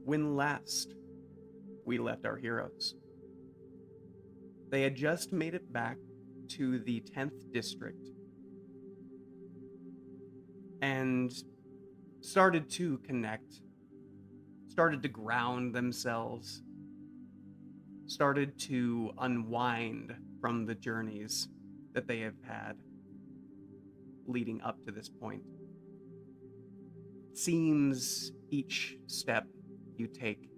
when last we left our heroes, they had just made it back to the 10th district and started to connect, started to ground themselves, started to unwind from the journeys that they have had leading up to this point. It seems each step you take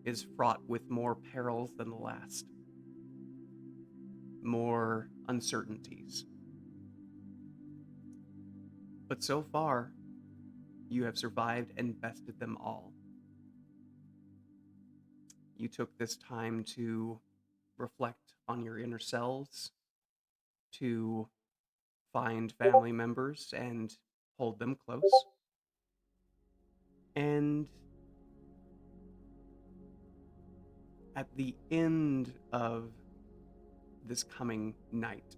is fraught with more perils than the last, more uncertainties. But so far, you have survived and bested them all. You took this time to reflect on your inner selves, to find family members and hold them close. And at the end of this coming night,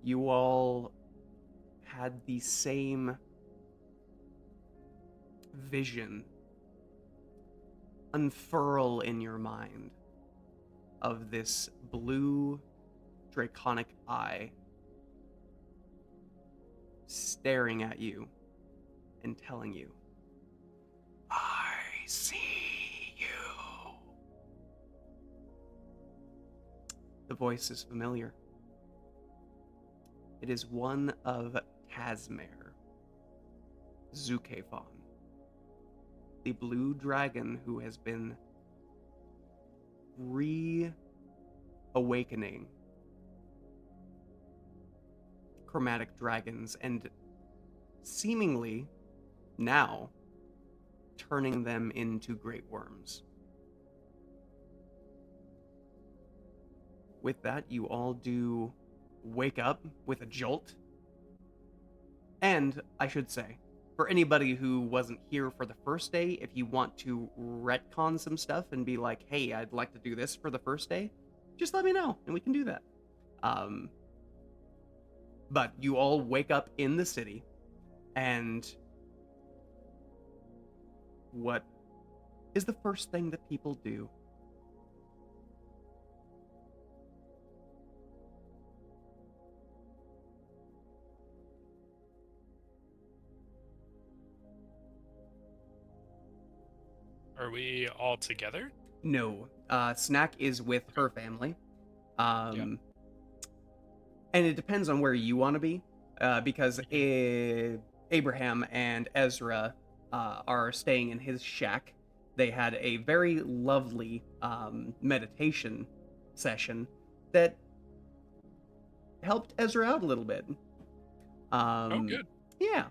you all had the same vision unfurl in your mind of this blue draconic eye staring at you and telling you, I see you. The voice is familiar. It is one of Casmare, Zukaphon, the blue dragon who has been reawakening chromatic dragons and seemingly now turning them into great worms. With that, you all do wake up with a jolt. And I should say, for anybody who wasn't here for the first day, if you want to retcon some stuff and be like, hey, I'd like to do this for the first day, just let me know and we can do that. But you all wake up in the city, and what is the first thing that people do? Are we all together? No. Snack is with her family. And it depends on where you want to be, because Abraham and Ezra are staying in his shack. They had a very lovely meditation session that helped Ezra out a little bit. Oh, good. Yeah.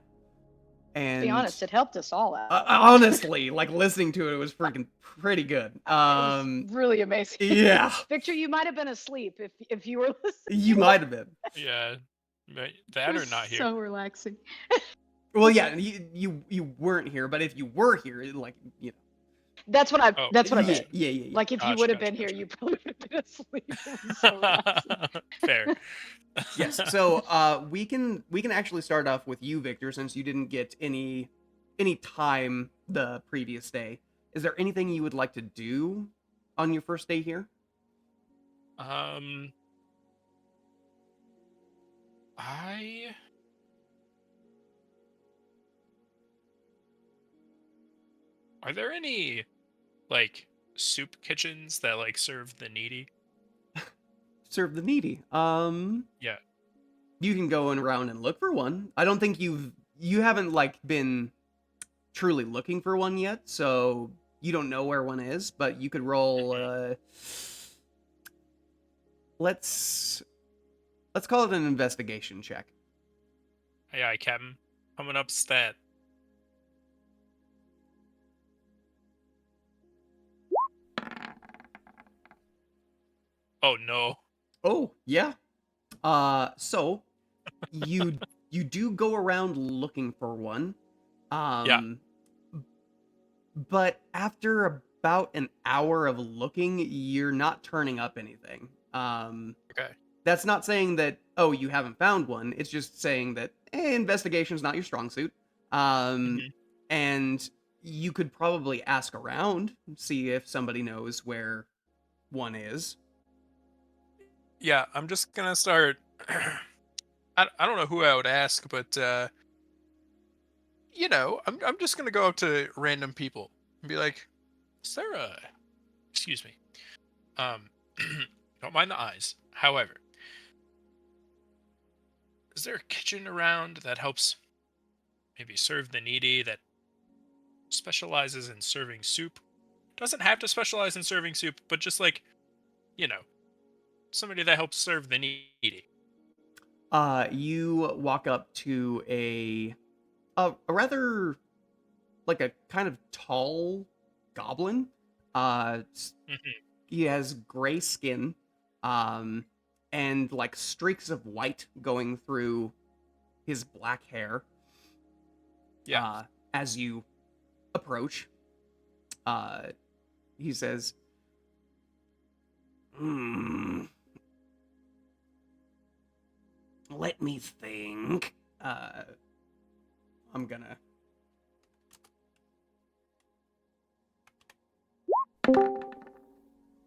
And to be honest, it helped us all out. Honestly, like listening to it was freaking pretty good. It was really amazing. Yeah. Victor, you might have been asleep if you were listening. You might have been. Yeah. That or not here. So relaxing. Well, yeah, you weren't here, but if you were here, like, you know. That's what I meant. Yeah. Like if you would have been here, you probably would have been asleep. It was so relaxing. Fair. Yes. So we can actually start off with you, Victor, since you didn't get any time the previous day. Is there anything you would like to do on your first day here? Are there any like soup kitchens that like serve the needy? Serve the needy. Yeah. You can go around and look for one. I don't think you haven't like been truly looking for one yet, so you don't know where one is, but you could roll let's call it an investigation check. Aye, Captain. Coming up stat. Oh no. Oh, yeah. So you do go around looking for one. Yeah. But after about an hour of looking, you're not turning up anything. Okay. That's not saying that, oh, you haven't found one. It's just saying that investigation's not your strong suit. and you could probably ask around, see if somebody knows where one is. Yeah, I'm just gonna start. I don't know who I would ask, but I'm just gonna go up to random people and be like, "Is there a? Excuse me. Um, don't mind the eyes. However, is there a kitchen around that helps maybe serve the needy that specializes in serving soup? Doesn't have to specialize in serving soup, but just like you know, somebody that helps serve the needy." You walk up to a rather like a kind of tall goblin. Hmm. He has gray skin, um, and like streaks of white going through his black hair. Yeah. Uh, as you approach, uh, he says, "Hmm, let me think. I'm gonna."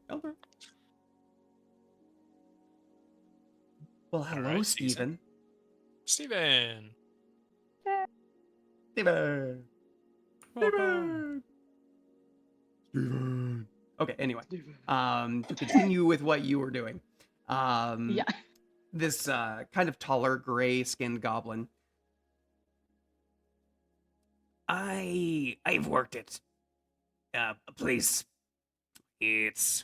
Okay. Well, All hello, right, decent. Stephen. Steven, Steven. welcome. Steven. Okay, anyway. Stupid. To continue with what you were doing. Um, Yeah. this kind of taller, gray-skinned goblin. I've worked at a place. It's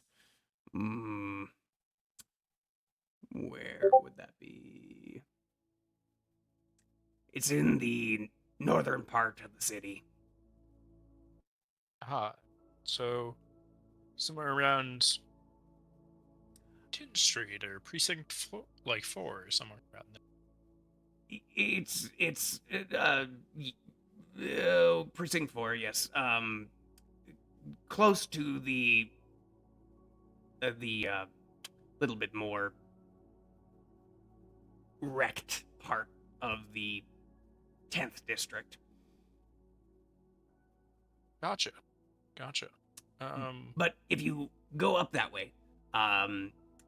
where would that be? It's in the northern part of the city. Ah, so somewhere around 10th Street or like 4 or somewhere around there. It's precinct 4, yes. Close to the little bit more wrecked part of the 10th district. Gotcha. Gotcha. Um, But if you go up that way,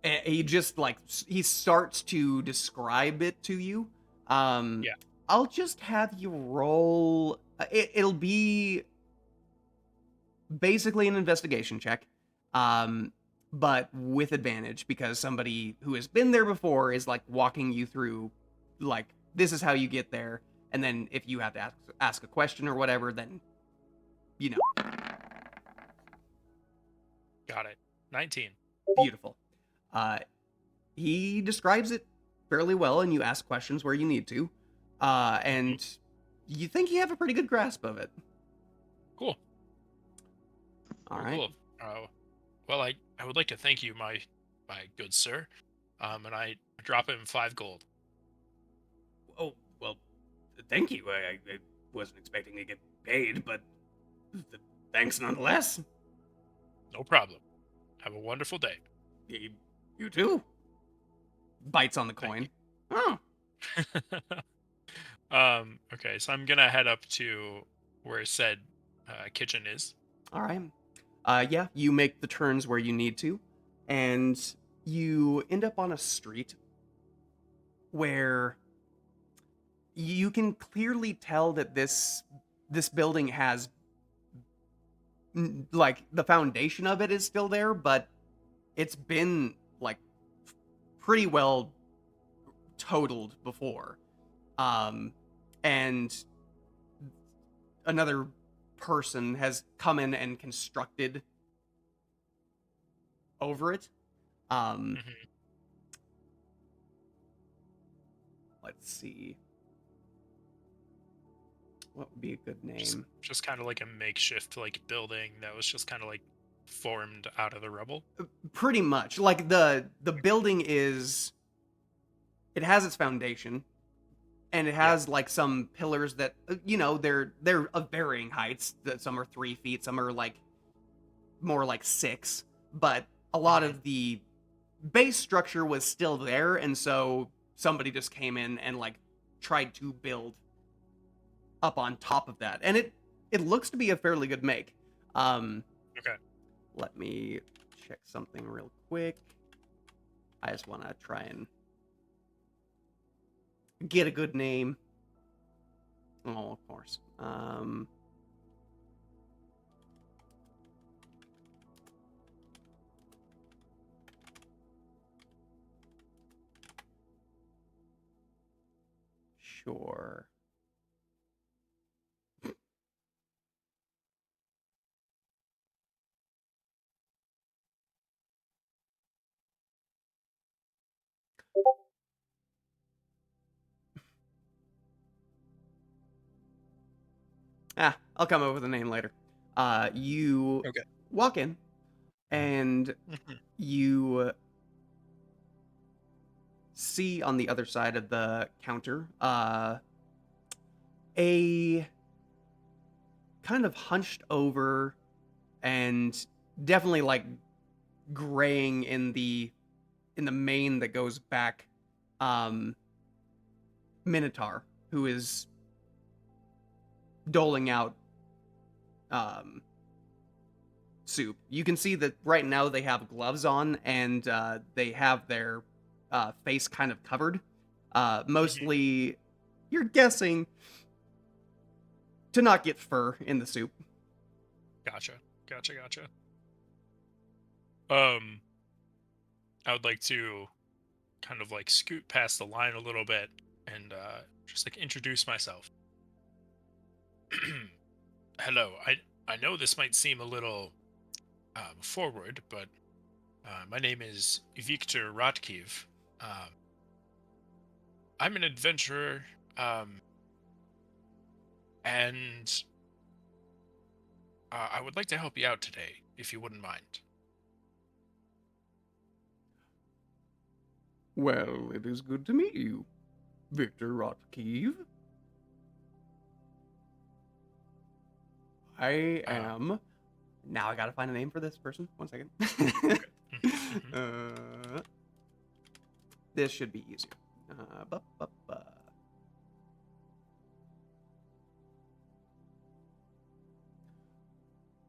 he just like he starts to describe it to you. yeah. I'll just have you roll. It'll be basically an investigation check, but with advantage because somebody who has been there before is like walking you through, like this is how you get there, and then if you have to ask a question or whatever, then you know, Got it. 19. beautiful. Uh, he describes it fairly well, and you ask questions where you need to, and you think you have a pretty good grasp of it. Cool. All Very right. cool. Well, I would like to thank you, my good sir. And I drop him 5 gold. Oh well, thank you. I wasn't expecting to get paid, but thanks nonetheless. No problem. Have a wonderful day. You too. Bites on the Thank coin. Oh, you. Okay, so I'm gonna head up to where said kitchen is. all right. Yeah, you make the turns where you need to, and you end up on a street where you can clearly tell that this building has like the foundation of it is still there, but it's been like pretty well totaled before. And another person has come in and constructed over it. Hmm. Let's see. What would be a good Just, name? just kind of like a makeshift like building that was just kind of like formed out of the rubble. Pretty much. Like the building is it has its foundation and it Yeah. has like some pillars that you know they're of varying heights. That some are 3 feet, some are like more like 6. But a lot Mhm. of the base structure was still there, and so somebody just came in and like tried to build up on top of that, and it looks to be a fairly good make. Okay. Let me check something real quick. I just want to try and get a good name. Oh, of course. Sure. I'll come up with a name later. You Okay. walk in, and Mhm. you see on the other side of the counter a kind of hunched over and definitely like graying in the mane that goes back, um Minotaur, who is doling out um soup. You can see that right now they have gloves on, and they have their face kind of covered. Mhm. Mostly, you're guessing to not get fur in the soup. Gotcha. Gotcha. Gotcha. Um, I would like to kind of like scoot past the line a little bit and just like introduce myself. Hello. I know this might seem a little forward, but my name is Viktor Rotkiv. Um, I'm an adventurer, um, and I would like to help you out today, if you wouldn't mind. Well, it is good to meet you, Victor Rotkeev. I Uh, am. Now I gotta find a name for this person. 1 second. okay. Mhm. uh, this should be easier. Ba, ba, ba.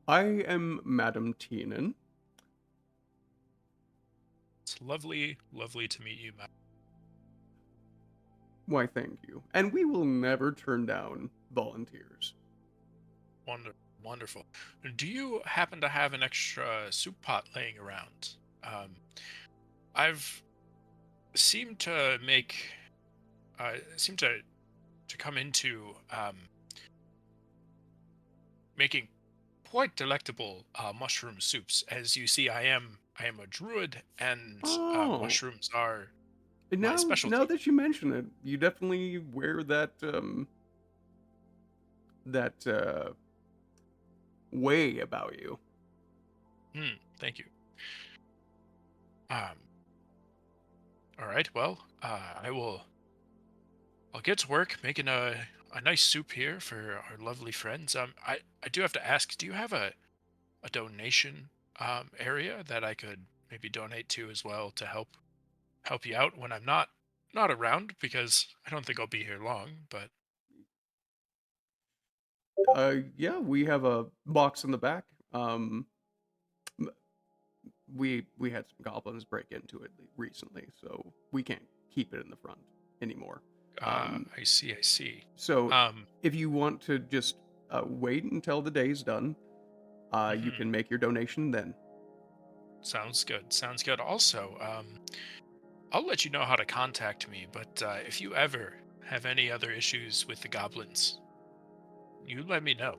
I am Madam Teenan. It's lovely, lovely to meet you, Matt. Why, thank you. And we will never turn down volunteers. Wonderful. Do you happen to have an extra soup pot laying around? I've seemed to make, seem to come into making quite delectable mushroom soups. As you see, I am a druid, and Oh, mushrooms are and my now specialty. that you mention it, you definitely wear that way about you. Thank you. Um, all right. Well, I'll get to work making a nice soup here for our lovely friends. I do have to ask, do you have a donation area that I could maybe donate to as well to help you out when I'm not around, because I don't think I'll be here long, but Yeah, we have a box in the back. Um, m- we had some goblins break into it recently, so we can't keep it in the front anymore. Um, I see, I see. so Um, if you want to just wait until the day's done, you mhm, can make your donation then. sounds good. Sounds good. Also, I'll let you know how to contact me, but if you ever have any other issues with the goblins, you let me know.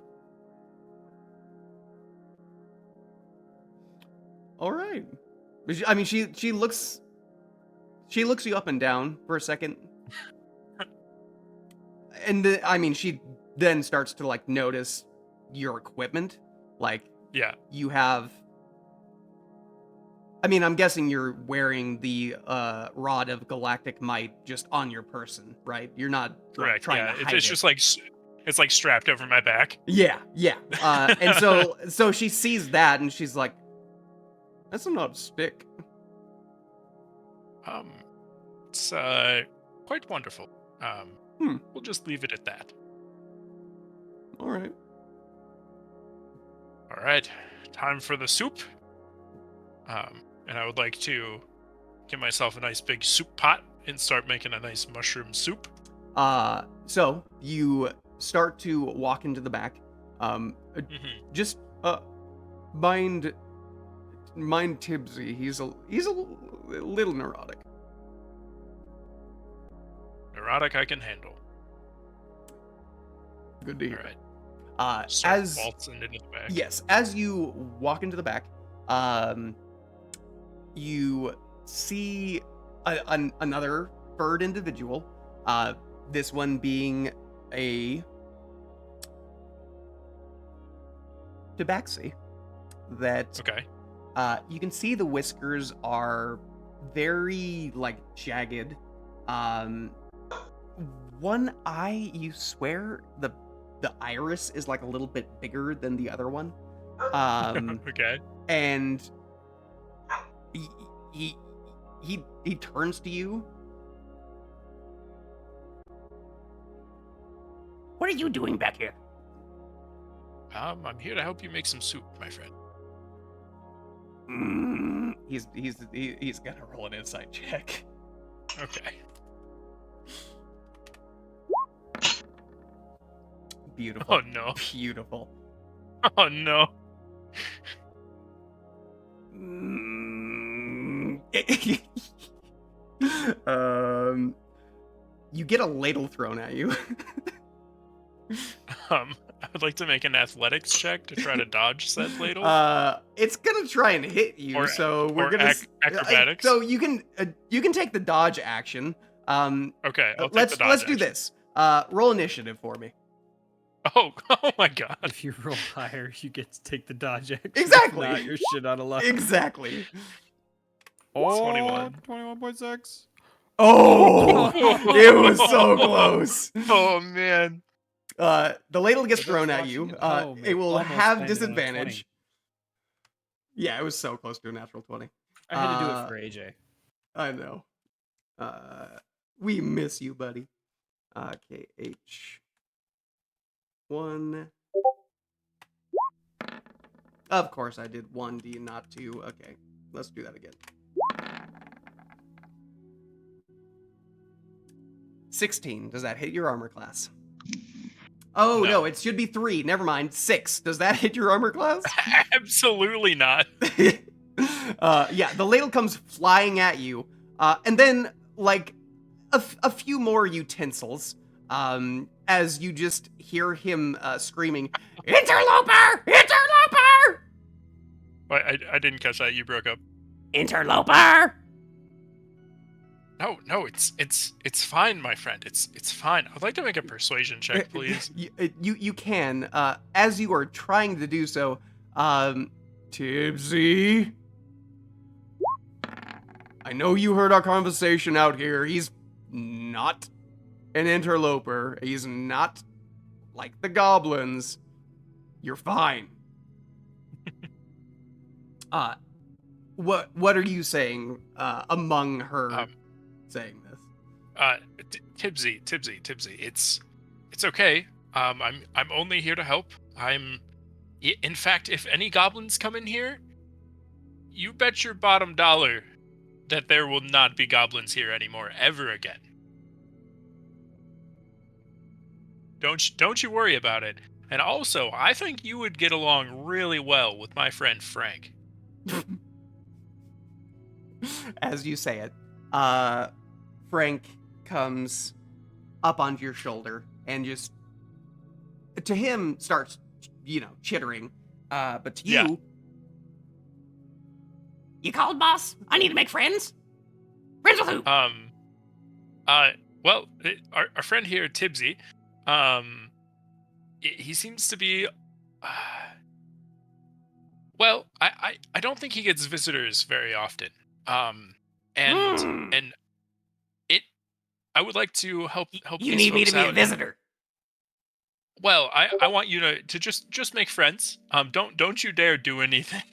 All right. I mean, she looks you up and down for a second, and I mean, she then starts to like notice your equipment. Like Yeah, you have. I mean, I'm guessing you're wearing the rod of galactic might just on your person, right? You're not like correct. trying Yeah, to it's hide it's it. just like it's like strapped over my back. Yeah, yeah. And so she sees that and she's like, "That's an odd stick." um, it's quite wonderful. Hmm. We'll just leave it at that. All right. All right, time for the soup. And I would like to get myself a nice big soup pot and start making a nice mushroom soup. So you start to walk into the back. Mm-hmm. Just mind Tibbsy. He's a little neurotic. Neurotic, I can handle. Good to All hear. right. Start As waltzing into the back. yes, as you walk into the back, you see another furred individual. This one being a tabaxi. That Okay. you can see the whiskers are very like jagged. One eye, you swear the iris is like a little bit bigger than the other one. Okay. And he turns to you. What are you doing back here? I'm here to help you make some soup, my friend. He's gonna roll an insight check. Okay. Beautiful. Oh no. Beautiful. Oh no. You get a ladle thrown at you. I would like to make an athletics check to try to dodge said ladle. It's gonna try and hit you, so we're gonna acrobatics. So you can take the dodge action. Okay, I'll take let's the dodge do action. this. Roll initiative for me. Oh my god. If you roll higher, you get to take the dodge action. Exactly. If not, you're shit out of luck. Exactly. Oh, 21. 21.6. Oh, it was so close. Oh man. The ladle gets For thrown those at you. watching at home, It it will almost have landed on a disadvantage. 20. Yeah, it was so close to a natural 20. I had to do it for AJ. I know. We miss you, buddy. KH1. Of course, I did 1D, not 2. Okay, let's do that again. 16. Does that hit your armor class? Oh, no, it should be 3. Never mind. 6. Does that hit your armor class? Absolutely not. Yeah, the ladle comes flying at you. And then, like, a few more utensils. As you just hear him screaming, "Interloper! Interloper!" I didn't catch that. You broke up. Interloper! No, it's fine, my friend. It's fine. I'd like to make a persuasion check, please. You can. As you are trying to do so, Tibbsy, I know you heard our conversation out here. He's not an interloper. He's not like the goblins. You're fine. What are you saying among her saying this? Tibbsy, it's okay. I'm only here to help. In fact, if any goblins come in here, you bet your bottom dollar that there will not be goblins here anymore ever again. Don't you worry about it. And also, I think you would get along really well with my friend Frank. As you say it, Frank comes up onto your shoulder and just, to him, starts, chittering. But to you, Yeah. You called, boss? I need to make friends. Friends with who? Well, our friend here, Tibbsy, he seems to be, well, I don't think he gets visitors very often. And I would like to help. You these need me to folks be a out. visitor. Well, I want you to just make friends. Don't you dare do anything.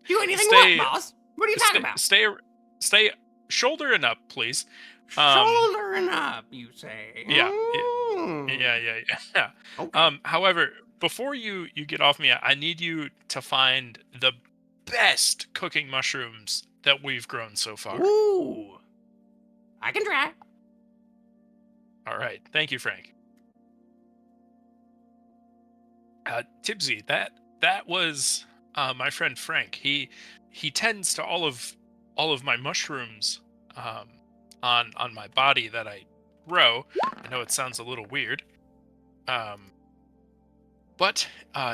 Do anything Stay- what, boss? What are you talking about? Stay shouldering up, please. Shouldering up, you say? Yeah, Mm. Yeah. Okay. However, before you get off me, I need you to find the best cooking mushrooms that we've grown so far. Ooh. I can try. All right. Thank you, Frank. Tibsy, that was my friend Frank. He tends to all of my mushrooms on my body that I grow. I know it sounds a little weird, but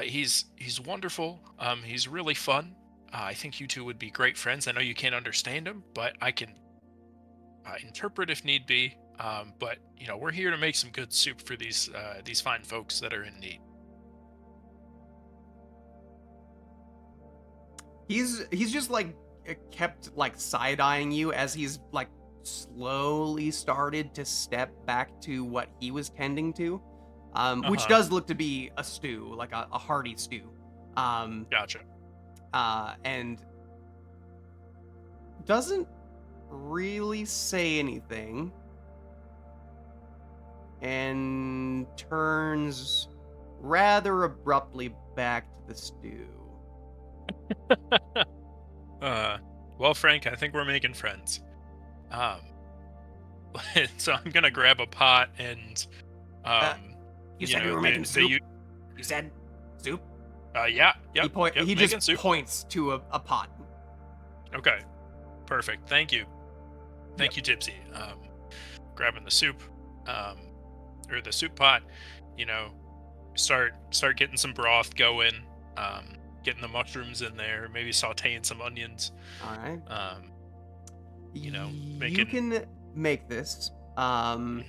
he's wonderful. He's really fun. I think you two would be great friends. I know you can't understand him, but I can interpret if need be. But we're here to make some good soup for these fine folks that are in need. He's just like kept like side-eyeing you as he's like slowly started to step back to what he was tending to, which Uh-huh. does look to be a stew, like a hearty stew, Gotcha. and doesn't really say anything, and turns rather abruptly back to the stew. Well, Frank, I think we're making friends. Um, so I'm gonna grab a pot and You said we were making the soup? You said soup? yeah, yep, He making just soup. points to a pot. Okay, perfect. Thank you, Tipsy. Grabbing the soup, or the soup pot. Start getting some broth going. Getting the mushrooms in there. Maybe sautéing some onions. All right. You You can make this Mhm.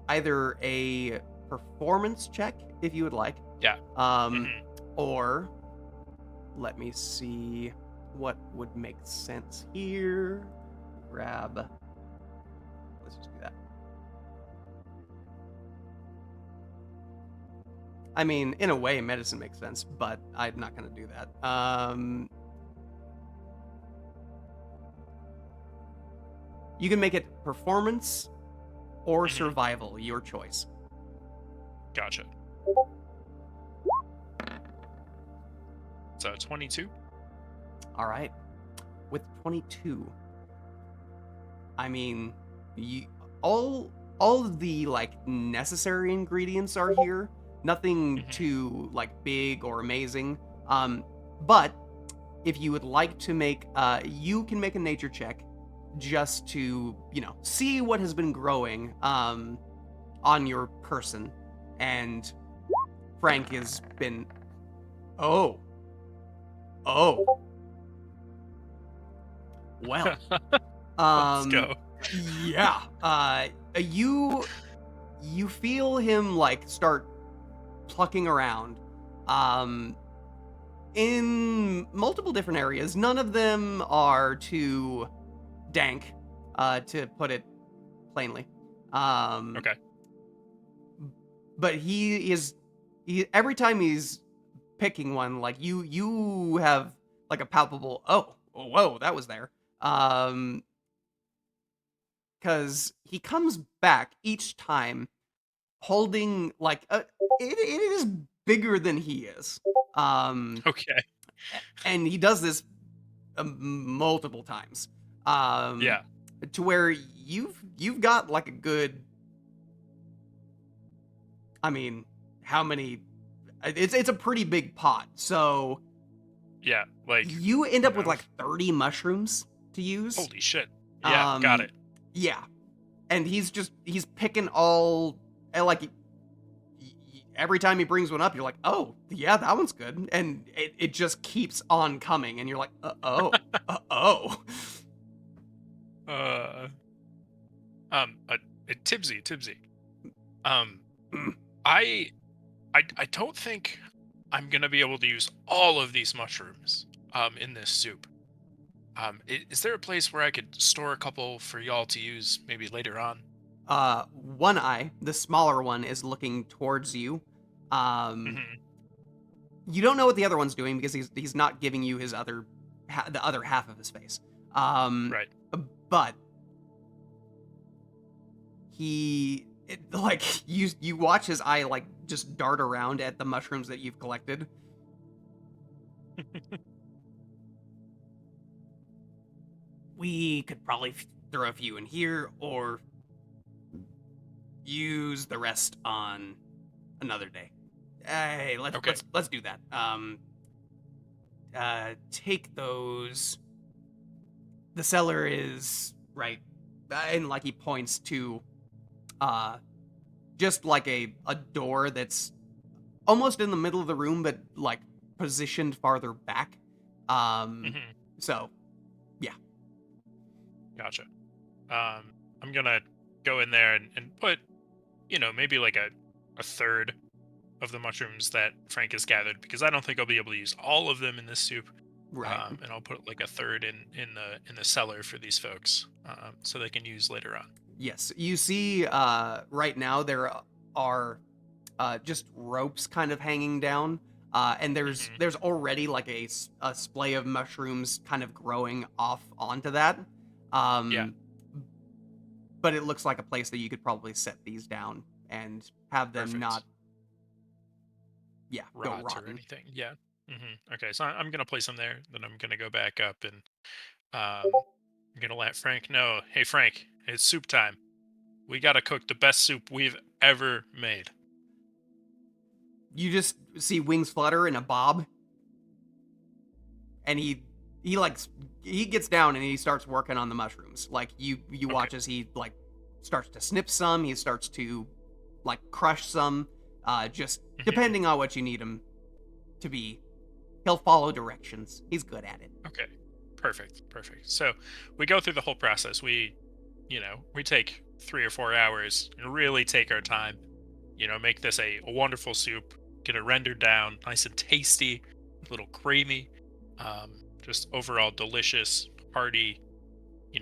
either a performance check if you would like. Yeah. Mhm. Or let me see what would make sense here. Grab. Let's just do that. I mean, in a way, medicine makes sense, but I'm not going to do that. You can make it performance or Mhm. survival, your choice. Gotcha. So 22. All right. With 22, I mean, all of the like necessary ingredients are here. Nothing Mhm. too like big or amazing. But if you would like to make, you can make a nature check just to see what has been growing on your person. And Frank has been. Oh. Well. Let's go. Yeah. You feel him like start plucking around in multiple different areas. None of them are too dank, to put it plainly. Okay. But he every time he's picking one, like you have like a palpable whoa, that was there. Because he comes back each time holding like it is bigger than he is. Okay. And he does this multiple times. Yeah. To where you've got like a good. I mean, how many? It's a pretty big pot, so Yeah. Like, you end up with know. like 30 mushrooms to use. Holy shit. Yeah. Got it. Yeah, and he's picking all like every time he brings one up, you're like, oh yeah, that one's good, and it just keeps on coming, and you're like, oh. Uh. Tibsy. Mm. I don't think I'm gonna be able to use all of these mushrooms in this soup. Is there a place where I could store a couple for y'all to use maybe later on? One eye, the smaller one, is looking towards you. Mhm. You don't know what the other one's doing because he's not giving you his other the other half of his face. Right. But like you watch his eye like just dart around at the mushrooms that you've collected. We could probably throw a few in here or use the rest on another day. Hey, Okay. let's do that. Take those. The cellar is right, and like he points to, just like a door that's almost in the middle of the room, but like positioned farther back. Mhm. So Gotcha. I'm gonna go in there and put, maybe like a third of the mushrooms that Frank has gathered, because I don't think I'll be able to use all of them in this soup. right. And I'll put like a third in the cellar for these folks, so they can use later on. Yes, you see. Right now there are just ropes kind of hanging down, and Mhm. there's already like a splay of mushrooms kind of growing off onto that. Yeah. Um, but it looks like a place that you could probably set these down and have them not, Perfect. yeah, go Rot or rotten. anything. Yeah. Okay, so I'm gonna place them there. Then I'm gonna go back up and I'm gonna let Frank know. Hey, Frank, it's soup time. We gotta cook the best soup we've ever made. You just see wings flutter and a bob, and he like he gets down and he starts working on the mushrooms. Like you Okay. watch as he like starts to snip some, he starts to like crush some, just Mhm. depending on what you need him to be. He'll follow directions. He's good at it. Okay. Perfect. Perfect. So we go through the whole process. We take 3 or 4 hours and really take our time. Make this a wonderful soup. Get it rendered down, nice and tasty, a little creamy, just overall delicious, hearty,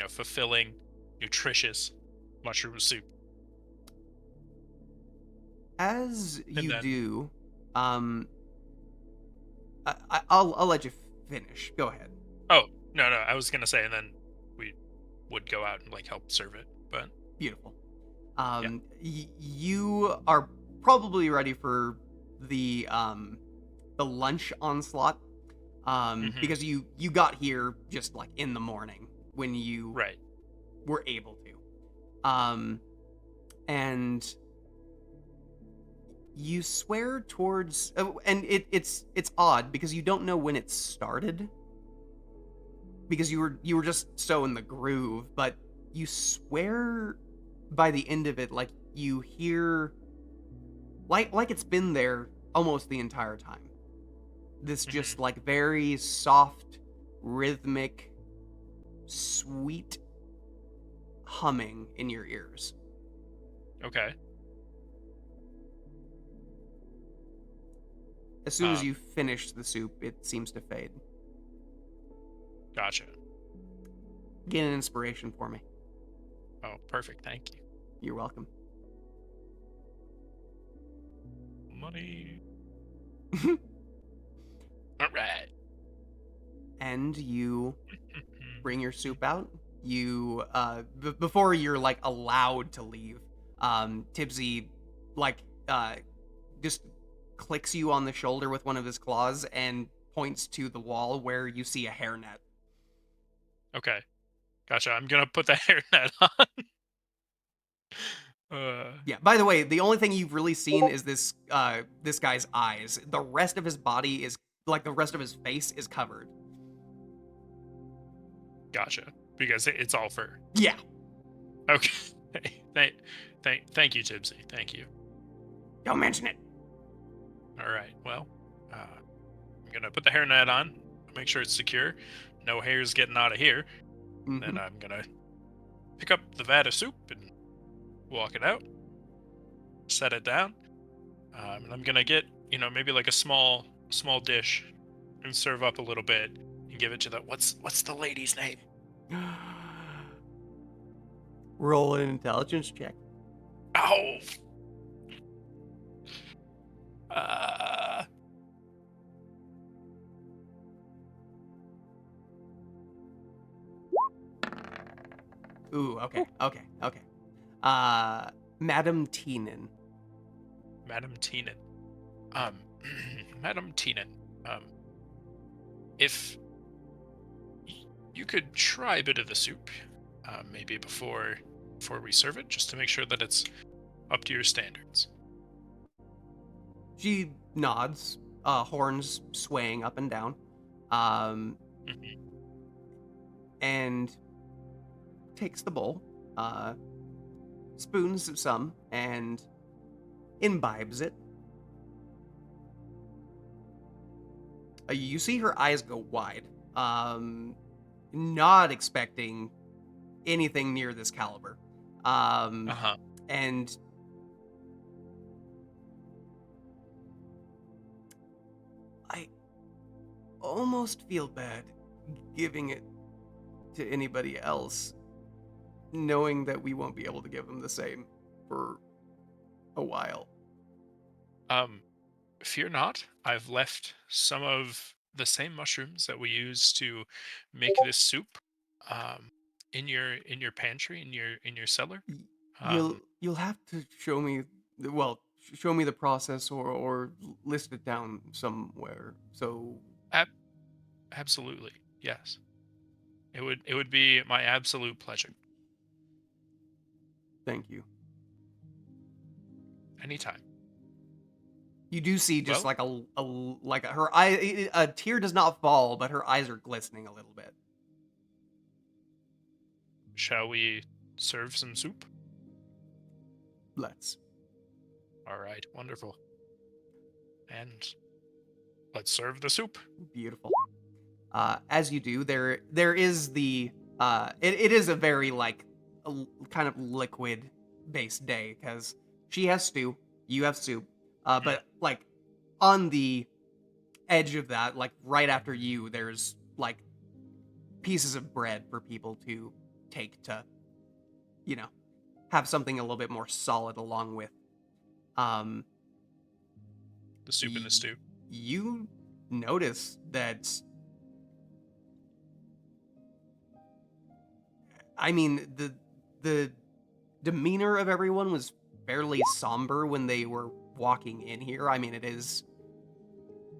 fulfilling, nutritious mushroom soup. As And you then, do, um, I'll let you finish. Go ahead. oh no, no, I was gonna say, and then we would go out and like help serve it. But Beautiful. yeah. You are probably ready for the lunch onslaught, Hmm. because you got here just like in the morning when you Right. were able to, and you swear towards, and it's odd because you don't know when it started because you were just so in the groove, but you swear by the end of it like you hear like it's been there almost the entire time. This Hmm. just like very soft, rhythmic, sweet humming in your ears. Okay. As soon as Um. you finish the soup, it seems to fade. Gotcha. Get an inspiration for me. Oh, perfect. Thank you. You're welcome. Money. All right. And you bring your Mhm. soup out. You before you're like allowed to leave, Tibsy like just clicks you on the shoulder with one of his claws and points to the wall where you see a hairnet. Okay. Gotcha. I'm gonna put the hairnet on. Uh. Yeah, by the way, the only thing you've really seen is this guy's eyes. The rest of his body is like the rest of his face is covered. Gotcha. Because it's all fur. Yeah. Okay. Thank you, Tipsy. Thank you. Don't mention it. All right. Well, I'm gonna put the hairnet on. Make sure it's secure. No hairs getting out of here. Then Hmm. I'm gonna pick up the vat of soup and walk it out. Set it down. And I'm gonna get maybe like a small dish and serve up a little bit and give it to the what's the lady's name? Roll an intelligence check. Oh. Uh. Ooh, okay. Okay. Uh Madam Teenan. Madam Teenan. Madam Teenan, if you could try a bit of the soup, maybe before we serve it, just to make sure that it's up to your standards. She nods, horns swaying up and down, um, Mhm. and takes the bowl, spoons some, and imbibes it. You see her eyes go wide, not expecting anything near this caliber. Uh-huh. And I almost feel bad giving it to anybody else, knowing that we won't be able to give them the same for a while. Fear not. I've left some of the same mushrooms that we use to make this soup, um, in your pantry, in your cellar. Y- Um, You'll have to show me, show me the process or list it down somewhere. So ab- absolutely, yes. It would be my absolute pleasure. thank you. Anytime. You do see just Well, like her eye, a tear does not fall, but her eyes are glistening a little bit. shall we serve some soup? Let's. All right, wonderful. And let's serve the soup. Beautiful. As you do, there is the it is a very like kind of liquid based day because she has stew, you have soup, Mhm. but like on the edge of that, like right after you, there's like pieces of bread for people to take to, you know, have something a little bit more solid along with. Um, The soup and the y- stew. you notice that, I mean, the demeanor of everyone was fairly somber when they were walking in here. I mean, it is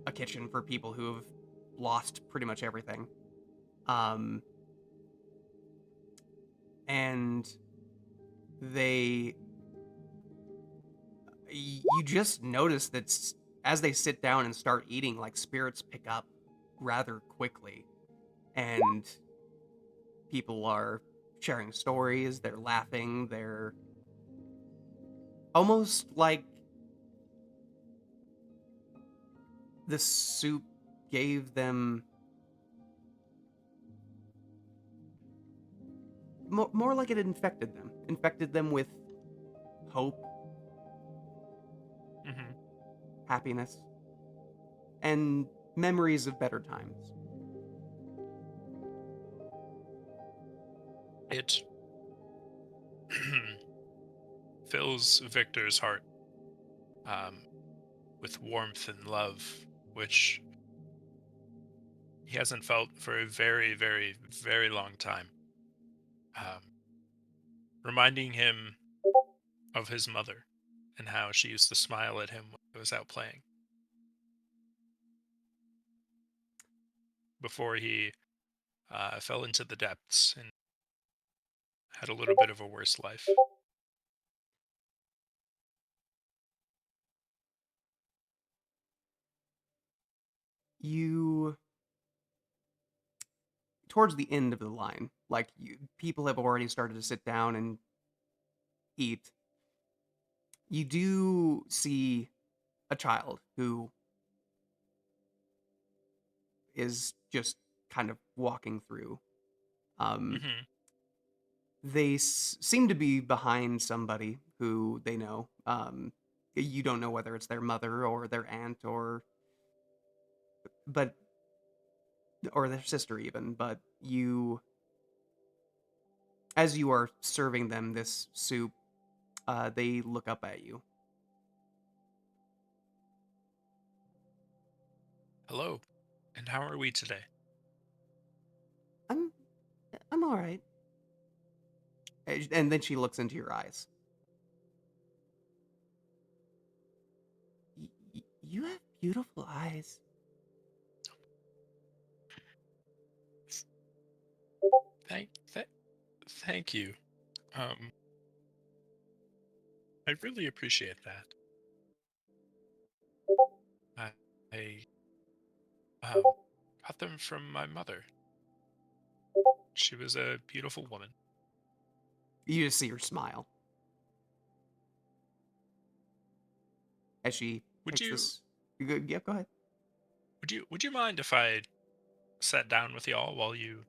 a kitchen for people who have lost pretty much everything. Um, and they, you just notice that as they sit down and start eating, like spirits pick up rather quickly, and people are sharing stories, they're laughing, they're almost like the soup gave them more like it infected them with hope, Hmm. happiness, and memories of better times. It fills Victor's heart, um, with warmth and love, which he hasn't felt for a very, very, very long time. Um, reminding him of his mother and how she used to smile at him when he was out playing before he fell into the depths and had a little bit of a worse life. You, towards the end of the line, like people have already started to sit down and eat. You do see a child who is just kind of walking through. Um, Hmm. they seem to be behind somebody who they know. You don't know whether it's their mother or their aunt but or their sister even. But you, as you are serving them this soup, they look up at you. Hello, and how are we today? I'm I'm all right. And then she looks into your eyes. beautiful eyes. Thank, th- thank you. Um, I really appreciate that. I, I um, got them from my mother. She was a beautiful woman. You just see her smile as she Would takes you this. Yeah, go ahead. would you mind if I sat down with y'all while you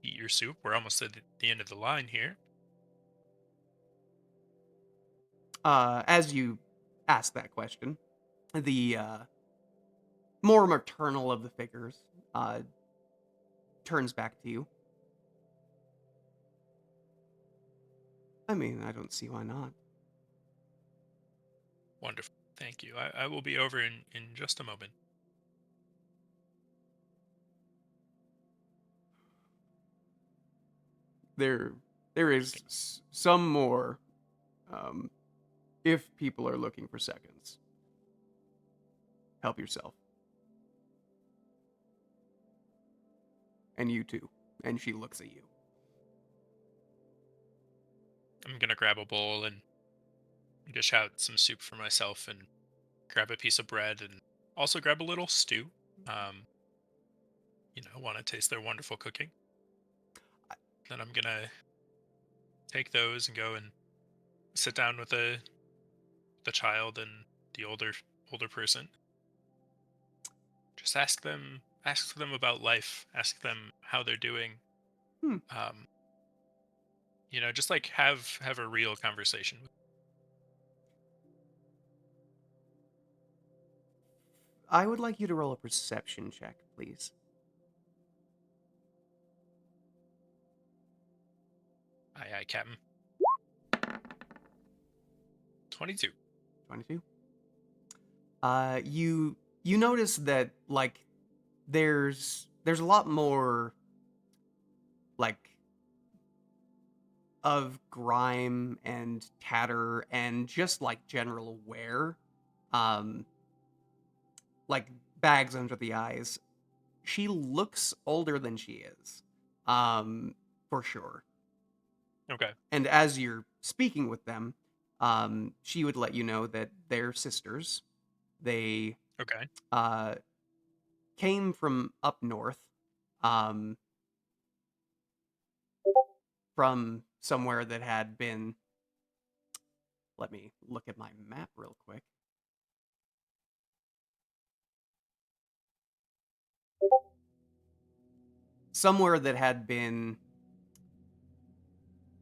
eat your soup? We're almost at the end of the line here. As you ask that question, the more maternal of the figures uh, turns back to you. I mean, I don't see why not. Wonderful. Thank you. I will be over in just a moment. There, there is some more. Um, if people are looking for seconds, help yourself, and you too. And she looks at you. I'm gonna grab a bowl and dish out some soup for myself and grab a piece of bread and also grab a little stew. Um, want to taste their wonderful cooking. Then I'm gonna take those and go and sit down with the child and the older person. Just ask them about life, ask them how they're doing. Hmm. Um, just like have a real conversation. I would like you to roll a perception check, please. Aye, aye, Captain. 22. 22. You notice that like there's a lot more like of grime and tatter and just like general wear, um, like bags under the eyes. She looks older than she is, for sure. Okay. And as you're speaking with them, she would let you know that they're sisters. They Okay. uh, came from up north, um, from somewhere that had been. Let me look at my map real quick. Somewhere that had been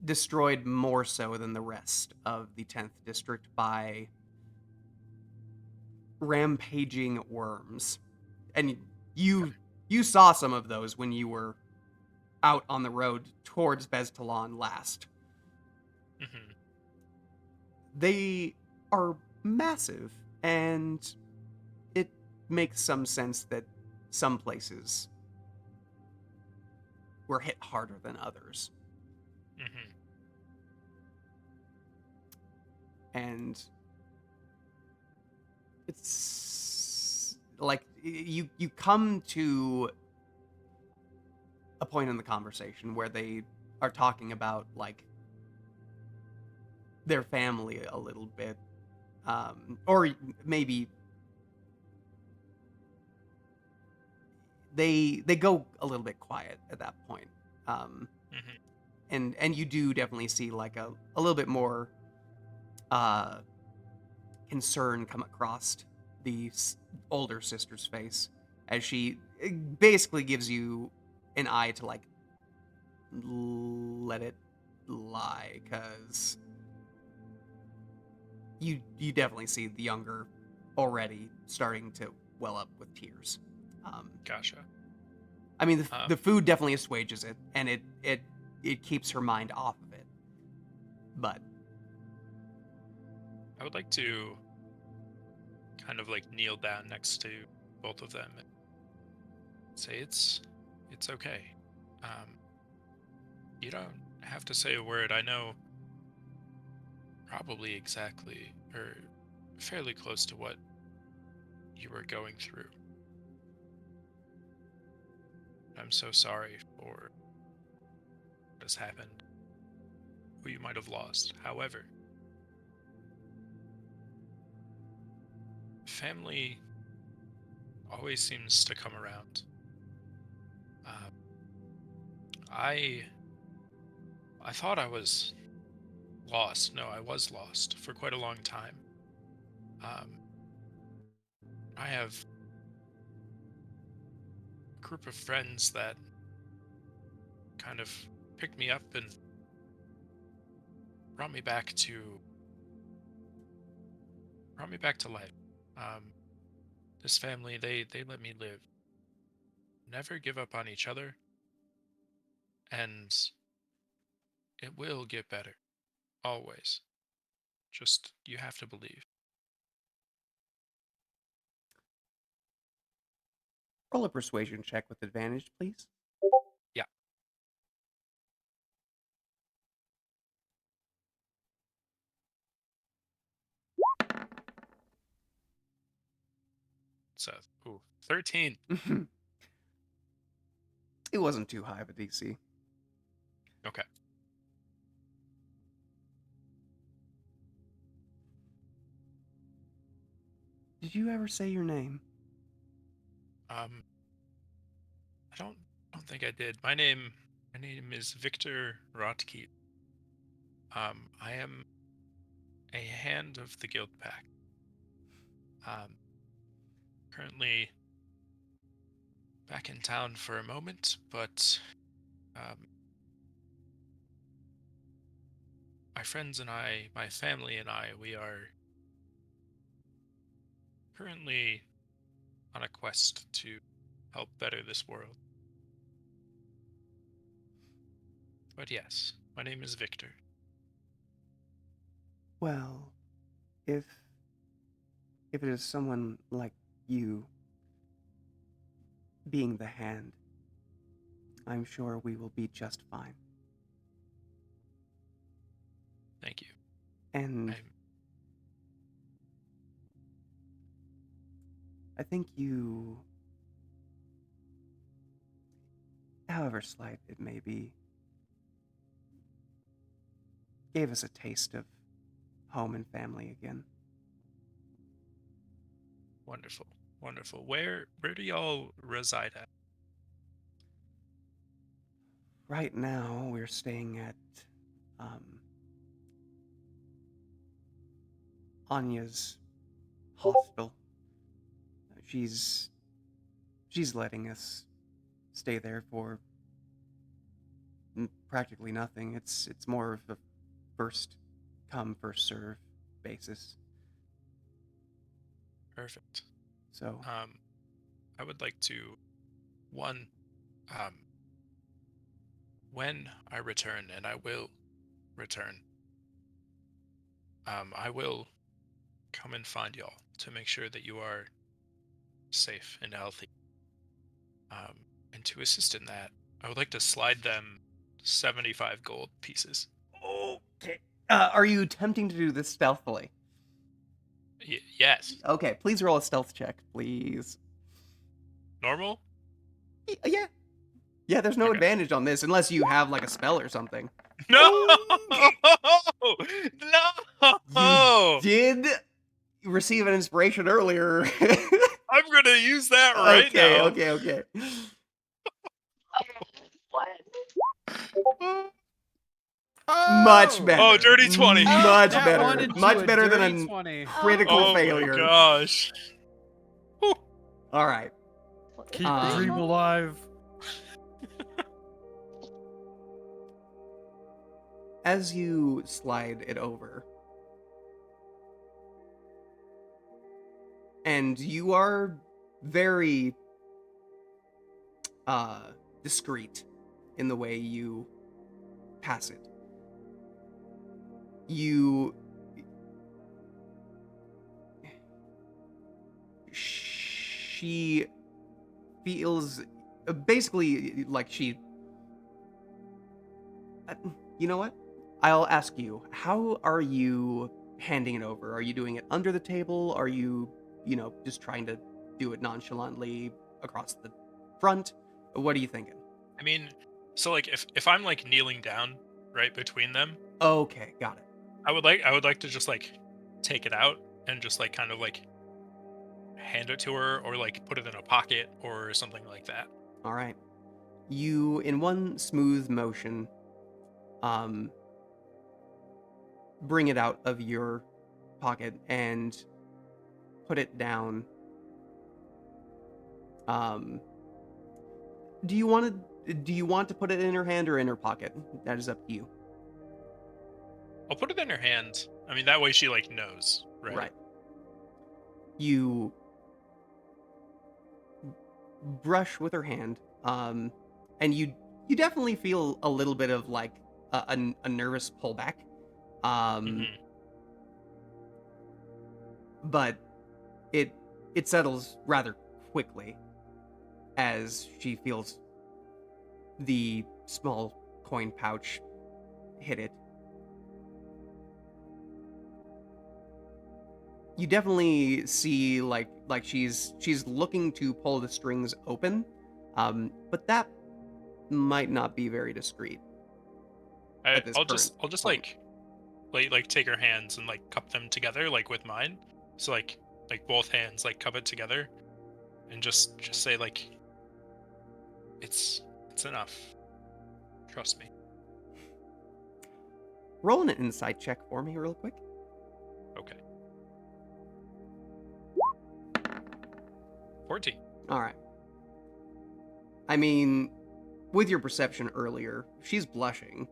destroyed more so than the rest of the 10th district by rampaging worms. And you you saw some of those when you were out on the road towards Beztalon last. Hmm. They are massive, and it makes some sense that some places were hit harder than others. Hmm. And it's like you come to a point in the conversation where they are talking about like their family a little bit, or maybe they go a little bit quiet at that point, um, Hmm. and you do definitely see like a little bit more uh, concern come across the older sister's face as she basically gives you an eye to like let it lie, because you definitely see the younger already starting to well up with tears. Gotcha. I mean, the Um, food definitely assuages it, and it keeps her mind off of it. But I would like to kind of like kneel down next to both of them and say it's okay. Um, you don't have to say a word. I know probably exactly or fairly close to what you were going through. I'm so sorry for what has happened, who you might have lost. However, family always seems to come around. Um, I I thought I was lost. No, I was lost for quite a long time. Um, I have a group of friends that kind of picked me up and brought me back to life. Um, this family, they let me live. Never give up on each other, and it will get better. Always. Just you have to believe. Roll a persuasion check with advantage, please. Yeah. So, ooh, 13. It wasn't too high of a DC. Okay. Did you ever say your name? Um, I don't think I did. My name is Victor Rotkeep. I am a hand of the Guild Pack. Um, currently back in town for a moment, but um, my friends and I, my family and I, we are currently on a quest to help better this world. But yes, my name is Victor. Well, if it is someone like you being the hand, I'm sure we will be just fine. Thank you. And I'm I think you, however slight it may be, gave us a taste of home and family again. wonderful, wonderful. Where do y'all reside at? Right now, we're staying at um, Anya's hostel. She's letting us stay there for practically nothing. It's more of a first come first serve basis. Perfect. So I would like to, one, um, when I return, and I will return, I will come and find y'all to make sure that you are safe and healthy. Um, and to assist in that, I would like to slide them 75 gold pieces. okay. Are you attempting to do this stealthily? Yes. Okay, please roll a stealth check, please. Normal? Yeah. Yeah, there's no Okay. advantage on this unless you have like a spell or something. No! No! You did receive an inspiration earlier. I'm gonna use that right okay, now. okay. What? Much better. Oh, dirty 20. Much That better. Wanted to Much a better than dirty a 20. critical Oh failure. my gosh. Whew. All right. Keep the dream alive. As you slide it over, and you are very discreet in the way you pass it. She feels basically like she. You know what? I'll ask you. How are you handing it over? Are you doing it under the table? Are you just trying to do it nonchalantly across the front? What are you thinking? I mean, so like if I'm like kneeling down right between them, Okay, got it. I would like to just like take it out and just like kind of like hand it to her or like put it in a pocket or something like that. All right. You, in one smooth motion, um, bring it out of your pocket and put it down. Um, do you want to put it in her hand or in her pocket? That is up to you. I'll put it in her hand. I mean, that way she like knows, right? Right. You brush with her hand, and you definitely feel a little bit of like a nervous pullback, um, Mhm. but it settles rather quickly as she feels the small coin pouch hit it. You definitely see like she's looking to pull the strings open, but that might not be very discreet I, at this I'll current just I'll just point. like take her hands and like cup them together like with mine. So like both hands like cup it together and just say like it's enough. Trust me. Roll an insight check for me, real quick. Okay. 14. All right. I mean, with your perception earlier, she's blushing.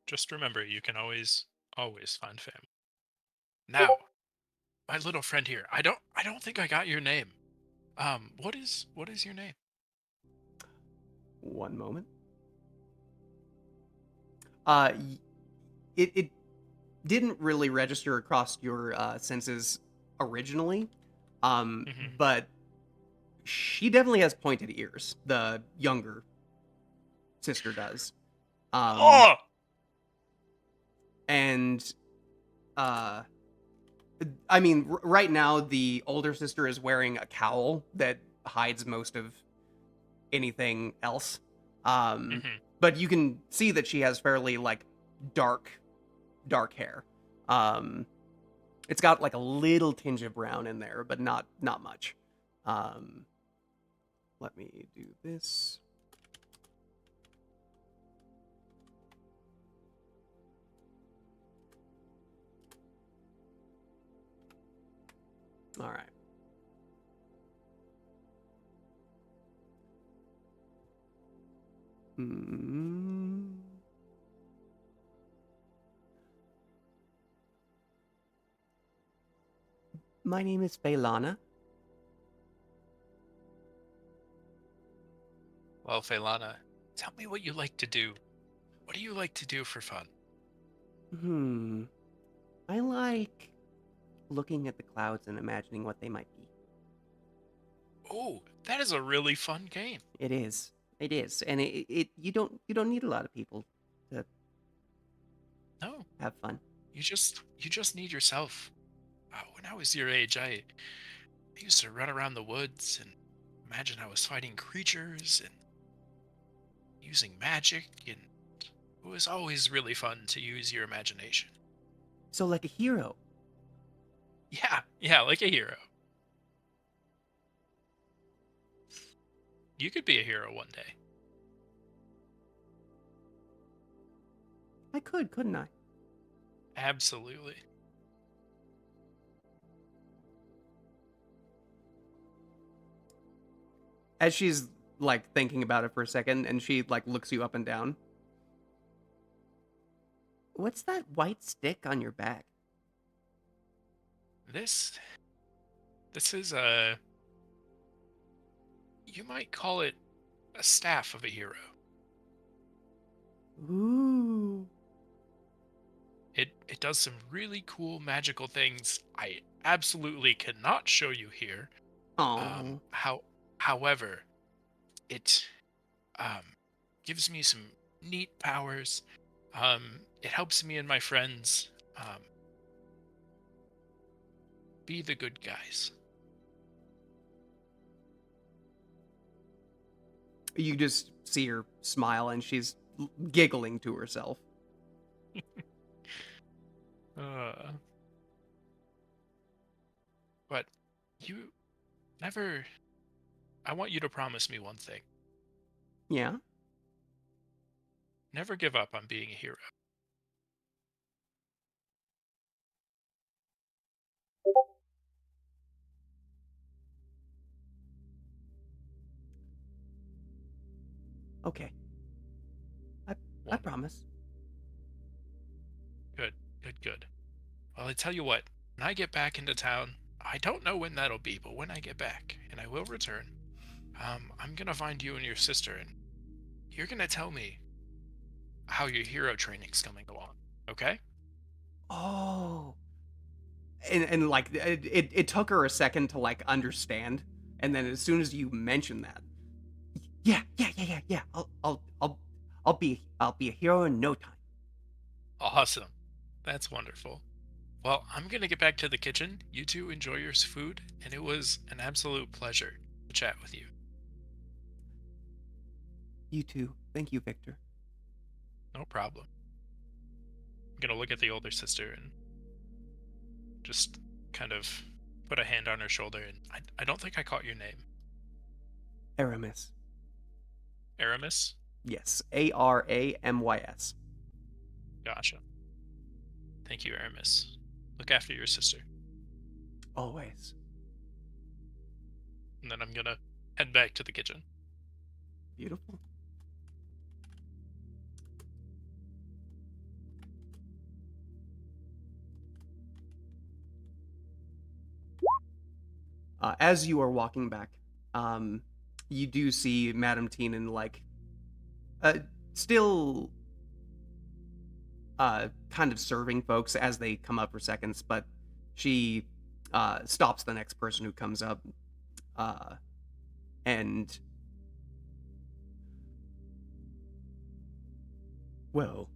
Just remember you can always find family. Now, my little friend here. I don't think I got your name. What is your name? One moment. Y- it didn't really register across your senses originally, Mhm. but she definitely has pointed ears. The younger sister does, Oh! and uh, I mean, right now the older sister is wearing a cowl that hides most of anything else. Um, Mhm. but you can see that she has fairly like dark, dark hair. Um, it's got like a little tinge of brown in there, but not much. Um, let me do this. All right. Mm. My name is Phelana. Well, Feilana, tell me what you like to do. What do you like to do for fun? Hmm. I like looking at the clouds and imagining what they might be. Oh, that is a really fun game. It is. It is, and it you don't need a lot of people to No, have fun. you just need yourself. When I was your age, I used to run around the woods and imagine I was fighting creatures and using magic, and it was always really fun to use your imagination. So like a hero. Yeah, like a hero. You could be a hero one day. I could, couldn't I? Absolutely. As she's like thinking about it for a second, and she like looks you up and down. What's that white stick on your back? This this is a, you might call it a staff of a hero. Ooh. It does some really cool magical things I absolutely cannot show you here. Oh. However, it Um, gives me some neat powers. It helps me and my friends be the good guys. You just see her smile, and she's giggling to herself. Uh, but you never. I want you to promise me one thing. Yeah? Never give up on being a hero. Okay. I Wonderful. promise. Good, good, good. Well, I tell you what, when I get back into town, I don't know when that'll be, but when I get back, and I will return, I'm gonna find you and your sister, and you're gonna tell me how your hero training's coming along. Okay? Oh. And like it took her a second to like understand, and then as soon as you mention that, yeah. I'll be a hero in no time. Awesome. That's wonderful. Well, I'm gonna get back to the kitchen. You two enjoy your food, and it was an absolute pleasure to chat with you. You too. Thank you, Victor. No problem. I'm gonna look at the older sister and just kind of put a hand on her shoulder, and I don't think I caught your name. Aramis. Aramis? Yes, Aramys. Gotcha. Thank you, Aramis. Look after your sister. Always. And then I'm gonna head back to the kitchen. Beautiful. As you are walking back, you do see Madame Teenan like still kind of serving folks as they come up for seconds, but she stops the next person who comes up, and well,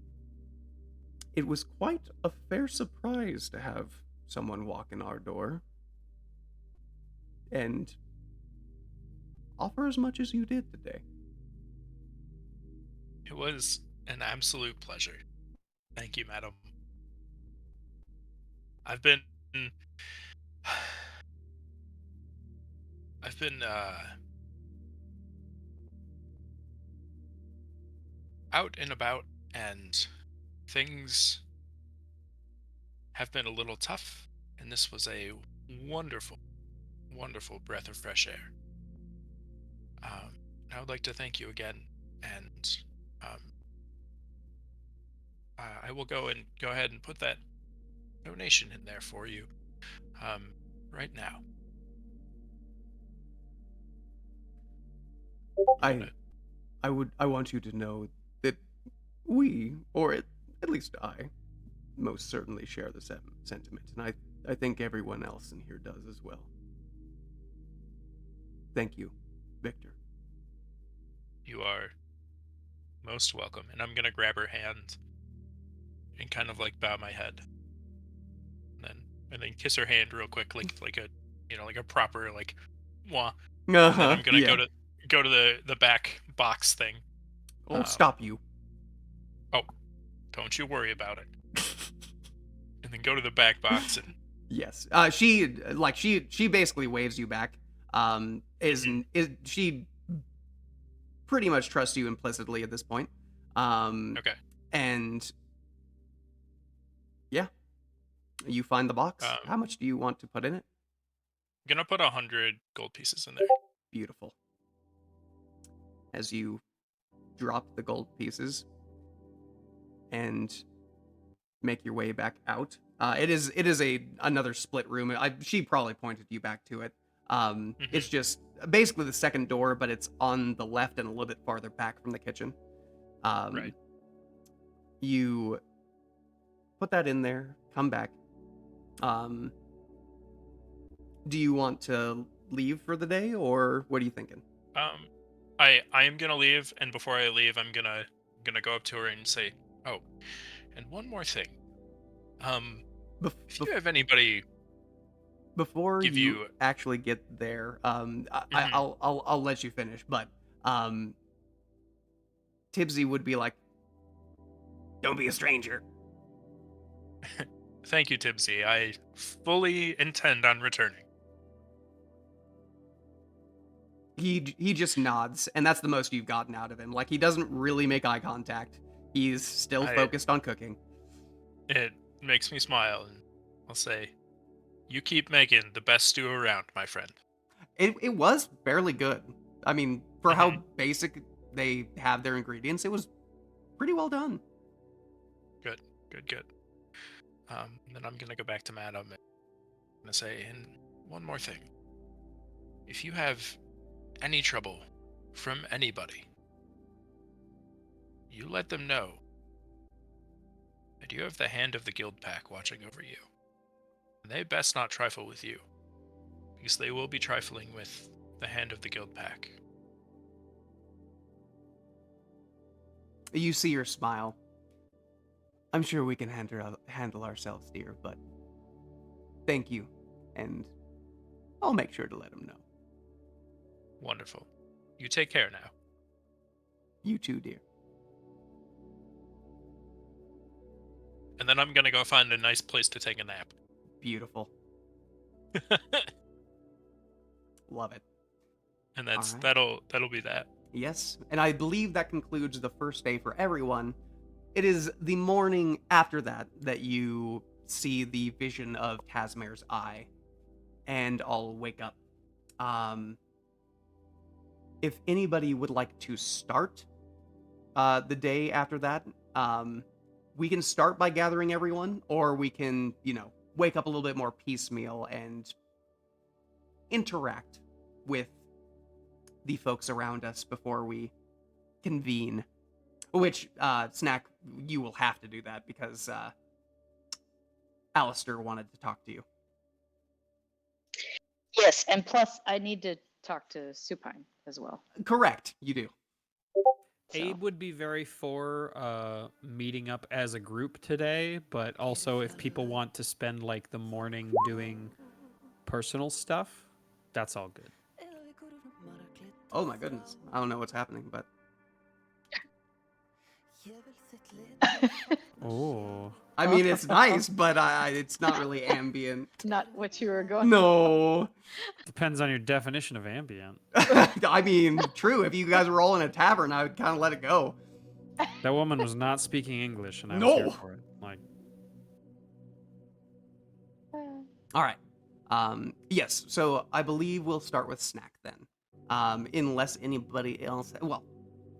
it was quite a fair surprise to have someone walk in our door and offer as much as you did today. It was an absolute pleasure. Thank you, madam. I've been I've been out and about, and things have been a little tough, and this was a wonderful, wonderful breath of fresh air. Um, I would like to thank you again, and um, I will go ahead and put that donation in there for you right now. I want you to know that we, or at least I, most certainly share the sentiment, and I think everyone else in here does as well. Thank you, Victor. You are most welcome. And I'm gonna grab her hand and kind of like bow my head, and then kiss her hand real quick, like a like a proper like mwah. And then I'm gonna Yeah. go to the back box thing. I'll stop you. Oh, don't you worry about it. And then go to the back box and Yes. She basically waves you back. Is she pretty much trusts you implicitly at this point. okay. And yeah, you find the box. Um, How much do you want to put in it? I'm gonna put 100 gold pieces in there. Beautiful. As you drop the gold pieces and make your way back out. It is another split room. She probably pointed you back to it. It's just basically the second door, but it's on the left and a little bit farther back from the kitchen. Right. You put that in there, come back. Do you want to leave for the day, or what are you thinking? I am gonna leave, and before I leave, I'm gonna go up to her and say, "Oh, and one more thing. Bef- If bef- you have anybody Before give you you, actually get there, Mhm. I'll let you finish, but um, Tibbsy would be like, "Don't be a stranger." Thank you, Tibbsy. I fully intend on returning." He just nods, and that's the most you've gotten out of him. Like he doesn't really make eye contact. He's still I focused on cooking. It makes me smile, and I'll say, "You keep making the best stew around, my friend." It was fairly good. I mean, for how Hmm. basic they have their ingredients, it was pretty well done. Good, good, good. Then I'm gonna go back to Madam and gonna say, and one more thing. If you have any trouble from anybody, you let them know that you have the hand of the guild pack watching over you. And they best not trifle with you, because they will be trifling with the hand of the guild pack. You see her smile. I'm sure we can handle ourselves, dear, but thank you, and I'll make sure to let him know. Wonderful. You take care now. You too, dear. And then I'm gonna go find a nice place to take a nap. Beautiful. Love it. And All that's right. that'll be that. Yes, and I believe that concludes the first day for everyone. It is the morning after that that you see the vision of Tasmir's eye, and all wake up. Um, if anybody would like to start the day after that, we can start by gathering everyone, or we can, wake up a little bit more piecemeal and interact with the folks around us before we convene. Which, Snack, you will have to do that because Alistair wanted to talk to you. Yes, and plus I need to talk to Supine as well. Correct, you do. So. Abe would be very for meeting up as a group today, but also if people want to spend like the morning doing personal stuff, that's all good. Oh my goodness, I don't know what's happening, but Oh. I mean it's nice, but it's not really ambient. Not what you were going. No. Depends on your definition of ambient. I mean, true. If you guys were all in a tavern, I would kind of let it go. That woman was not speaking English, and I was No. here for it. Like, All right. Yes. So I believe we'll start with Snack then. Unless anybody else, well,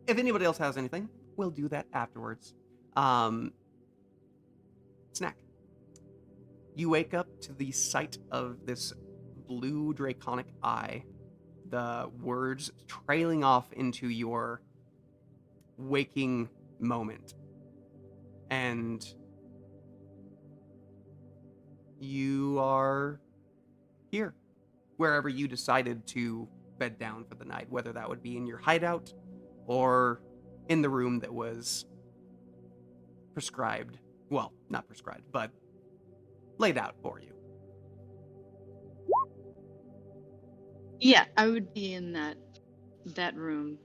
if anybody else has anything, we'll do that afterwards. Snack. You wake up to the sight of this blue draconic eye, the words trailing off into your waking moment. And you are here, wherever you decided to bed down for the night, whether that would be in your hideout or in the room that was prescribed. Well, not prescribed, but laid out for you. Yeah, I would be in that room,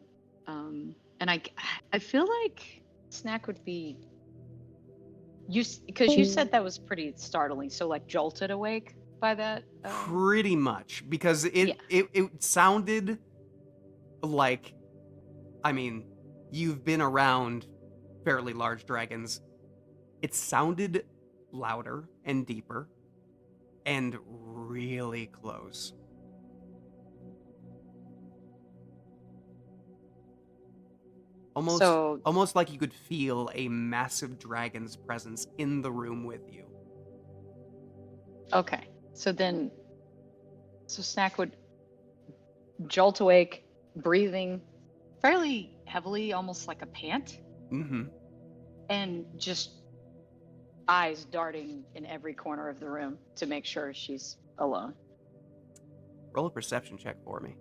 and I feel like Snack would be because you said that was pretty startling. So like jolted awake by that. Pretty much, because Yeah. it sounded like, I mean, you've been around fairly large dragons. It sounded louder and deeper and really close. So Almost like you could feel a massive dragon's presence in the room with you. okay, so Snack would jolt awake, breathing fairly heavily, almost like a pant, Mm-hmm. and just eyes darting in every corner of the room to make sure she's alone. Roll a perception check for me.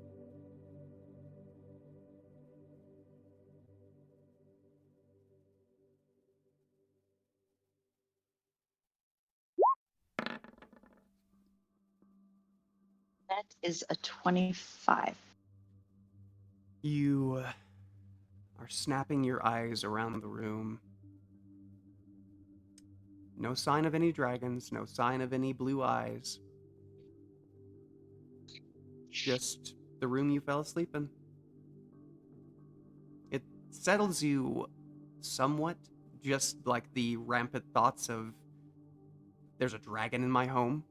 That is a 25. You are snapping your eyes around the room. No sign of any dragons, no sign of any blue eyes. Just the room you fell asleep in. It settles you somewhat, just like the rampant thoughts of there's a dragon in my home.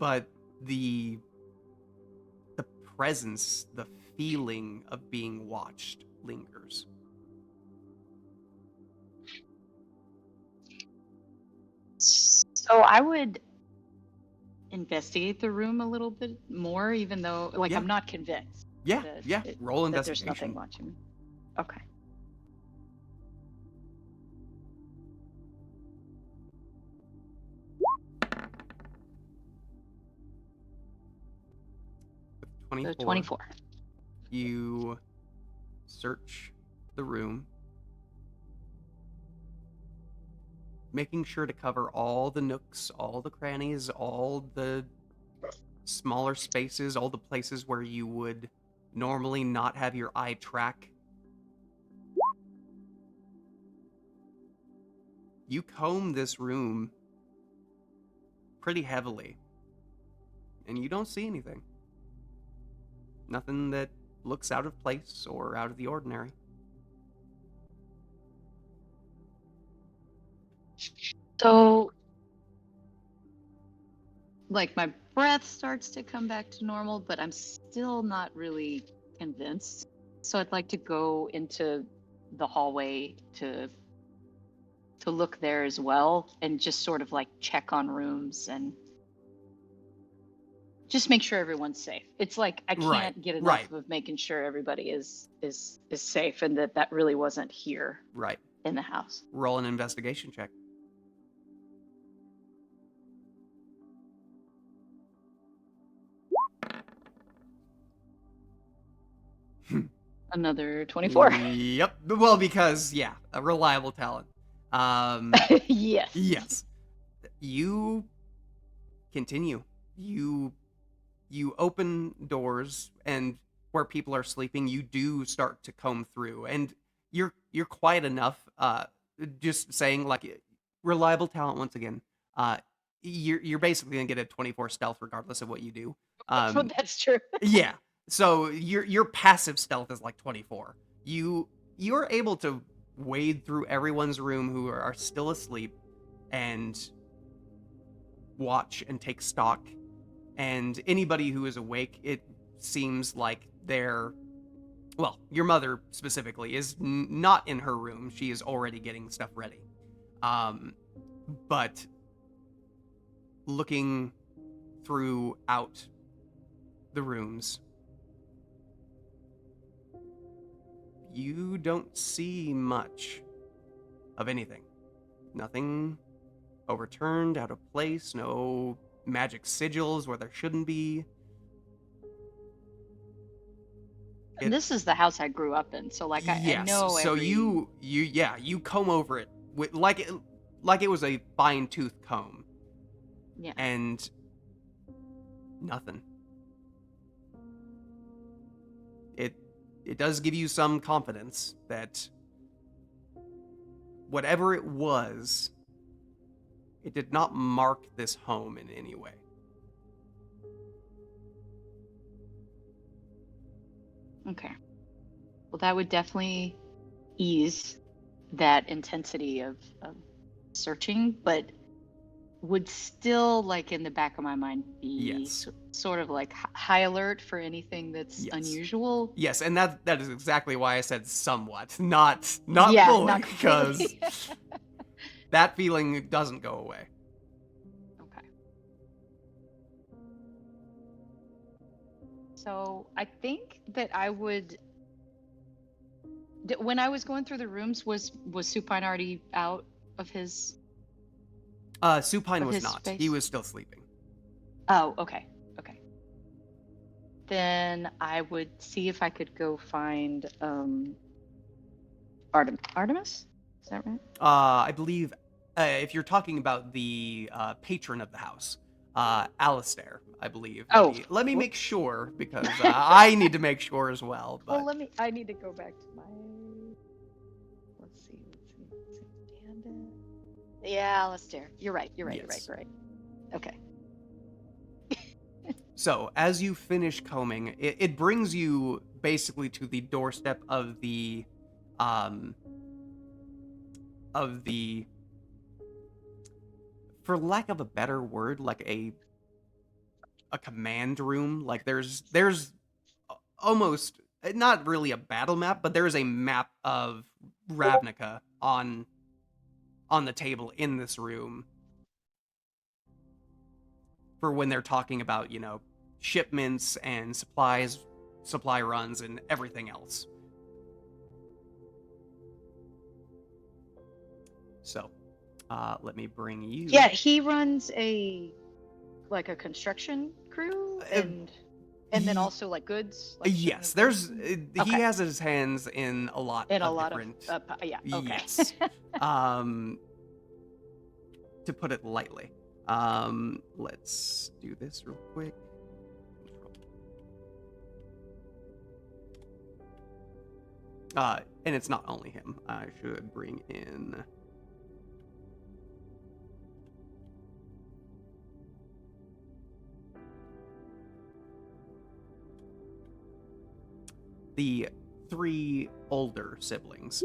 But the presence, the feeling of being watched lingers. So I would investigate the room a little bit more, even though, like, Yeah. I'm not convinced Yeah, that yeah. Roll that there's investigation. nothing watching me. Okay. With So 24. 24. You search the room, making sure to cover all the nooks, all the crannies, all the smaller spaces, all the places where you would normally not have your eye track. You comb this room pretty heavily, and you don't see anything. Nothing that looks out of place or out of the ordinary. So, like, my breath starts to come back to normal, but I'm still not really convinced. So I'd like to go into the hallway to look there as well, and just sort of like check on rooms and just make sure everyone's safe. It's like I Right, can't get enough right. of making sure everybody is safe, and that really wasn't here Right. in the house. Roll an investigation check. Another 24. Yep. Well, because, yeah, a reliable talent. Yes. Yes. You continue. You open doors, and where people are sleeping, you do start to comb through, and you're quiet enough. Just saying, like, reliable talent once again. You're basically gonna get a 24 stealth regardless of what you do. That's true. Yeah. So your passive stealth is like 24. You're able to wade through everyone's room who are still asleep and watch and take stock. And anybody who is awake, it seems like they're, well, your mother specifically is not in her room. She is already getting stuff ready. But looking throughout the rooms, you don't see much of anything. Nothing overturned, out of place, no magic sigils where there shouldn't be. And this is the house I grew up in, so like I know so every... you comb over it with like it was a fine-tooth comb. Yeah. And nothing. It does give you some confidence that whatever it was, it did not mark this home in any way. Okay. Well, that would definitely ease that intensity of searching, but would still, like, in the back of my mind be Yes. sort of like high alert for anything that's Yes. unusual. Yes, and that is exactly why I said somewhat, not Yeah, fully, not because completely. that feeling doesn't go away. Okay. So I think that I would. When I was going through the rooms, was Supine already out of his? Supine Of was his not. space? He was still sleeping. Oh, okay. Okay. Then I would see if I could go find Artemis? Is that right? I believe if you're talking about the patron of the house, Alistair, I believe. Oh, Let me make whoops. sure, because I need to make sure as well. Well, But I need to go back to my. Let's see. Stand-in. Yeah, Alistair. You're right. You're Yes. right. Okay. So as you finish combing, it brings you basically to the doorstep of the, um, of the, for lack of a better word, like a command room. Like there's almost not really a battle map, but there is a map of Ravnica on the table in this room for when they're talking about, shipments and supplies, supply runs, and everything else. So, let me bring you. Yeah, he runs a construction crew and then he- also like goods. Like shipping Yes, of there's. goods. He Okay. has his hands in a lot And a of lot different. of yeah. Okay. Yes. To put it lightly. Let's do this real quick. And it's not only him. I should bring in. The 3 older siblings,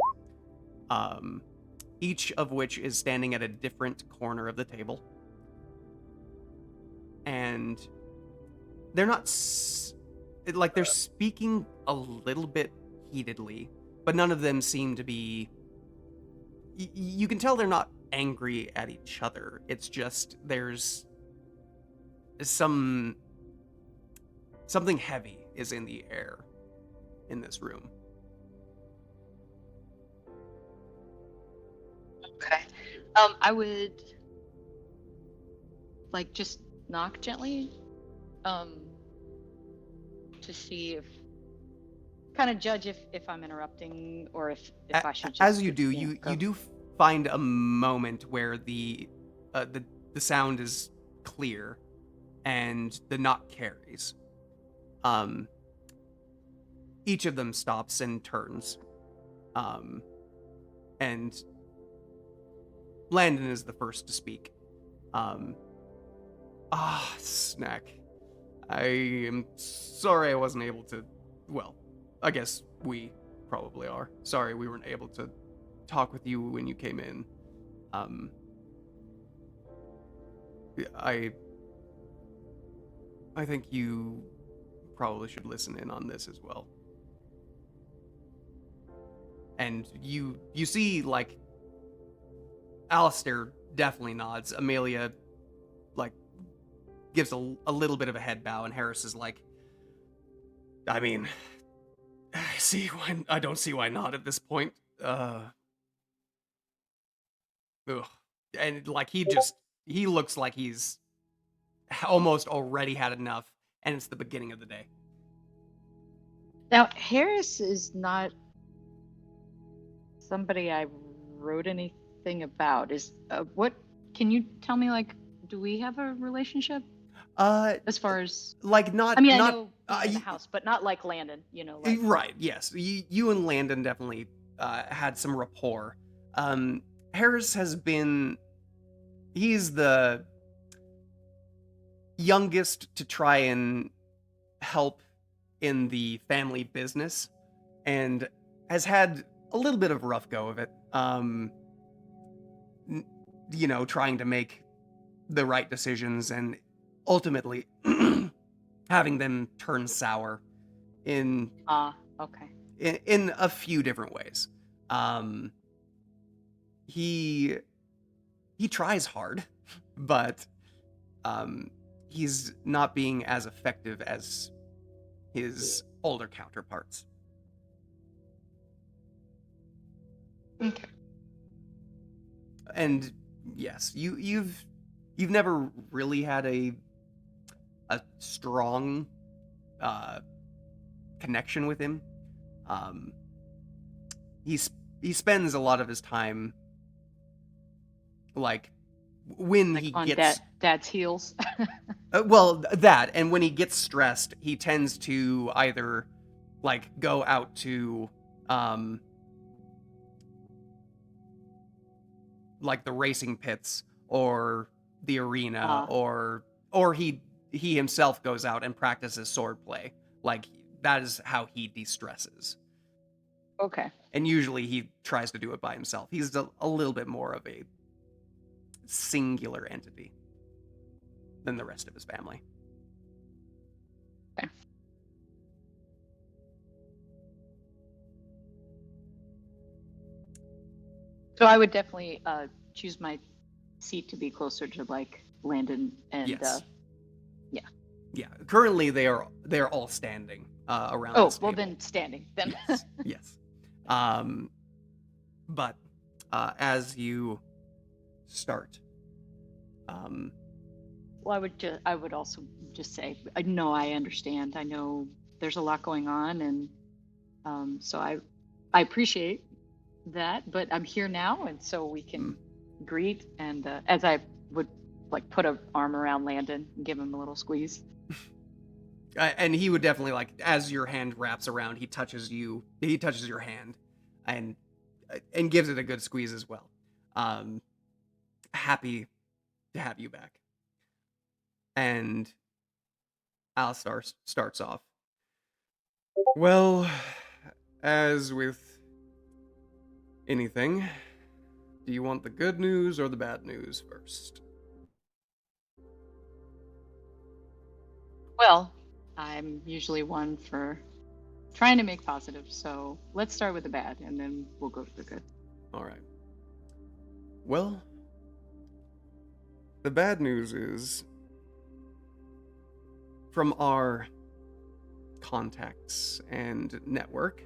each of which is standing at a different corner of the table, and they're not like they're speaking a little bit heatedly, but none of them seem to be. You can tell they're not angry at each other. It's just there's something heavy is in the air in this room. Okay. I would just knock gently, to see if kind of judge if I'm interrupting or if I should just. As you do, go. you do find a moment where the sound is clear and the knock carries. Each of them stops and turns. And Landon is the first to speak. Snack. I am sorry I wasn't able to. Well, I guess we probably are. Sorry we weren't able to talk with you when you came in. I think you probably should listen in on this as well. And you see, like, Alistair definitely nods. Amelia, like, gives a little bit of a head bow, and Harris is like, I mean, I don't see why not at this point. Ugh. And, like, he looks like he's almost already had enough, and it's the beginning of the day. Now, Harris is not somebody I wrote anything about. What can you tell me? Like, do we have a relationship? As far as like not. I mean, not, I know being in the house, but not like Landon. Like, right? Yes, you and Landon definitely had some rapport. Harris has been. He's the youngest to try and help in the family business, and has had a little bit of a rough go of it. Trying to make the right decisions and ultimately having them turn sour in okay. in a few different ways. He tries hard, but he's not being as effective as his older counterparts. Okay. And yes, you've never really had a strong connection with him. He spends a lot of his time like when Like he on gets dad's heels. that, and when he gets stressed, he tends to either like go out to like the racing pits or the arena, or he himself goes out and practices swordplay. Like that is how he de-stresses. Okay. And usually he tries to do it by himself. He's a little bit more of a singular entity than the rest of his family. Okay. So I would definitely choose my seat to be closer to like Landon and Yes. yeah. Yeah. Currently they're all standing around Oh, this well table. then standing then. Yes. Yes. But as you start, Well, I would also just say, no, I understand. I know there's a lot going on, and so I appreciate that. But I'm here now, and so we can greet. And as I would like put an arm around Landon and give him a little squeeze. and he would definitely, like, as your hand wraps around, he touches your hand, and gives it a good squeeze as well. Happy to have you back. And Alistar starts off. Well, as with anything, do you want the good news or the bad news first? Well, I'm usually one for trying to make positive, so let's start with the bad, and then we'll go to the good. All right. Well, the bad news is, from our contacts and network,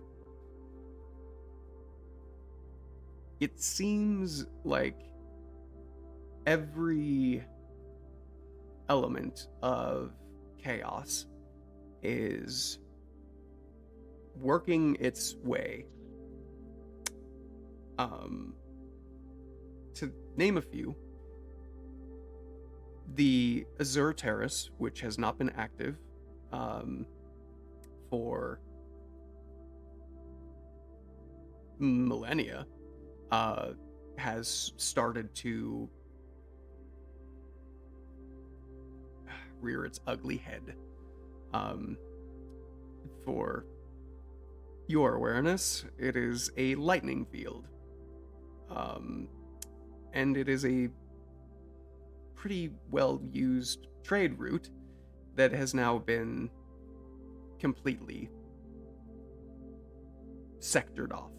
it seems like every element of chaos is working its way. To name a few, the Azure Terrace, which has not been active for millennia, has started to rear its ugly head. For your awareness, it is a lightning field. And it is a pretty well-used trade route that has now been completely sectored off.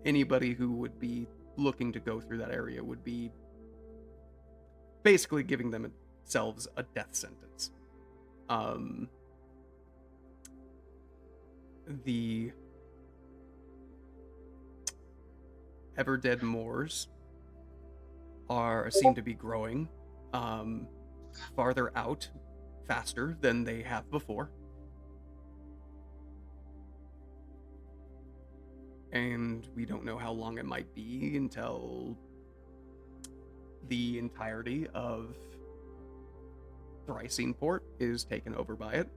Anybody who would be looking to go through that area would be basically giving themselves a death sentence. The Everdead Moors seem to be growing farther out faster than they have before. And we don't know how long it might be until the entirety of Thrycine Port is taken over by it.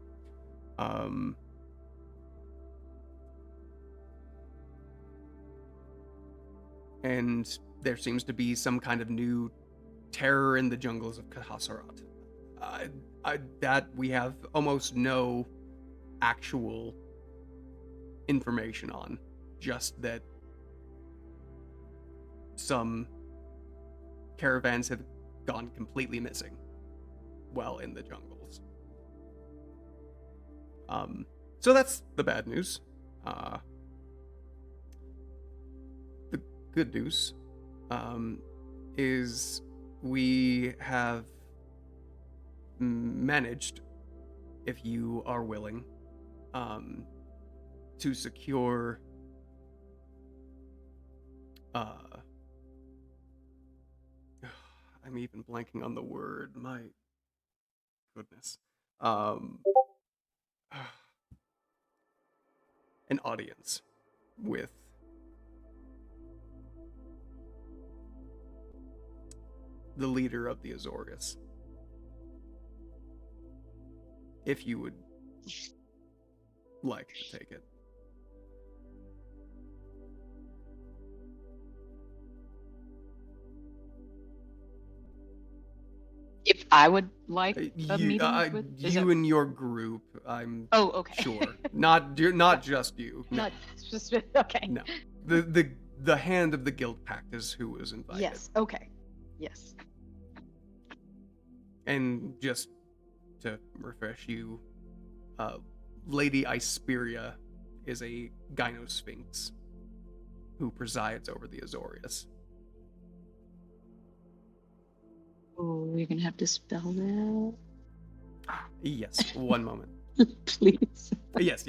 And there seems to be some kind of new terror in the jungles of Khassarat. That we have almost no actual information on. Just that some caravans have gone completely missing while in the jungles. So that's the bad news. The good news is we have managed, if you are willing, to secure I'm even blanking on the word. My goodness. An audience with the leader of the Azorius. If you would like to take it. If I would like a You, meeting with is you that- and your group, I'm Oh, okay. sure. Not just you. No. Not just okay. No. The hand of the guild pact is who was invited. Yes. Okay. Yes. And just to refresh you, Lady Isperia is a gynosphinx who presides over the Azorius. Oh, you're gonna have to spell Yes, one moment. that, please. Yes.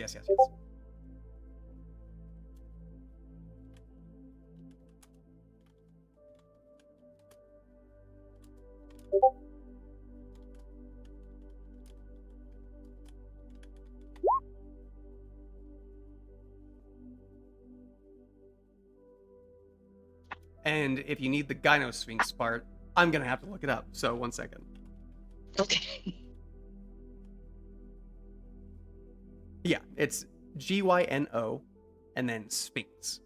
And if you need the gynosphinx part, I'm gonna have to look it up. So 1 second. Okay. Yeah, it's Gyno, and then Sphinx.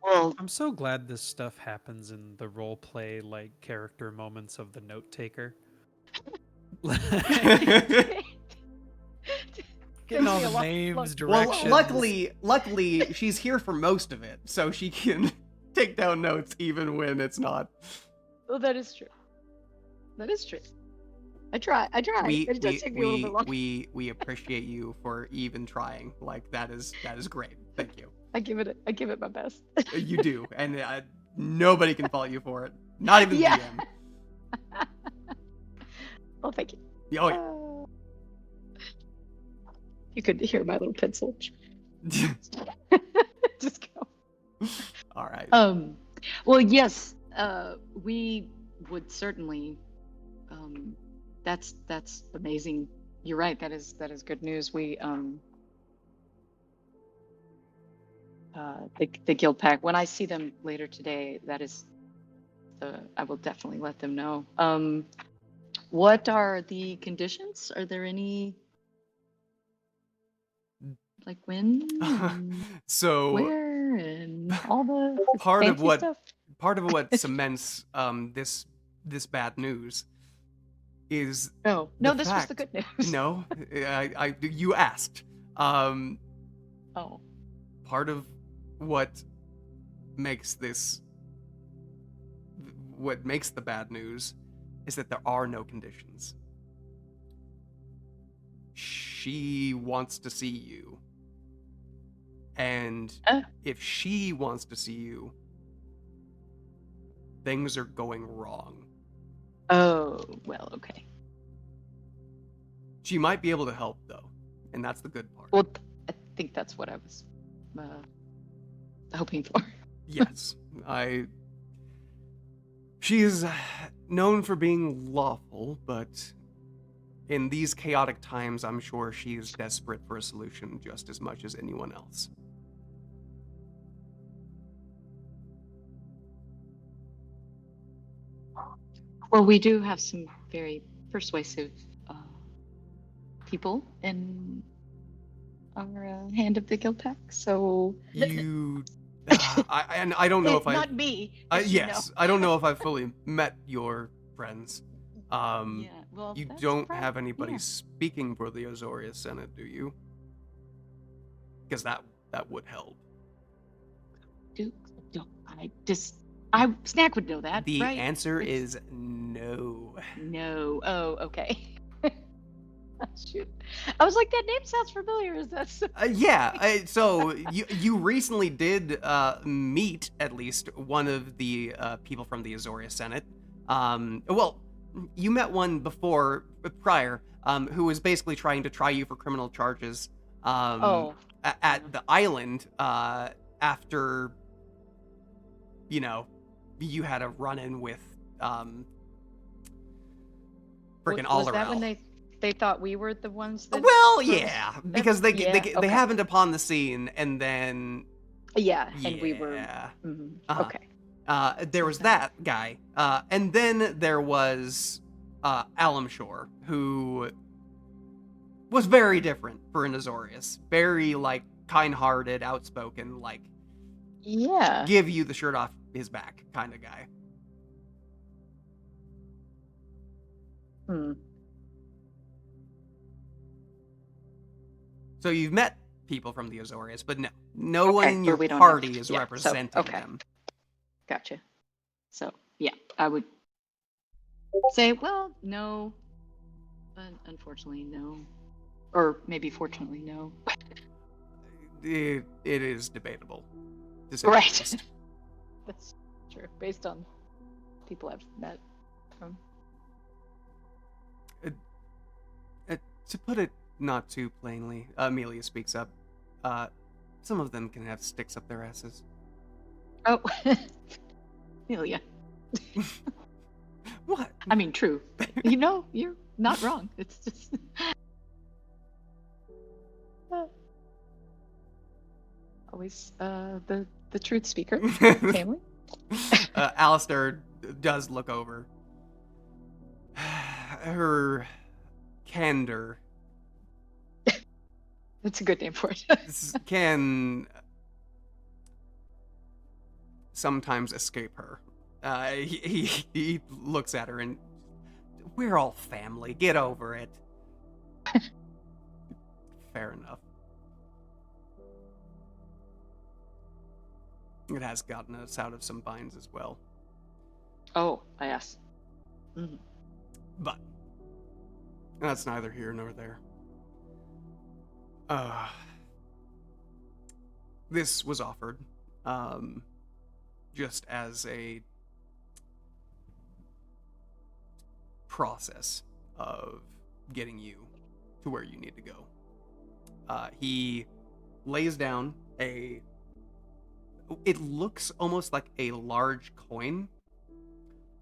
Well, I'm so glad this stuff happens in the role play like character moments of the note taker. Getting all the names, Well, directions. luckily, she's here for most of it, so she can take down notes even when it's not. Well, that is true. That is true. I try. It does take me a little bit longer. We appreciate you for even trying. Like that is great. Thank you. I give it my best. You do, and nobody can fault you for it. Not even Yeah. the DM. Oh, thank you. Oh yeah. You could hear my little pencil. Just go. All right. Well, yes. We would certainly. That's amazing. You're right. That is good news. We the guild pack. When I see them later today, that is I will definitely let them know. What are the conditions? Are there any like when, and So where, and all the part of fancy what stuff? cements this bad news is No, the this was the fact- good news. no, you asked. Oh, Part of what makes the bad news is that there are no conditions. She wants to see you. And if she wants to see you, things are going wrong. oh, well, okay. She might be able to help though, and that's the good part. Well, I think that's what I was hoping for. Yes, she is known for being lawful, but in these chaotic times, I'm sure she is desperate for a solution just as much as anyone else. Well, we do have some very persuasive people in our hand of the guild pack, so You, I don't know if not me. yes, I don't know if I've fully met your friends. Yeah, well, You that's don't prob- have anybody yeah. speaking for the Azorius Senate, do you? Because that would help. Snack would know that, The right? answer It's- is no. No. Oh, okay. Shoot. I was like, that name sounds familiar. Is that so? Yeah. So you recently did meet at least one of the people from the Azorius Senate. Well, you met one prior, who was basically trying to try you for criminal charges. Oh. At the island after you had a run-in with freaking Was that Allarel. when they thought we were the ones that? Well, yeah, because they okay. happened upon the scene, and then Yeah, and we were. yeah. Uh-huh. Okay. There was that guy, and then there was Alamshore, who was very different for an Azorius. Very, like, kind-hearted, outspoken, like, Yeah. give you the shirt off his back kind of guy. Hmm. So you've met people from the Azorius, but no one Okay, in but your we don't party know. is Yeah, so, representing okay. them. Gotcha. So yeah, I would say, well, no. Unfortunately, no. Or maybe fortunately, no. It is debatable, to say the Right. least. That's true. Based on people I've met from. To put it not too plainly, Amelia speaks up. Some of them can have sticks up their asses. Oh, Amelia. What? I mean, true. You're not wrong. It's just. Always the truth speaker. Family. Alistair does look over. Her candor That's a good name for it. can sometimes escape her. He looks at her and, we're all family. Get over it. Fair enough. It has gotten us out of some binds as well. Oh, yes. But that's neither here nor there. This was offered just as a process of getting you to where you need to go. He lays down it looks almost like a large coin,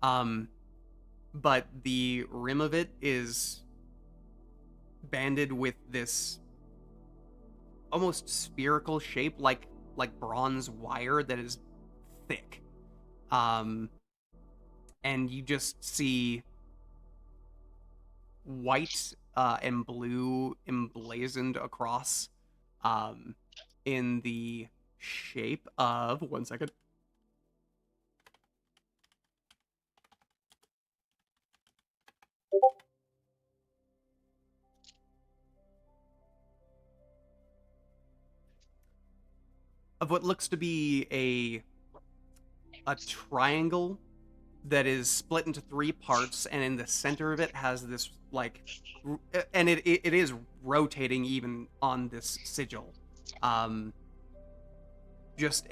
but the rim of it is banded with this almost spherical shape, like bronze wire that is thick. And you just see white and blue emblazoned across in the shape of, one second, of what looks to be a triangle that is split into three parts, and in the center of it has this, like, and it is rotating even on this sigil. Just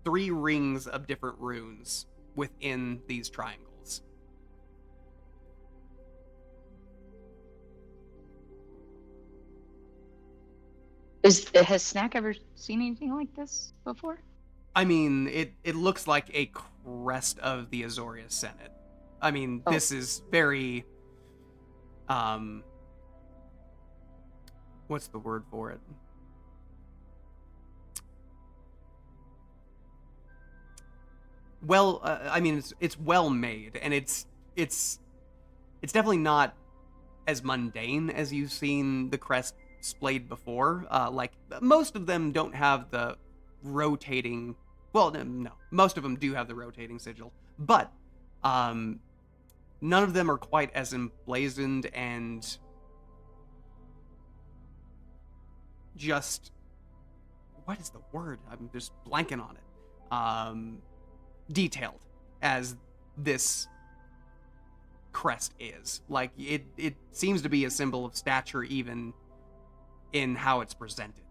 three rings of different runes within these triangles. Has Snack ever seen anything like this before? I mean, it looks like a crest of the Azorius Senate. I mean, this is very, what's the word for it? Well, I mean, it's well made, and it's definitely not as mundane as you've seen the crest splayed before. Like, most of them don't have the rotating. Well, no, most of them do have the rotating sigil, but none of them are quite as emblazoned and just, what is the word? I'm just blanking on it. Detailed as this crest is. Like, it seems to be a symbol of stature even in how it's presented.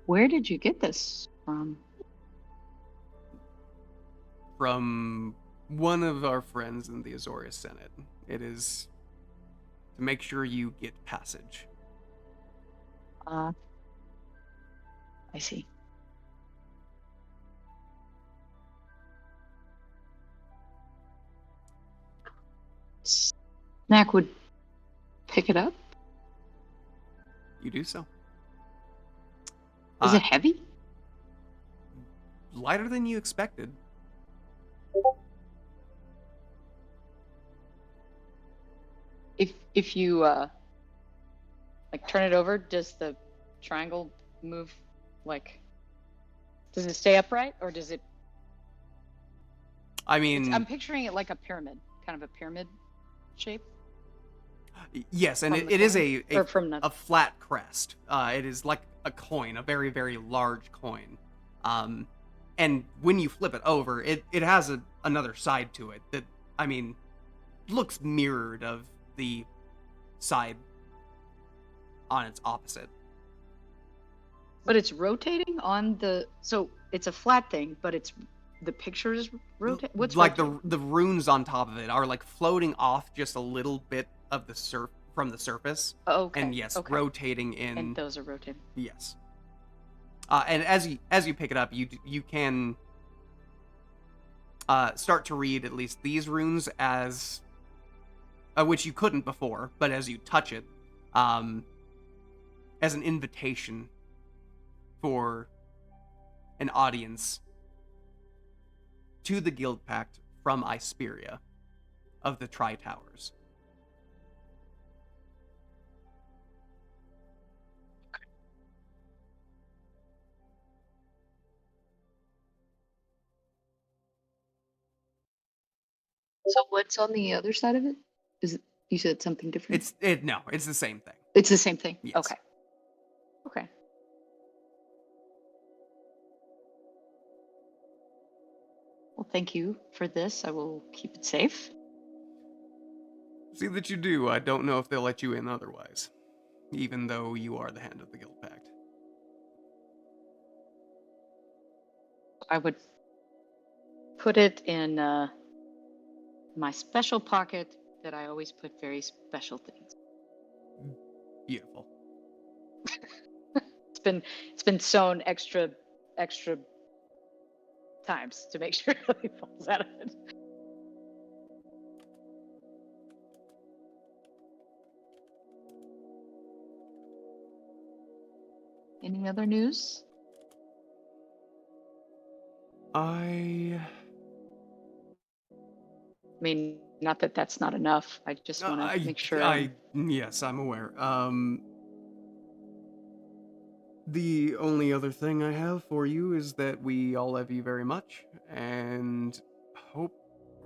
Where did you get this from? From one of our friends in the Azorius Senate. It is to make sure you get passage. I see. Snack would pick it up. You do so. Is it heavy? Lighter than you expected. If you like turn it over, does the triangle move? Like, does it stay upright or does it? I mean, I'm picturing it like a pyramid, kind of a pyramid shape. yes, and from it the is coin? Or from the a flat crest. It is like a coin, a very, very large coin. And when you flip it over, it has another side to it that, I mean, looks mirrored of the side on its opposite. But it's rotating on the, so it's a flat thing, but it's the picture is rotating. What's like rotating? the runes on top of it are like floating off just a little bit of the from the surface, Oh, okay. and yes, okay. rotating in. And those are rotating. Yes. And as you pick it up, you can start to read at least these runes as which you couldn't before, but as you touch it, as an invitation for an audience to the Guild Pact from Isperia of the Tri-Towers. So what's on the other side of it? Is it, you said something different? No, it's the same thing. It's the same thing. Yes. Okay. Okay. Well, thank you for this. I will keep it safe. See that you do. I don't know if they'll let you in otherwise, even though you are the hand of the Guild Pact. I would put it in my special pocket that I always put very special things. Beautiful. It's been sewn extra times to make sure nothing falls out of it. Any other news? I mean, not that that's not enough. I just want to make sure. Yes, I'm aware. The only other thing I have for you is that we all love you very much and hope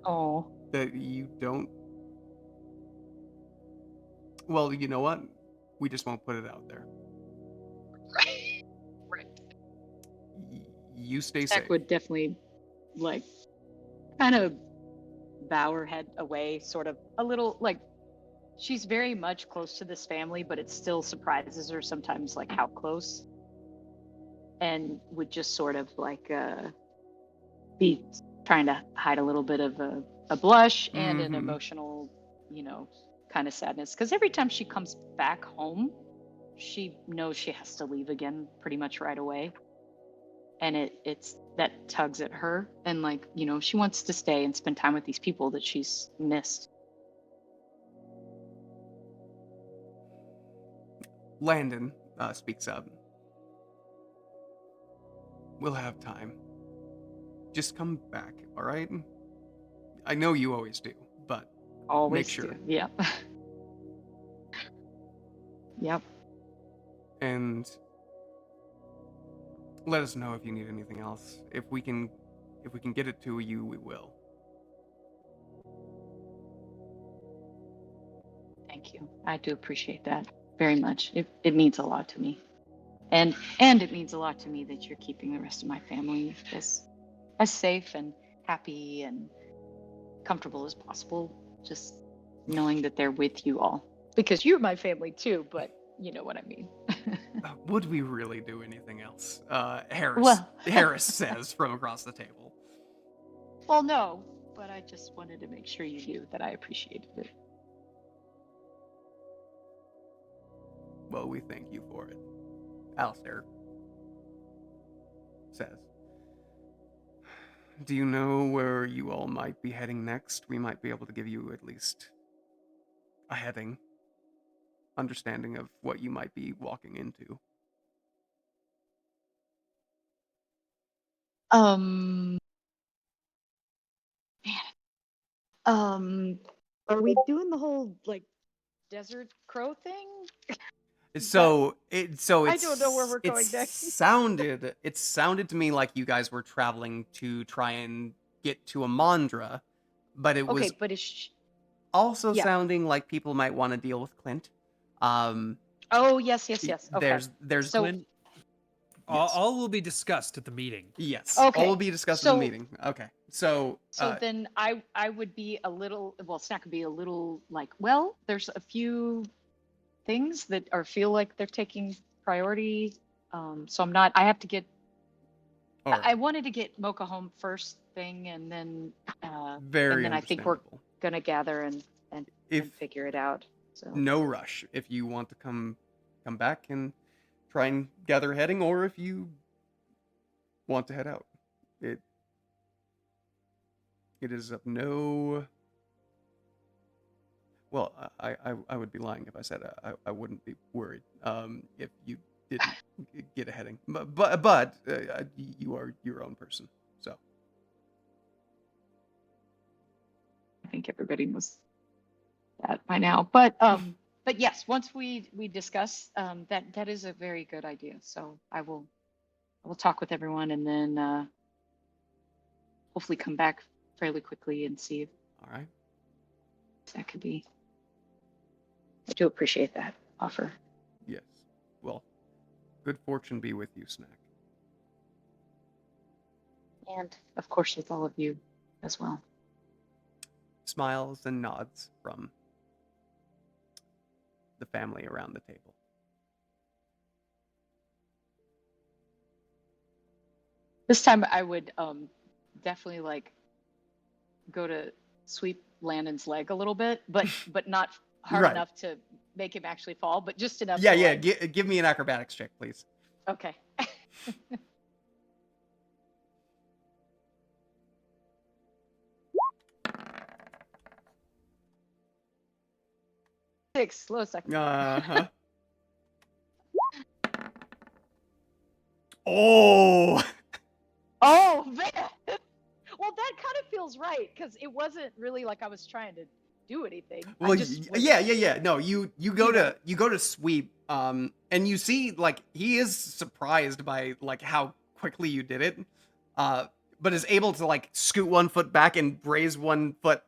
Oh, that you don't. Well, you know what? We just won't put it out there. right. You stay Zach safe. would definitely like kind of bow her head away, sort of a little like she's very much close to this family, but it still surprises her sometimes, like how close. And would just sort of like be trying to hide a little bit of a blush and an Mhm. emotional, kind of sadness. Because every time she comes back home, she knows she has to leave again pretty much right away. And it's that tugs at her. And like, she wants to stay and spend time with these people that she's missed. Landon speaks up. We'll have time. Just come back, all right? I know you always do, but Always make sure. do. Yep. Yep. And let us know if you need anything else. If we can get it to you, we will. Thank you. I do appreciate that very much. It means a lot to me. And it means a lot to me that you're keeping the rest of my family as safe and happy and comfortable as possible. Just knowing that they're with you all. Because you're my family too, but you know what I mean. Would we really do anything else? Harris Well- Harris says from across the table. Well, no, but I just wanted to make sure you knew that I appreciated it. Well, we thank you for it. Alistair says, "Do you know where you all might be heading next? We might be able to give you at least a heading, understanding of what you might be walking into." Man. Are we doing the whole like desert crow thing? So I don't know where we're going it next. sounded to me like you guys were traveling to try and get to Amandra, but it Okay, was but is also yeah. sounding like people might want to deal with Clint. Oh, yes. Okay. There's So- Clint, yes. all will be discussed at the meeting. Yes. Okay, All will be discussed in so- the meeting. Okay. So then I would be a little, well, Snack would be a little like, well, there's a few things that are feel like they're taking priority. So I have to get, all right. I wanted to get Mocha home first thing, and then Very and then I think we're understandable. gonna gather and If figure it out. So no rush if you want to come back and try and gather a heading, or if you want to head out. It is of no. Well, I would be lying if I said I wouldn't be worried if you didn't get a heading. But you are your own person, so. I think everybody knows that by now. But yes, once we discuss, that is a very good idea. So I will talk with everyone, and then hopefully come back fairly quickly and see if All right. that could be. I do appreciate that offer. Yes. Well, good fortune be with you, Snack. And of course with all of you as well. Smiles and nods from the family around the table. This time I would definitely like go to sweep Landon's leg a little bit, but not hard Right. enough to make him actually fall, but just enough. Yeah, to, yeah. like- Give me an acrobatics check, please. Okay. Six, slow second. Uh-huh. Oh! Oh man. Well, that kind of feels right because it wasn't really like I was trying to do anything. I Well, just was- yeah. No, you go You to sweep, and you see like he is surprised by like how quickly you did it, but is able to like scoot one foot back and raise one foot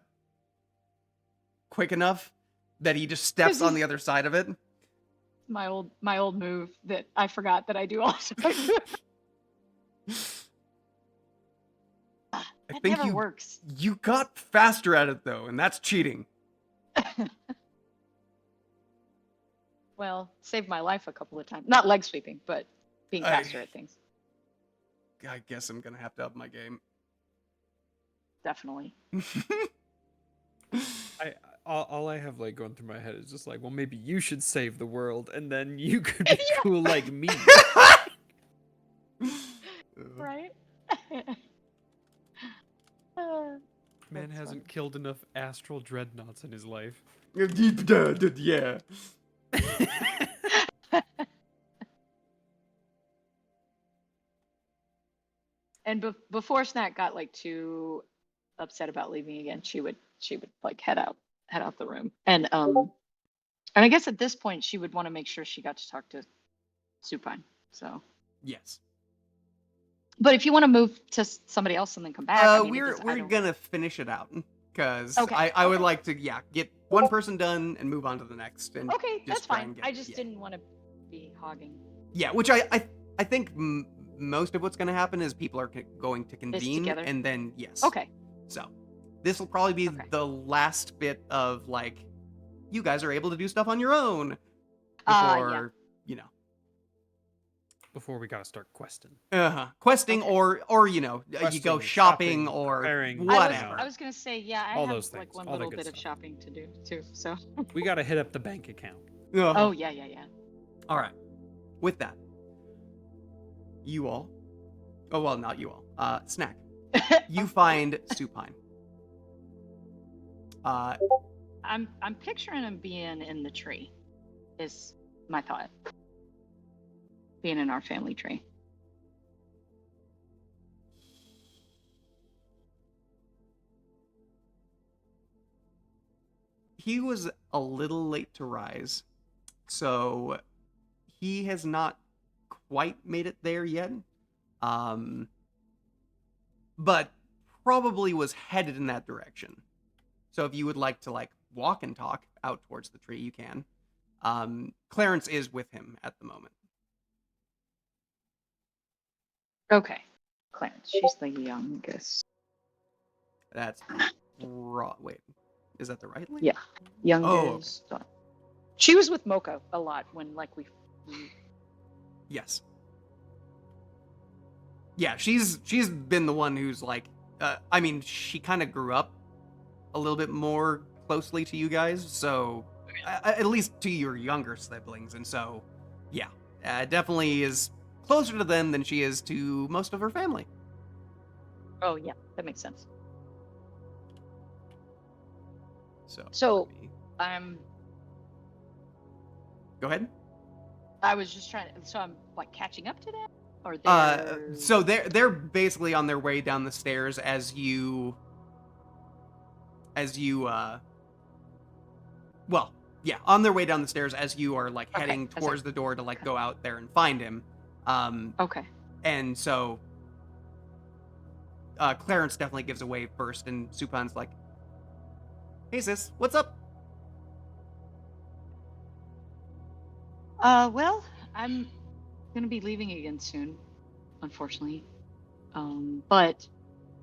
quick enough that he just steps on the other side of it. my old move that I forgot that I do also. I That think never you works. you got faster at it though, and that's cheating. Well, saved my life a couple of times. Not leg sweeping, but being I- faster at things. I guess I'm gonna have to up my game. Definitely. All I have like going through my head is just like, well, maybe you should save the world, and then you could be cool like me. Right? Man That's hasn't killed enough astral dreadnoughts in his life. Yeah. And before Snack got like too upset about leaving again, she would like head out the room. And I guess at this point she would want to make sure she got to talk to Supine. So, Yes. but if you want to move to somebody else and then come back, I mean, it We're doesn't- I we're don't- gonna finish it out because Okay, I would okay. like to get one person done and move on to the next. And Okay, that's just try fine. and get- I just yeah. didn't want to be hogging. Yeah, which I think most of what's gonna happen is people are going to convene together? and then yes. Okay. So this will probably be Okay. the last bit of like you guys are able to do stuff on your own Yeah. before Before we gotta start questing. questing Okay. or you Questing, go shopping shopping, or preparing, whatever. I was gonna say, yeah, I All have those like things, one all that little good bit of stuff. shopping to do too. So. We gotta hit up the bank account. Oh yeah. All right. With that, you all Oh well, not you all. Snack. You find supine. I'm picturing him being in the tree. Is my thought. Being in our family tree. He was a little late to rise, so he has not quite made it there yet. But probably was headed in that direction. So if you would like to like walk and talk out towards the tree, you can. Clarence is with him at the moment. Okay. Clarence, she's the youngest. That's raw. Wait, is that the right link? Yeah. Youngest. She was with Mocha a lot when like we Yes. Yeah, she's been the one who's like, I mean, she kind of grew up a little bit more closely to you guys, so at least to your younger siblings, and so yeah, definitely is closer to them than she is to most of her family. Oh yeah, that makes sense. So go ahead. I was just trying to. So I'm like catching up to them, or so they're basically on their way down the stairs as you well, yeah, on their way down the stairs as you are like heading towards the door to like go out there and find him. Okay. And so Clarence definitely gives a wave first, and Supan's like, "Hey sis, what's up?" Well, I'm gonna be leaving again soon, unfortunately. But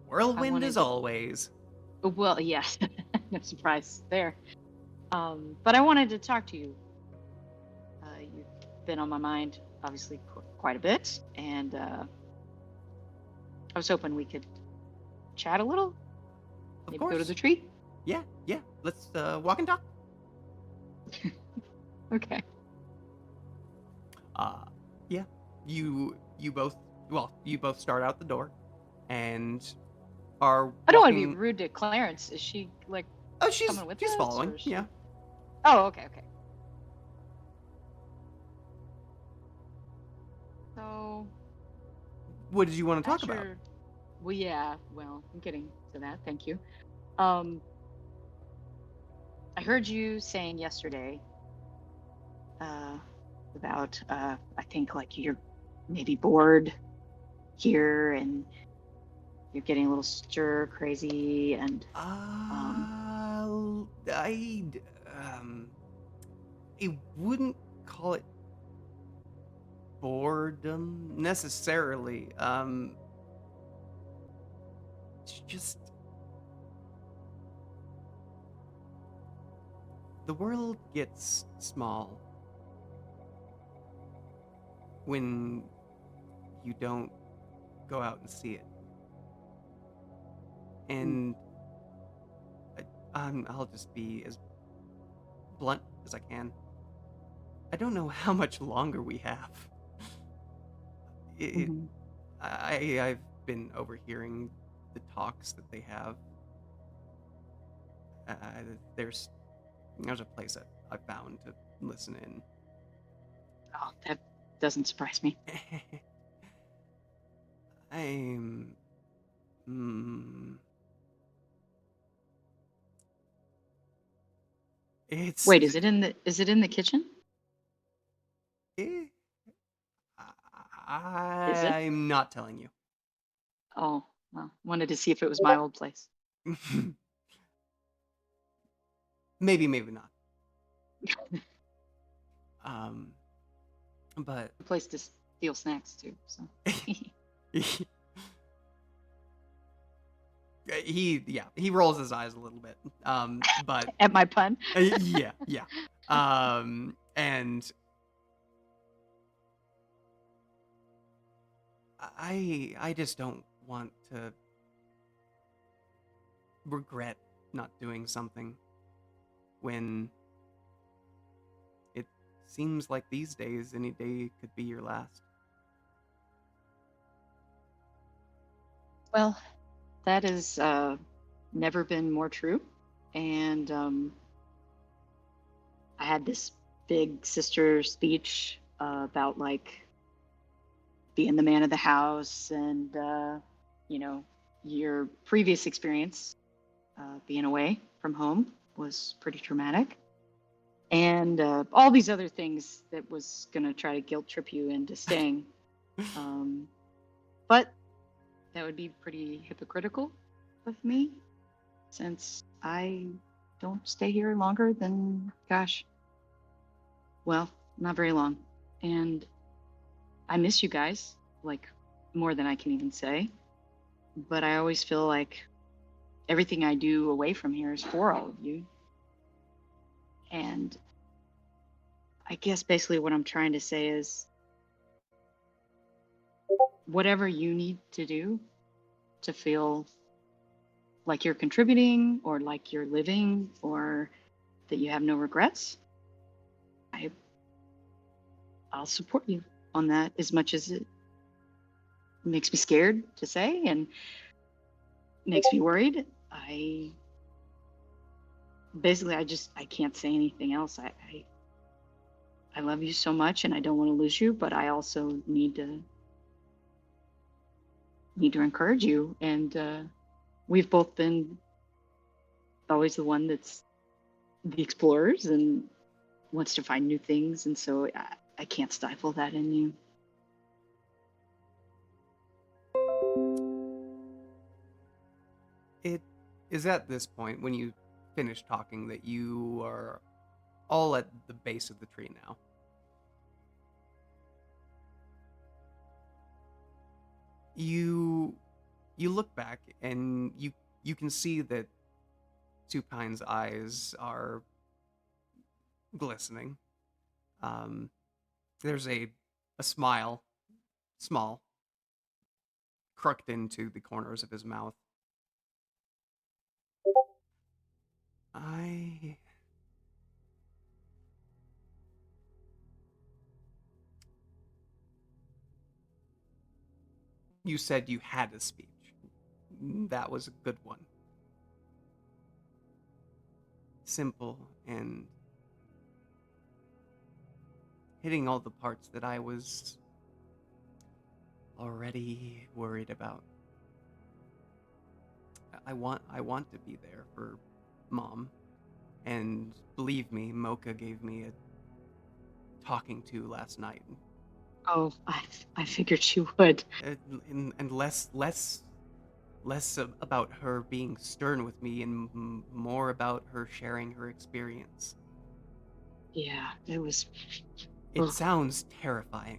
Whirlwind as always. Well, yes, no surprise there. But I wanted to talk to you. You've been on my mind, obviously, quite a bit, and I was hoping we could chat a little. Maybe go to the tree. Yeah. Let's walk and talk. Okay. Yeah. You both start out the door, and are. I don't want to be rude to Clarence. Is she like? Oh, she's coming with she's us, following. or is she... Yeah. Oh, okay. So. What did you want to talk about? Well, yeah. Well, I'm getting to that. Thank you. I heard you saying yesterday about I think like you're maybe bored here and you're getting a little stir crazy and I wouldn't call it boredom necessarily. It's just the world gets small when you don't go out and see it. And I'll just be as blunt as I can. I don't know how much longer we have. I've been overhearing the talks that they have. There's a place that I found to listen in. Oh, that doesn't surprise me. Wait, is it in the kitchen? I'm not telling you. Oh, well, wanted to see if it was my old place. Maybe not. But a place to steal snacks too. So he rolls his eyes a little bit. But at my pun. yeah. And I just don't want to regret not doing something when it seems like these days any day could be your last. Well, that has never been more true. And I had this big sister speech about like being the man of the house and, you know, your previous experience being away from home was pretty traumatic. And all these other things that was going to try to guilt trip you into staying. But that would be pretty hypocritical of me since I don't stay here longer than, gosh, well, not very long. And I miss you guys, like more than I can even say. But I always feel like everything I do away from here is for all of you. And I guess basically what I'm trying to say is whatever you need to do to feel like you're contributing or like you're living or that you have no regrets, I'll support you on that as much as it makes me scared to say and makes me worried. I can't say anything else. I love you so much and I don't want to lose you, but I also need to encourage you. And we've both been always the one that's the explorers and wants to find new things. And so I can't stifle that in you. It is at this point, when you finish talking, that you are all at the base of the tree now. You look back and you can see that Supine's eyes are glistening. There's a smile, small, crooked into the corners of his mouth. You said you had a speech. That was a good one. Simple and hitting all the parts that I was already worried about. I want to be there for Mom. And believe me, Mocha gave me a talking to last night. Oh, I figured you would. And less about her being stern with me and more about her sharing her experience. Yeah, it was. It sounds terrifying.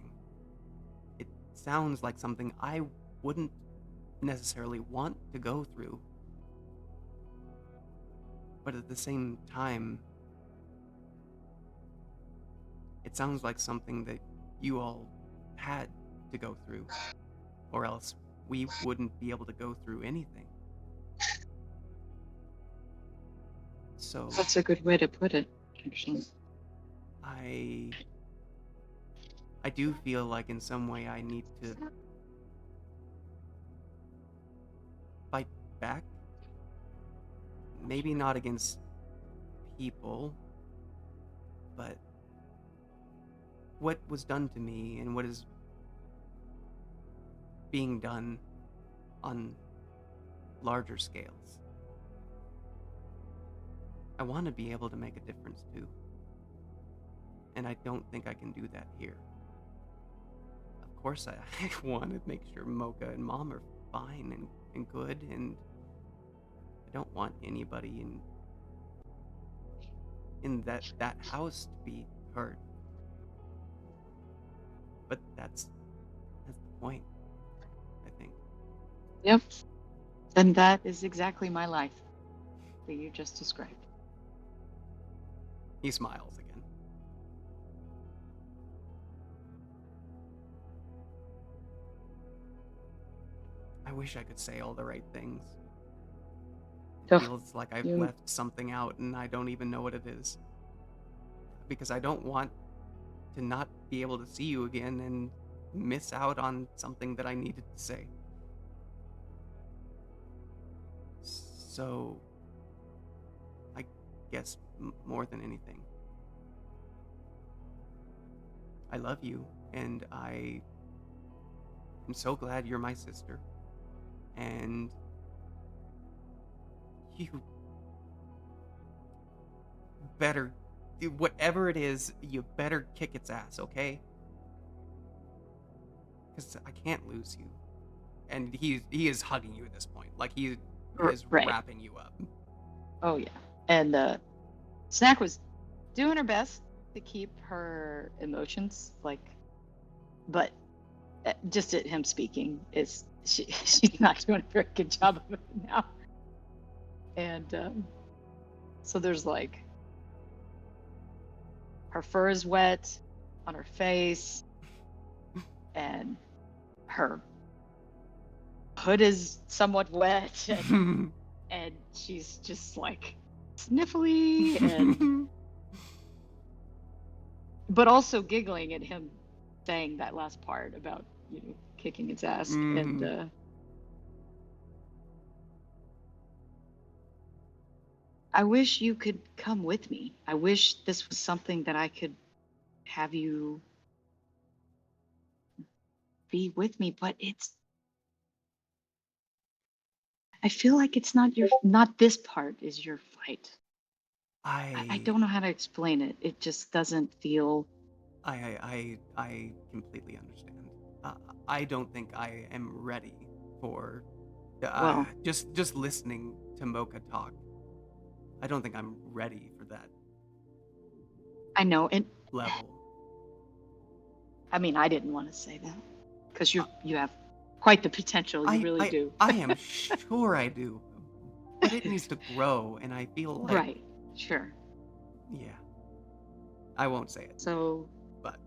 It sounds like something I wouldn't necessarily want to go through. But at the same time, it sounds like something that you all had to go through, or else we wouldn't be able to go through anything. So That's a good way to put it, actually. I do feel like in some way I need to fight back. Maybe not against people, but what was done to me and what is being done on larger scales. I want to be able to make a difference too. And I don't think I can do that here. Of course, I want to make sure Mocha and Mom are fine and good, and I don't want anybody in that house to be hurt. But that's the point, I think. Yep. And that is exactly my life that you just described. He smiles again. I wish I could say all the right things. It Ugh, feels like I've you- left something out and I don't even know what it is. Because I don't want to not be able to see you again and miss out on something that I needed to say. also, I guess, more than anything, I love you, and I am so glad you're my sister. And you better do whatever it is, you better kick its ass, okay? Because I can't lose you. And he is hugging you at this point. Like, he is Right. wrapping you up. Oh yeah. And Snack was doing her best to keep her emotions but just at him speaking is she's not doing a very good job of it now. And so there's like her fur is wet on her face, and her hood is somewhat wet, and she's just like sniffly and but also giggling at him saying that last part about kicking its ass. And I wish you could come with me. I wish this was something that I could have you be with me, but I feel like it's not this part is your fight. I don't know how to explain it. It just doesn't feel. I completely understand. I don't think I am ready for Well, just listening to Mocha talk. I don't think I'm ready for that I know, and level. I mean, I didn't want to say that because you have quite the potential. You really do. I am sure I do, but it needs to grow, and I feel like Right. Sure. yeah. I won't say it. So But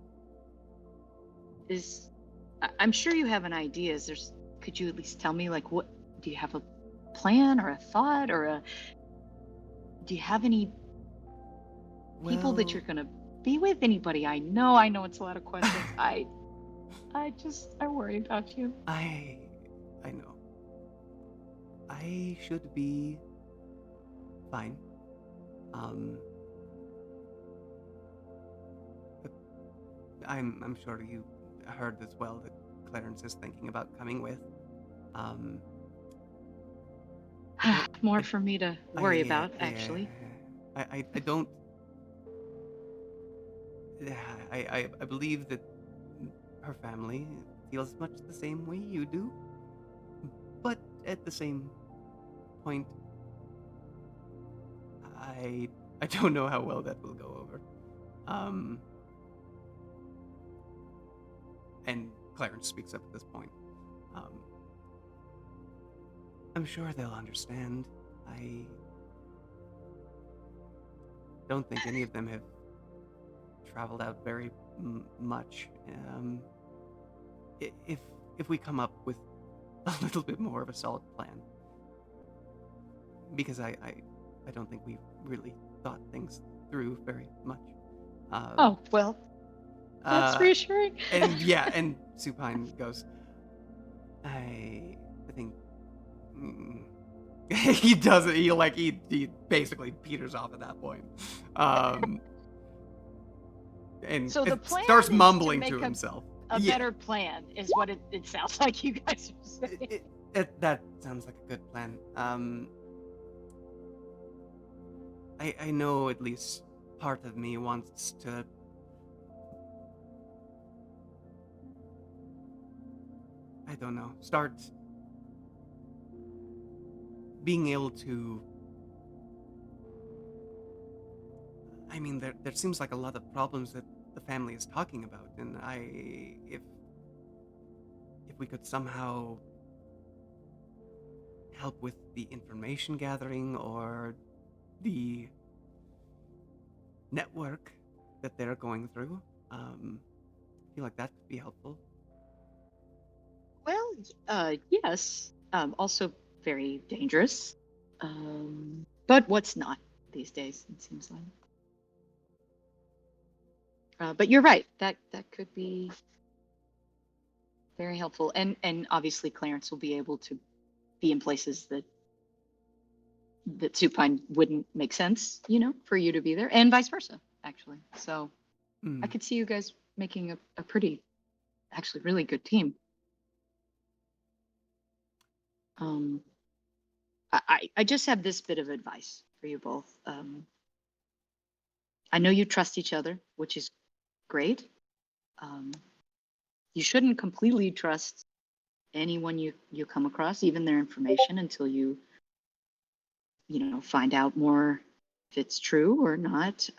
I'm sure you have an idea. Could you at least tell me, like, what do you have a plan or a thought or do you have any people that you're gonna be with? Anybody I know it's a lot of questions. I worry about you. I know. I should be fine. But I'm sure you heard as well that Clarence is thinking about coming with. More for me to worry about, actually. I don't. I believe that her family feels much the same way you do, but at the same point, I don't know how well that will go over. And Clarence speaks up at this point. I'm sure they'll understand. I don't think any of them have traveled out very much. If we come up with a little bit more of a solid plan, because I don't think we've really thought things through very much. Oh well, that's reassuring. and Supine goes, I think he doesn't. He basically peters off at that point, and So the plan starts is to mumbling make to a- himself. A Yeah. better plan is what it sounds like you guys are saying. That sounds like a good plan. I know at least part of me wants to. I don't know. Start being able to. I mean, there seems like a lot of problems that the family is talking about, and if we could somehow help with the information gathering or the network that they're going through, I feel like that could be helpful. Well, yes. Also very dangerous. But what's not these days? It seems like. But you're right. That could be very helpful, and obviously Clarence will be able to be in places that that Supine wouldn't make sense, you know, for you to be there, and vice versa, actually. So I Mm. could see you guys making a pretty, actually, really good team. Um, I just have this bit of advice for you both. I know you trust each other, which is great. Um, you shouldn't completely trust anyone you come across, even their information, until you know, find out more if it's true or not.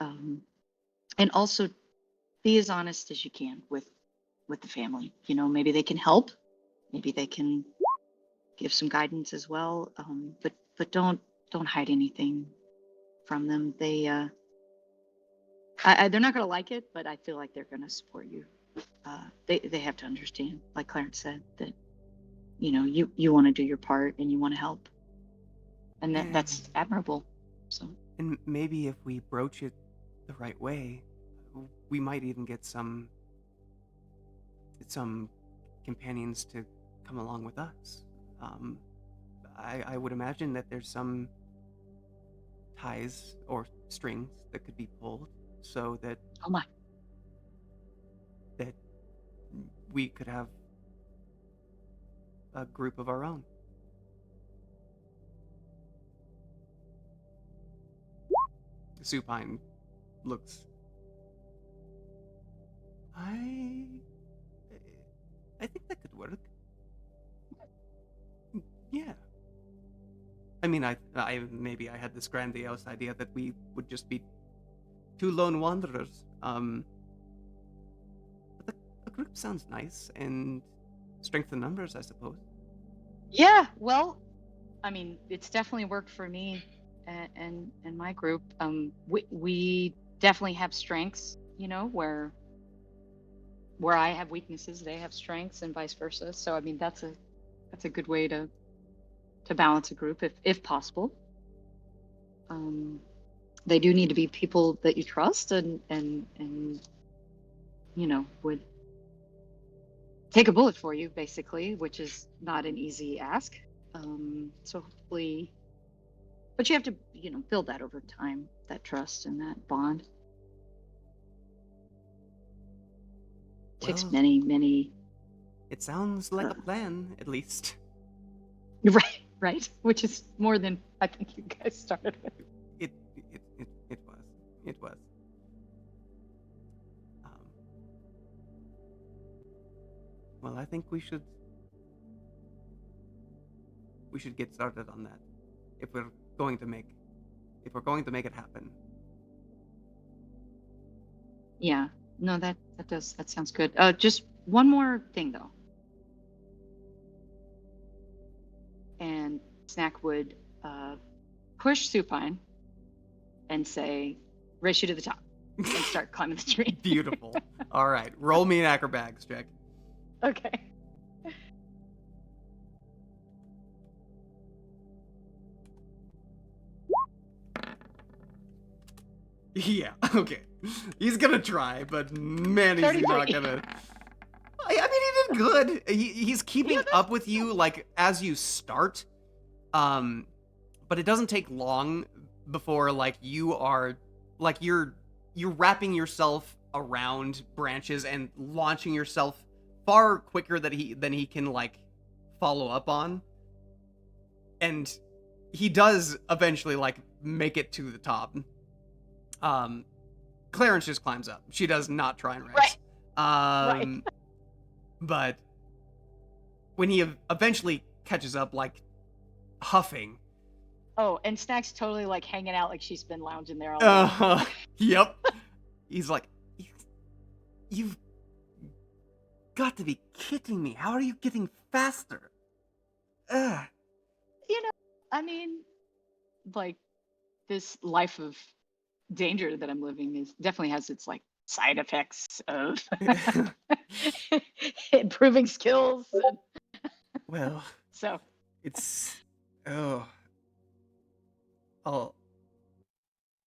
And also be as honest as you can with the family. You know, maybe they can help, maybe they can give some guidance as well. But don't hide anything from them. They're not going to like it, but I feel like they're going to support you. They have to understand, like Clarence said, that you know you want to do your part and you want to help, and that's admirable. So And maybe if we broach it the right way, we might even get some companions to come along with us. I would imagine that there's some ties or strings that could be pulled so that oh my, we could have a group of our own. Supine looks. I think that could work. Yeah. I mean, I maybe I had this grandiose idea that we would just be two lone wanderers. But the group sounds nice, and strength in numbers, I suppose. yeah. Well, I mean, it's definitely worked for me and my group. We definitely have strengths, you know, where I have weaknesses, they have strengths, and vice versa. So I mean, that's a good way to balance a group if possible. They do need to be people that you trust and you know would take a bullet for you, basically, which is not an easy ask. So hopefully, but you have to, you know, build that over time, that trust and that bond. Takes Well, many. it sounds like a plan, at least. Right, which is more than I think you guys started with. It was. Um, well, I think we should get started on that if we're going to make it happen. Yeah, no, that sounds good. Just one more thing though, and Snack would push Supine and say, "Race you to the top," and start climbing the tree. Beautiful. All right, roll me an acrobatics check. Okay. Yeah. Okay. He's gonna try, but man, he's not 33. gonna. I mean, he did good. He's keeping up with you, like as you start. But it doesn't take long before like you are, like you're wrapping yourself around branches and launching yourself far quicker than he can like follow up on. And he does eventually like make it to the top. Clarence just climbs up. She does not try and race. Right. But when he eventually catches up, like huffing. Oh, and Snack's totally like hanging out, like she's been lounging there all day. Yep. He's like, you've got to be kidding me. How are you getting faster? Ugh. You know, I mean, like this life of danger that I'm living is definitely has its like side effects of improving skills. Well, So it's oh,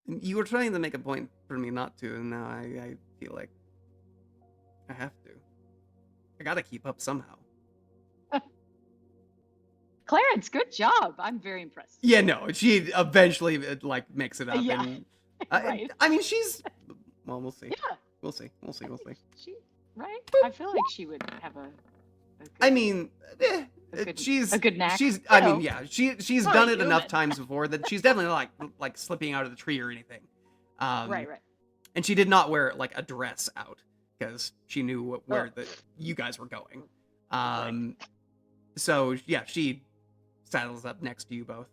you were trying to make a point for me not to, and now I feel like I have to. I gotta keep up somehow. Clarence, good job. I'm very impressed. Yeah, no, she eventually like makes it up, Yeah. and Right. I mean, she's well, we'll see. Yeah. We'll see. We'll see. We'll see. She, right? I feel like she would have a good, I mean, a good, she's a good knack. she's. you I mean, know. yeah, she's Not done a it enough human. times before that she's definitely not like slipping out of the tree or anything. Right. And she did not wear like a dress out because she knew where Oh. you guys were going. Right. So yeah, she saddles up next to you both.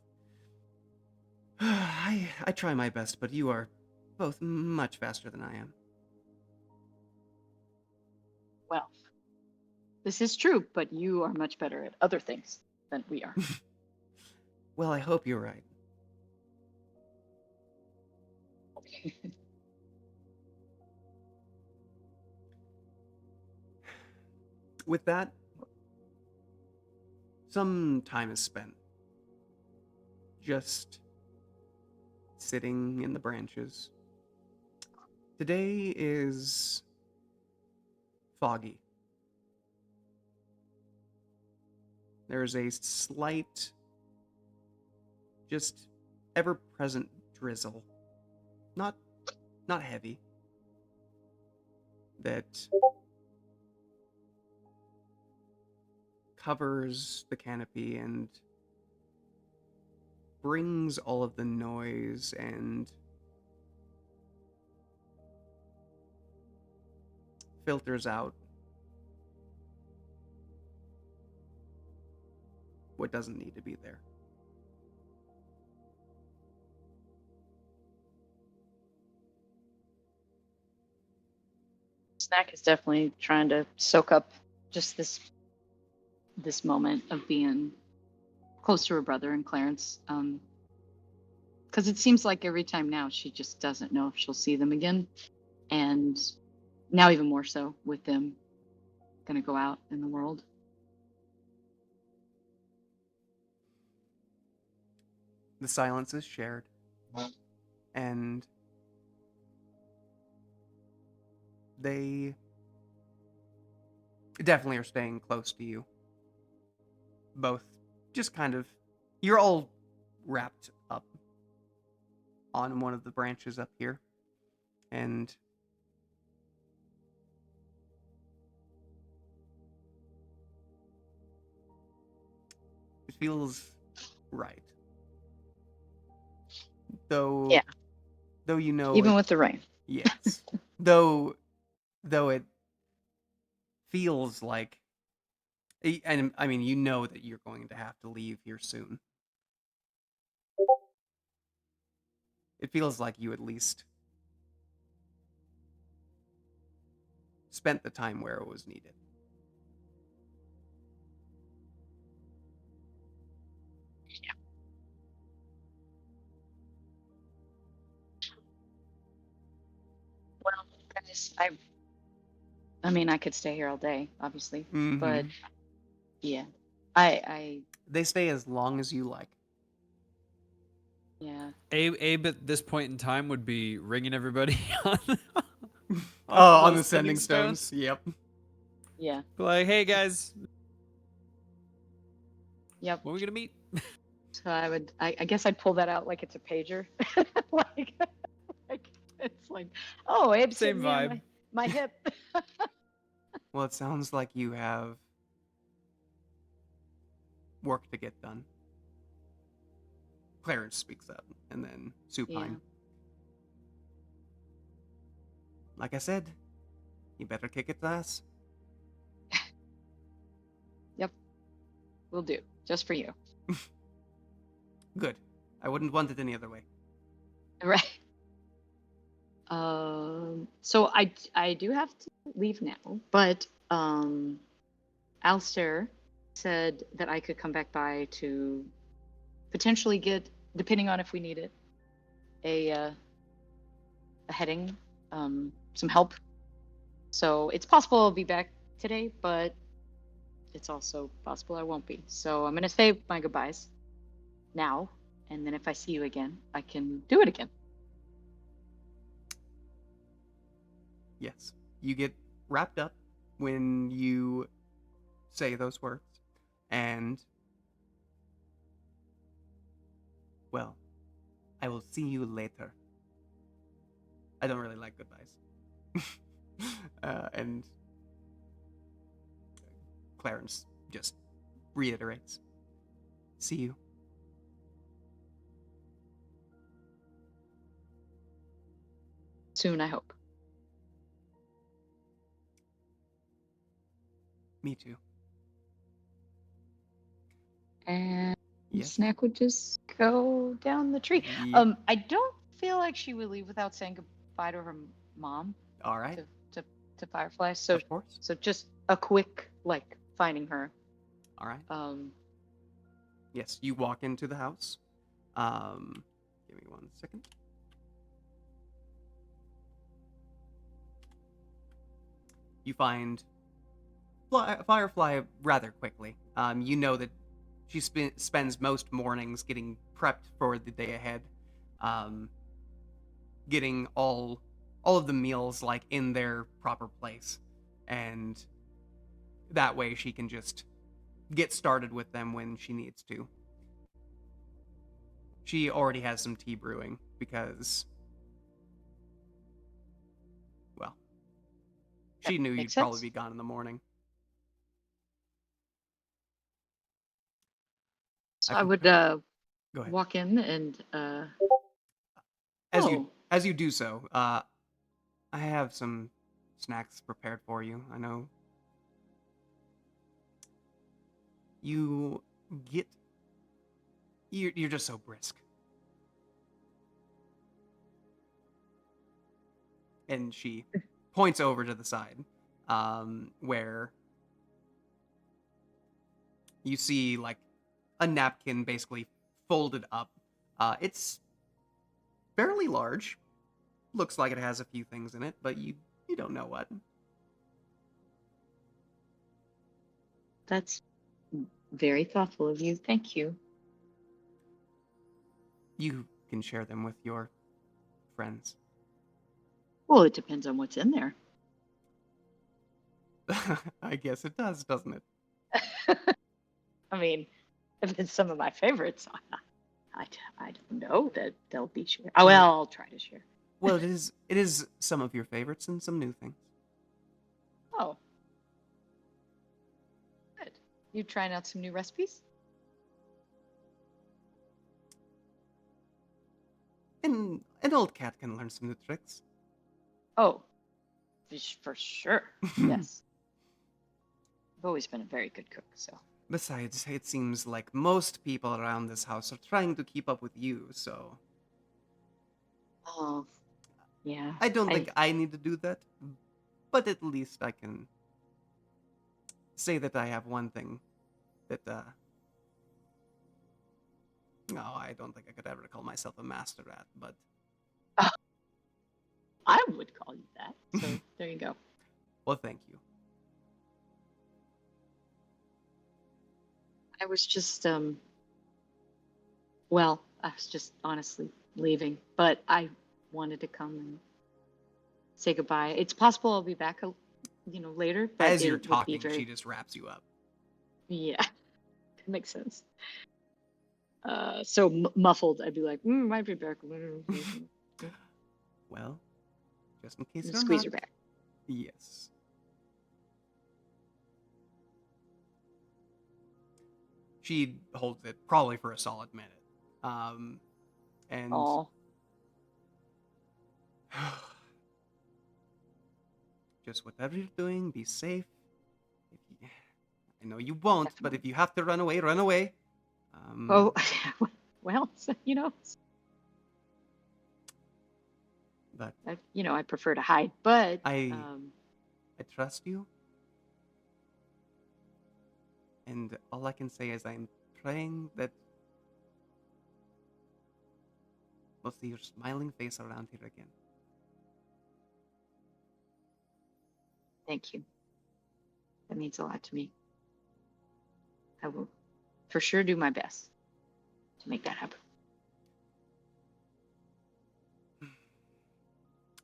I try my best, but you are both much faster than I am. Well, this is true, but you are much better at other things than we are. Well, I hope you're right. With that, some time is spent just sitting in the branches. Today is foggy. There's a slight, just ever-present drizzle. Not heavy. That covers the canopy and brings all of the noise and filters out what doesn't need to be there. Snack is definitely trying to soak up just this moment of being close to her brother and Clarence. Because it seems like every time now she just doesn't know if she'll see them again. And now even more so with them going to go out in the world. The silence is shared. And they definitely are staying close to you. Both just kind of, you're all wrapped up on one of the branches up here. And it feels right. Though, Yeah. Though you know, Even with the rain. yes. though it feels like, and I mean, you know that you're going to have to leave here soon. It feels like you at least spent the time where it was needed. Yeah. Well, guys, I mean, I could stay here all day, obviously, but yeah, I They stay as long as you like. yeah. Abe at this point in time would be ringing everybody on, On the those sending stones. Yep. Yeah. Be like, hey guys, Yep. when are we gonna meet? So I guess I'd pull that out like it's a pager. like, like it's like, oh, Abe's Same hitting me on vibe. my hip. Well, it sounds like you have work to get done. Clarence speaks up, and then Supine. Yeah. Like I said, you better kick its ass. Will do. Just for you. Good. I wouldn't want it any other way. Right. So I do have to leave now, but Alistair said that I could come back by to potentially get, depending on if we need it, a heading, some help. So it's possible I'll be back today, but it's also possible I won't be. So I'm gonna say my goodbyes now, and then if I see you again, I can do it again. Yes. You get wrapped up when you say those words, and Well, I will see you later. I don't really like goodbyes. And Clarence just reiterates, see you. Soon, I hope. Me too. And Yes. Snack would just go down the tree. Yep. I don't feel like she would leave without saying goodbye to her mom, All right. to Firefly. So Of course. just a quick like finding her. All right. Yes, you walk into the house. Give me 1 second. You find Firefly rather quickly. You know that she spends most mornings getting prepped for the day ahead, getting all of the meals like in their proper place, and that way she can just get started with them when she needs to. She already has some tea brewing because, well, she knew you'd makes probably sense. be gone in the morning. So I I can- would Go ahead. walk in and As oh, you do so, I have some snacks prepared for you. I know you get you're just so brisk. And she points over to the side, where you see like a napkin basically folded up. It's fairly large. Looks like it has a few things in it, but you don't know what. that's very thoughtful of you. Thank you. You can share them with your friends. Well, it depends on what's in there. I guess it does, doesn't it? I mean, if it's some of my favorites, I don't know that they'll be shared. Oh, well, I'll try to share. Well, it is some of your favorites and some new things. Oh, good. You trying out some new recipes? And an old cat can learn some new tricks. Oh, for sure. Yes. I've always been a very good cook, so. Besides, it seems like most people around this house are trying to keep up with you, so Oh, yeah. I don't think I need to do that. But at least I can say that I have one thing that, no, I don't think I could ever call myself a master at, but I would call you that. So there you go. well, thank you. I was just well, I was just honestly leaving, but I wanted to come and say goodbye. It's possible I'll be back, later, but As you're it would be talking, very, she just wraps you up. yeah, that makes sense. So muffled, I'd be like, might be back. Well, just in case you're Squeeze not. her back. Yes. She holds it probably for a solid minute. And Oh, just whatever you're doing, be safe. If you, I know you won't, but Definitely. if you have to run away, run away. oh, well, But I prefer to hide, but I trust you. And all I can say is I'm praying that we'll see your smiling face around here again. thank you. That means a lot to me. I will for sure do my best to make that happen.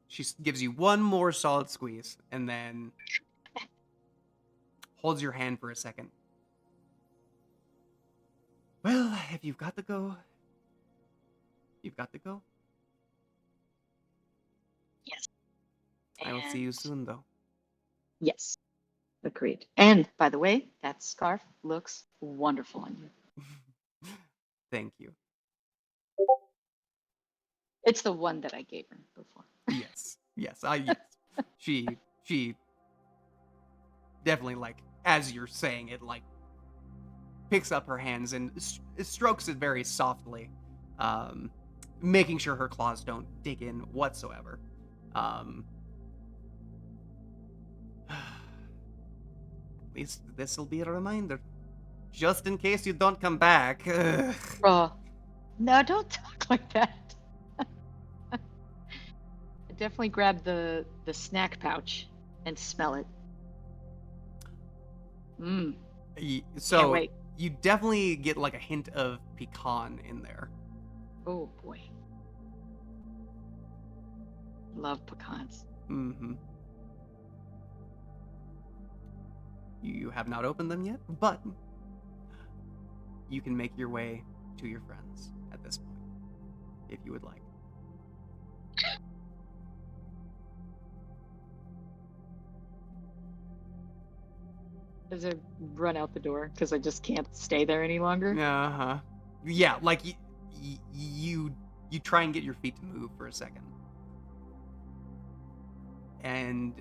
She gives you one more solid squeeze and then holds your hand for a second. Well, if you've got to go, you've got to go. Yes. I will see you And- soon, though. Yes. Agreed. And by the way, that scarf looks wonderful on you. Thank you. It's the one that I gave her before. Yes. Yes. Yes. She definitely, like, as you're saying it, like, picks up her hands and strokes it very softly, making sure her claws don't dig in whatsoever. At least this will be a reminder, just in case you don't come back. Oh, no, don't talk like that. I definitely grab the snack pouch and smell it. Mmm. Can't So wait. you definitely get like a hint of pecan in there. Oh boy. Love pecans. Mm-hmm. You have not opened them yet, but you can make your way to your friends at this point, if you would like. As I run out the door because I just can't stay there any longer. Uh-huh. Yeah, like you try and get your feet to move for a second. And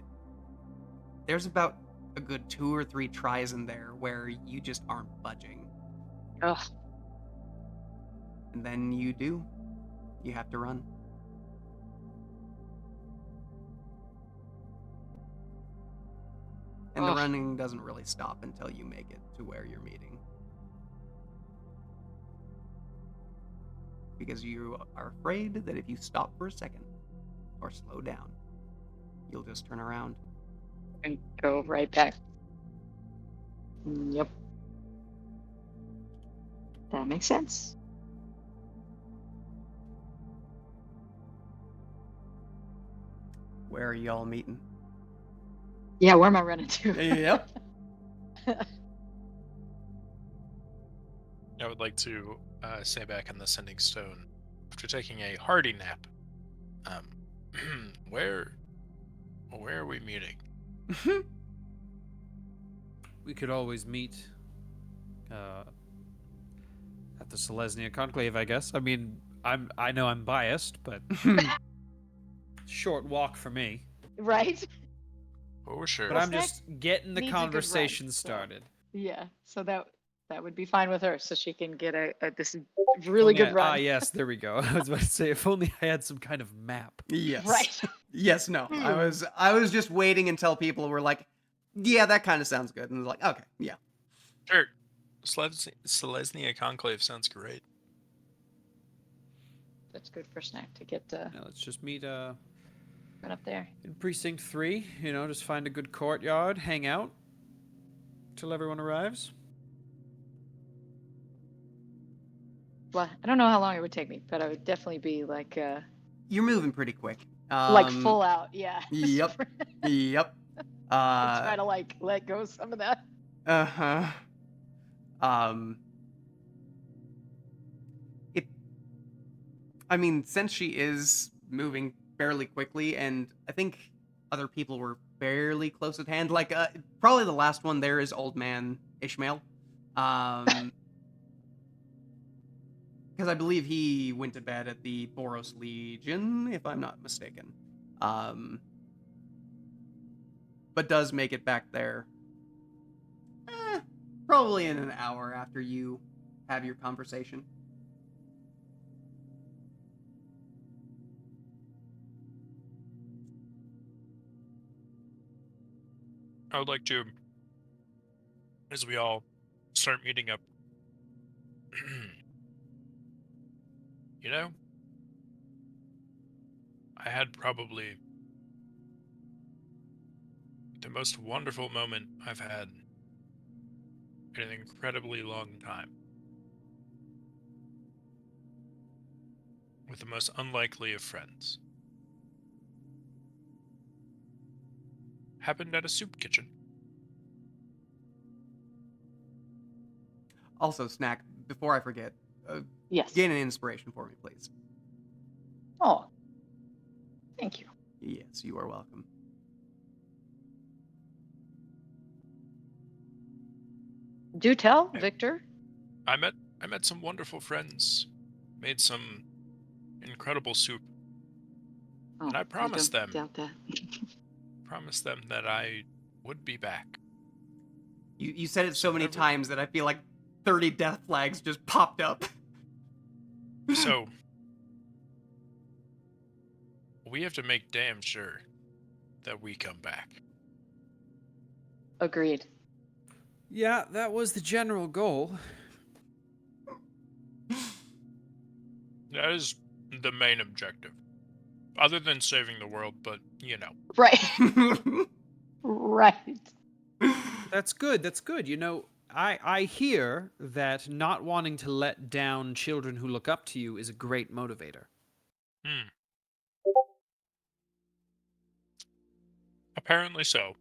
there's about a good 2 or 3 tries in there where you just aren't budging. Ugh. And then you do. You have to run. And the Ugh. running doesn't really stop until you make it to where you're meeting. Because you are afraid that if you stop for a second or slow down, you'll just turn around. And go right back. Yep. That makes sense. Where are y'all meeting? Yeah, where am I running to? Yep. I would like to stay back in the Sending Stone after taking a hearty nap. Where are we meeting? We could always meet at the Selesnya Conclave, I guess. I mean, I know I'm biased, but short walk for me. Right? Oh, sure. But Well, I'm just getting the needs a good run, conversation so- started. Yeah. So that would be fine with her, so she can get a this really good run. Ah, yes, there we go. I was about to say, if only I had some kind of map. Yes. Right. Yes, no. I was just waiting until people were like, yeah, that kind of sounds good. And I was like, okay, yeah. Sure. Selesnya Conclave sounds great. That's good for snack to get Now let's just meet run up there. in Precinct 3. You know, just find a good courtyard, hang out till everyone arrives. Well, I don't know how long it would take me, but I would definitely be like You're moving pretty quick. full out, yeah. Yep. Yep. Try to like let go some of that. Uh-huh. I mean, since she is moving fairly quickly, and I think other people were fairly close at hand, like, probably the last one there is Old Man Ishmael. Because I believe he went to bed at the Boros Legion, if I'm not mistaken. But does make it back there. Probably in an hour after you have your conversation. I would like to, as we all start meeting up, you know, I had probably the most wonderful moment I've had in an incredibly long time. With the most unlikely of friends. Happened at a soup kitchen. Also, Snack, before I forget, Yes. gain an inspiration for me, please. Oh, thank you. Yes, you are welcome. Do tell, Yeah. Victor. I met some wonderful friends, made some incredible soup, Oh, and I promised don't them doubt that. that I would be back. You said it so many Ever- times that I feel like 30 death flags just popped up. So we have to make damn sure that we come back. Agreed. Yeah, that was the general goal. That is the main objective. Other than saving the world, but you know. Right. Right. That's good. That's good. You know, I hear that not wanting to let down children who look up to you is a great motivator. Hmm. Apparently so.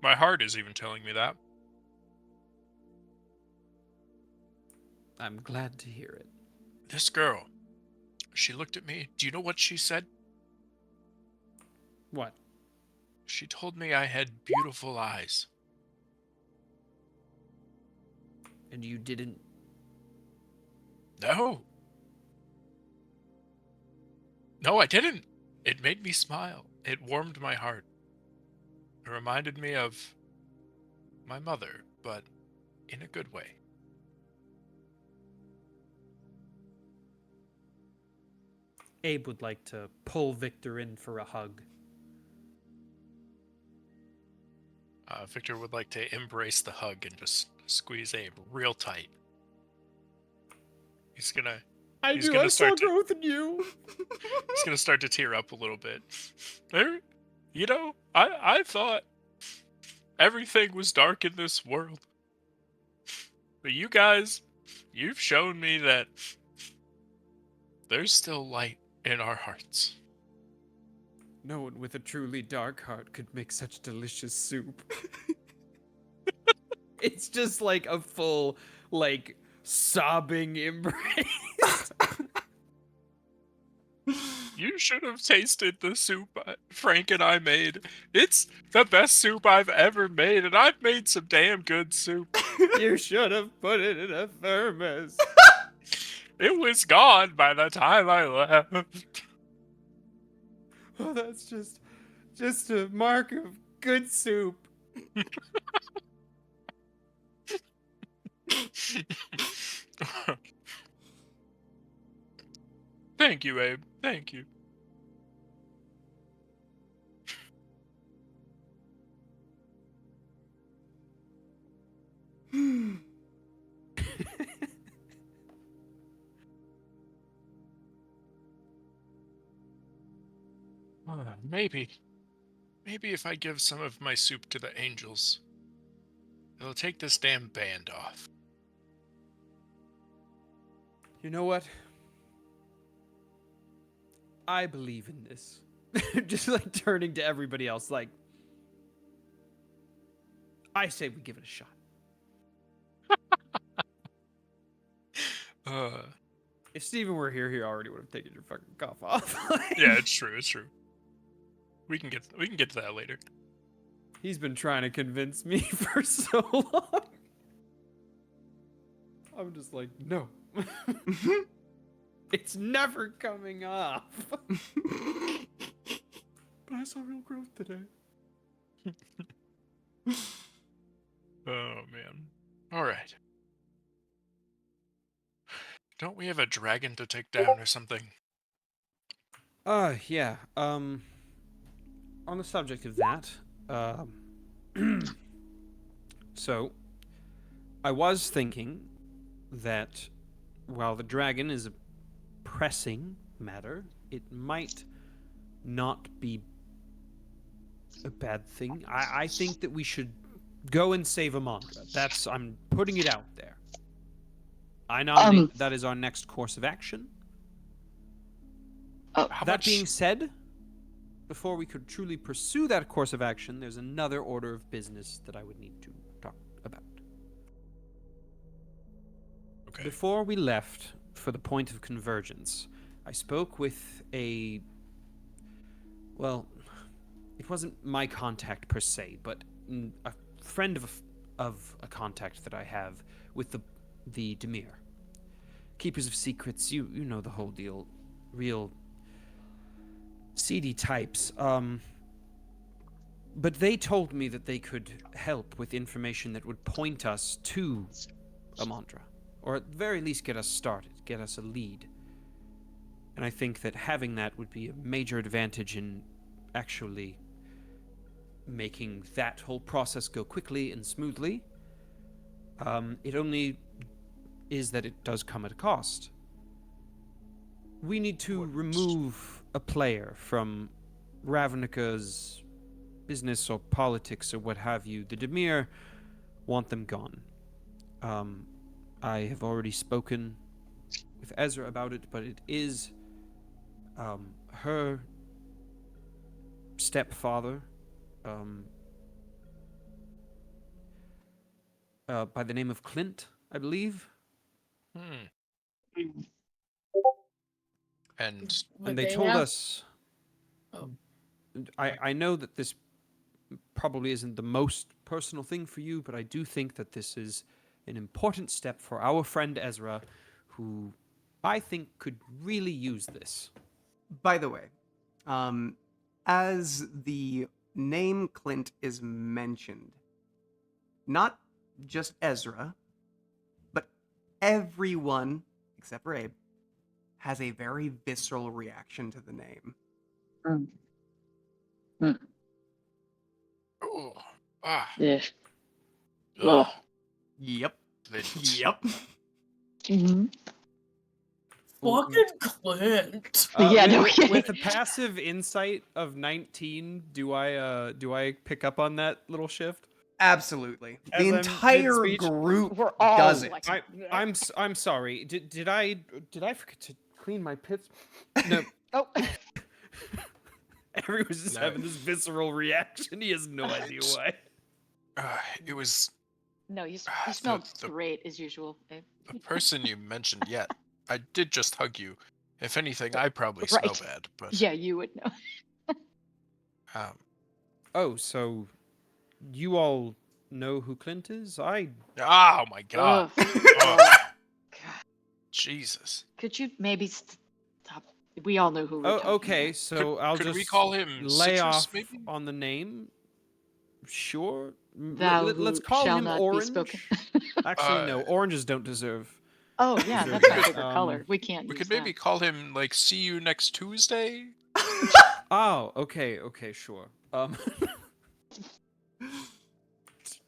My heart is even telling me that. I'm glad to hear it. This girl, she looked at me. Do you know what she said? What? She told me I had beautiful eyes. And you didn't. No. No, I didn't. It made me smile. It warmed my heart. It reminded me of my mother, but in a good way. Abe would like to pull Victor in for a hug. Victor would like to embrace the hug and just squeeze Abe real tight. He's gonna He's I gonna saw start to- growth in you. he's gonna start to tear up a little bit. There, you know, I thought everything was dark in this world, but you guys, you've shown me that there's still light in our hearts. No one with a truly dark heart could make such delicious soup. It's just like a full, like, sobbing embrace. You should have tasted the soup Frank and I made. It's the best soup I've ever made, and I've made some damn good soup. You should have put it in a thermos. It was gone by the time I left. Oh, that's just a mark of good soup. Thank you, Abe. Thank you. Maybe if I give some of my soup to the angels, they'll take this damn band off. You know what? I believe in this. Just like turning to everybody else, like, I say we give it a shot. If Steven were here, he already would have taken your fucking cough off. Yeah, it's true. It's true. We can get to that later. He's been trying to convince me for so long. I'm just like, no. It's never coming off. But I saw real growth today. Oh man. All right. Don't we have a dragon to take down or something? Yeah. On the subject of that, so I was thinking that while the dragon is a pressing matter, it might not be a bad thing. I think that we should go and save Amandra. I'm putting it out there. I nominate that is our next course of action. That being said, before we could truly pursue that course of action, there's another order of business that I would need to talk about. Okay. Before we left for the point of convergence, I spoke with well, it wasn't my contact per se, but a friend of a contact that I have with the Demir. Keepers of secrets, you know the whole deal. Real seedy types. But they told me that they could help with information that would point us to Amandra. Or at the very least get us started, get us a lead. And I think that having that would be a major advantage in actually making that whole process go quickly and smoothly. It only is that it does come at a cost. We need to remove a player from Ravnica's business or politics or what have you. The Demir want them gone. I have already spoken with Ezra about it, but it is her stepfather, by the name of Clint, I believe. And And they told us. I know that this probably isn't the most personal thing for you, but I do think that this is an important step for our friend Ezra, who I think could really use this. By the way, as the name Clint is mentioned, not just Ezra, but everyone, except for Abe, has a very visceral reaction to the name. oh, ah, Yeah. ugh, Yep. Clint. Yep. Mm-hmm. Fucking Clint. Yeah, no with, kidding. with a passive insight of 19, do I pick up on that little shift? Absolutely. As The I'm entire mid-speech, group We're all does it. like, I'm sorry. Did I forget to clean my pits? No. oh, Everyone's just No. having this visceral reaction. He has no idea why. It was no, you the- smell the- great as usual. Abe. the person you mentioned yet. I did just hug you. If anything, I probably smell Right. bad, but Yeah, you would know. um, Oh, so you all know who Clint is? oh my god. Ugh. Oh, God. Jesus. Could you maybe stop? We all know who we're talking Okay, about. so I'll could just we call him lay Citrus, off maybe? on the name. Sure. Thou Let's who call shall him not be Orange. spoken. Actually, no. Oranges don't deserve. Oh yeah, Deserve that's my that. favorite color. We can't. We use could maybe that. call him like "See you next Tuesday." Oh, okay, sure.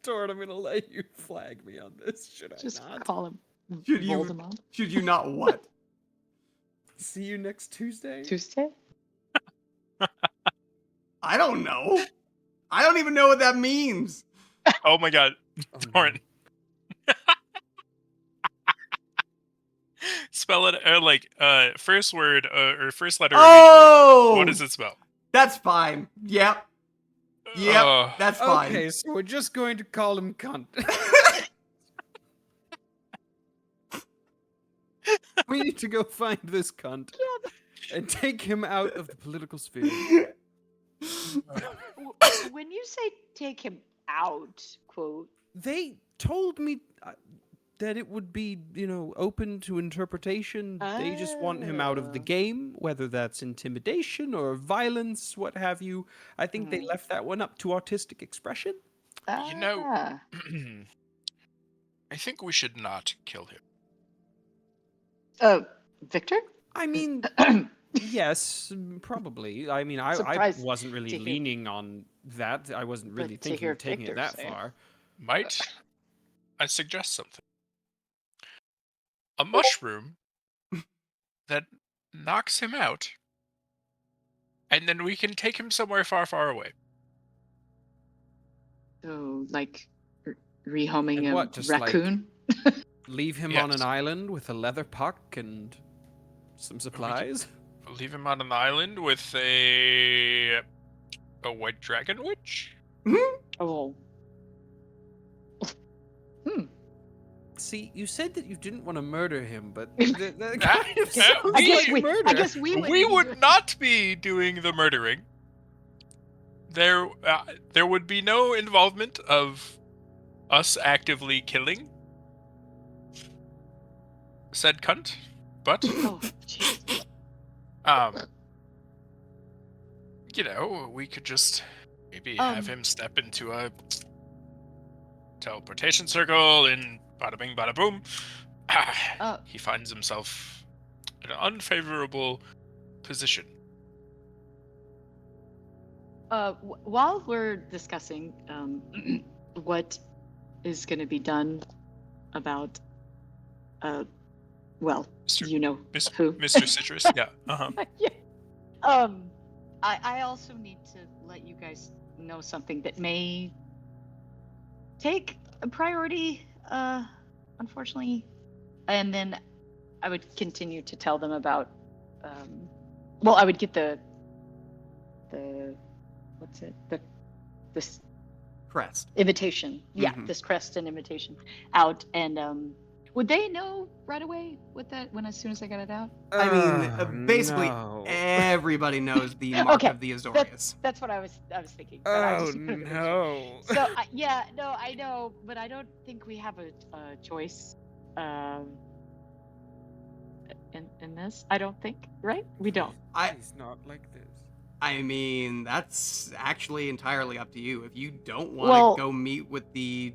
Tord, I'm gonna let you flag me on this. Should I Just not? call him Should you- Voldemort. Should you not what? See you next Tuesday. Tuesday. I don't know. I don't even know what that means. Oh my god, Oh, no. Torrent. Spell it first word or first letter. Of each Oh! word. What does it spell? That's fine. Yep. Yep. Oh. That's fine. Okay, so we're just going to call him cunt. We need to go find this cunt and take him out of the political sphere. When you say take him out, quote. They told me that it would be, open to interpretation. They just want him out of the Oh. game, whether that's intimidation or violence, what have you. I think they left that one up to artistic expression. You know- Ah. I think we should not kill him. Victor. I mean, yes, probably. I mean, I Surprised wasn't really to hear- leaning on that. I wasn't really But to thinking hear of taking it Victor that say it. far. Might I suggest something? A mushroom that knocks him out, and then we can take him somewhere far, far away. So like rehoming And a what, just like- raccoon. Leave him on Yes. an island with a leather puck and some supplies. Leave him on an island with a white dragon witch. Oh. Hmm. See, you said that you didn't want to murder him, but That- kind of that- sounds I guess like we. murder. I guess we. We would not be doing the murdering. There would be no involvement of us actively killing said cunt, but Oh, jeez. um, we could just maybe have him step into a teleportation circle and bada bing, bada boom. He finds himself in an unfavorable position. While we're discussing what is going to be done about, well, Mr. you know Mis- who. Mr. Citrus, yeah, Yeah. I also need to let you guys know something that may take a priority, unfortunately. And then I would continue to tell them about, well, I would get the what's it? This Crest. invitation. Yeah, Mhm. this crest and invitation out. And would they know right away with that when as soon as I got it out? I mean, basically no. everybody knows the mark Okay, of the Azorius. That's what I was thinking. But I Oh just wanted to make sure. no. So yeah, no, I know, but I don't think we have a choice in this. I don't think, right? We don't. He's not like this. I mean, that's actually entirely up to you. If you don't want Well- to go meet with the,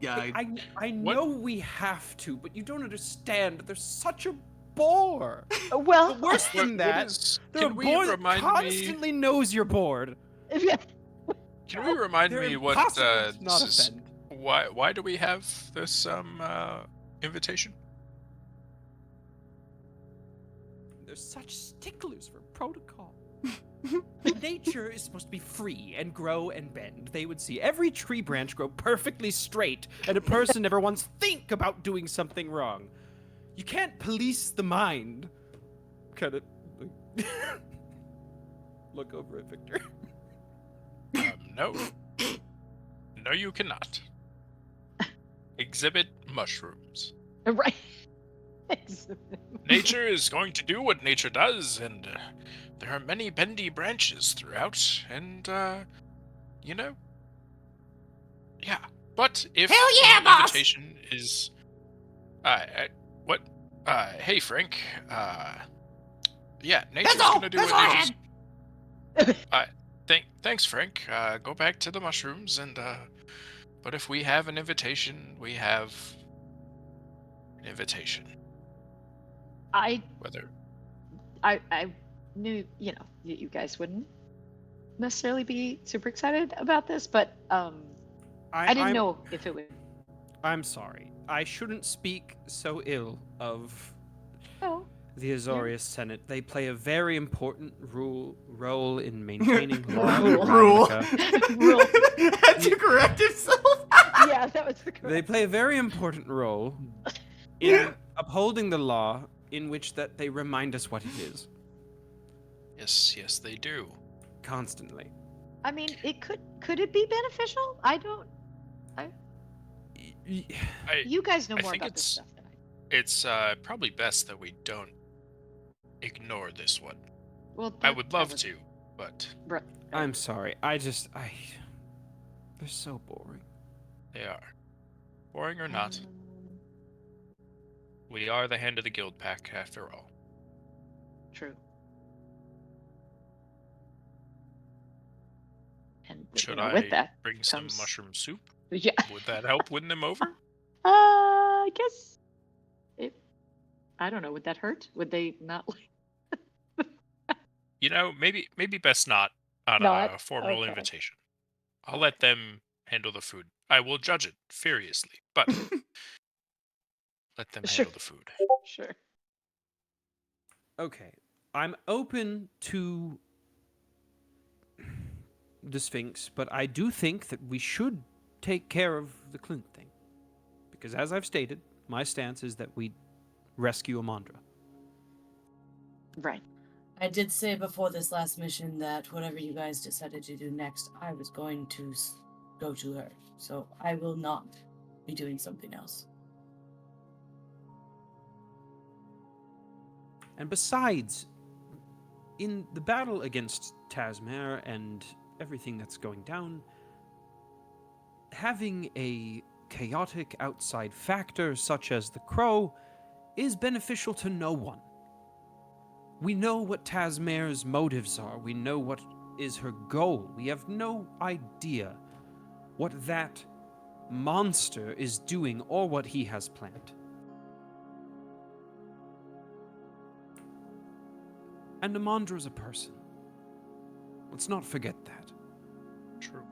guy. I know we have to, but you don't understand. They're such a bore. Well, But worse than that, they're a Can we bore that remind me? constantly knows you're bored. yeah. Can we remind They're me what? impossible to not This is, offend. why do we have this invitation? They're such sticklers for protocol. Nature is supposed to be free and grow and bend. They would see every tree branch grow perfectly straight, and a person never once think about doing something wrong. You can't police the mind. Kind of look over at Victor. No. No, you cannot. Exhibit mushrooms. Right. Nature is going to do what nature does, and there are many bendy branches throughout, and, yeah. But if Hell yeah, the boss! invitation is, what? Hey, Frank, yeah, nature's all. gonna do That's what all I nature's... Thanks, Frank. Go back to the mushrooms, and, but if we have an invitation, we have an invitation. Whether... I knew, you guys wouldn't necessarily be super excited about this, but I didn't know if it would. I'm sorry. I shouldn't speak so ill of Oh, the Azorius Senate. They play a very important role in maintaining law in Rule. Ravnica. Rule. Had to correct himself. yeah, that was the They correct. play a very important role in upholding the law, in which that they remind us what it is Yes, they do. constantly. I mean, it could it be beneficial? I don't. You guys know I more think about this it's- stuff than I do. It's probably best that we don't ignore this one. Well, I would love to, but I'm sorry. They're so boring. they are. Boring or not, we are the hand of the guild pack after all. True. And Should with I that bring some comes- mushroom soup? Yeah. Would that help win them over? I guess it. I don't know. Would that hurt? Would they not like? Maybe best not on Not? a formal Okay. invitation. I'll let them handle the food. I will judge it furiously, but let them Sure. handle the food. Sure. Okay. I'm open to the Sphinx, but I do think that we should take care of the Clint thing. Because as I've stated, my stance is that we rescue Amandra. Right. I did say before this last mission that whatever you guys decided to do next, I was going to go to her. So I will not be doing something else. And besides, in the battle against Tasmere and everything that's going down, having a chaotic outside factor such as the Crow is beneficial to no one. We know what Tasmere's motives are. We know what is her goal. We have no idea what that monster is doing or what he has planned. And Amandra's a person. Let's not forget that. True.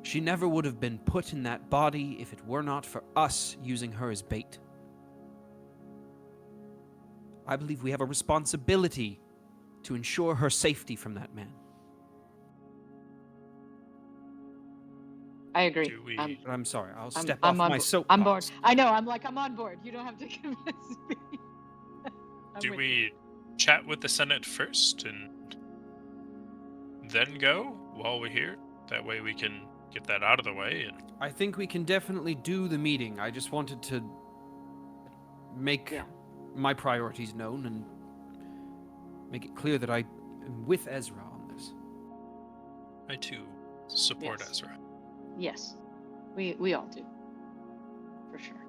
She never would have been put in that body if it were not for us using her as bait. I believe we have a responsibility to ensure her safety from that man. I agree. Do we- But I'm sorry, I'll I'm- step I'm off on my bo- soapbox. I'm bored. I know. I'm on board. You don't have to convince me. I'm Do with we chat with the Senate first and then go while we're here? That way we can get that out of the way. And I think we can definitely do the meeting. I just wanted to make Yeah. my priorities known and make it clear that I am with Ezra on this. I too support Yes. Ezra. Yes, we all do, for sure.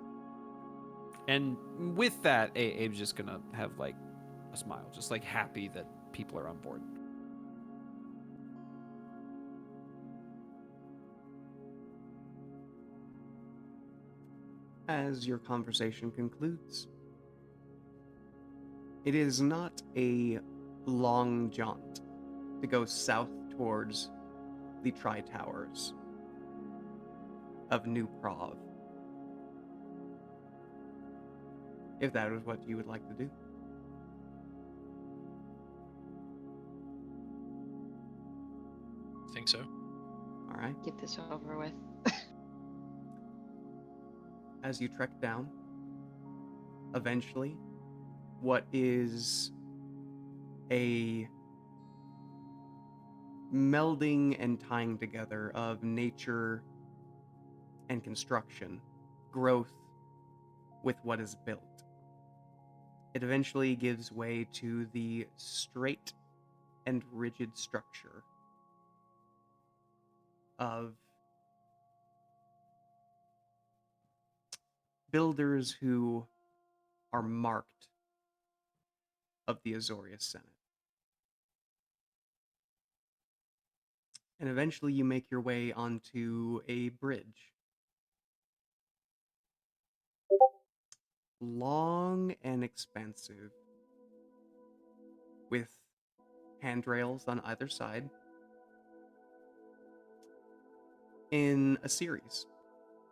And with that, Abe's just gonna have like a smile, just like happy that people are on board. As your conversation concludes, it is not a long jaunt to go south towards the Tri-Towers of New Prague. If that is what you would like to do. Think so? All right. Get this over with. As you trek down, eventually, what is a melding and tying together of nature and construction, growth with what is built. It eventually gives way to the straight and rigid structure of builders who are marked of the Azorius Senate. And eventually you make your way onto a bridge. Long and expansive, with handrails on either side, in a series.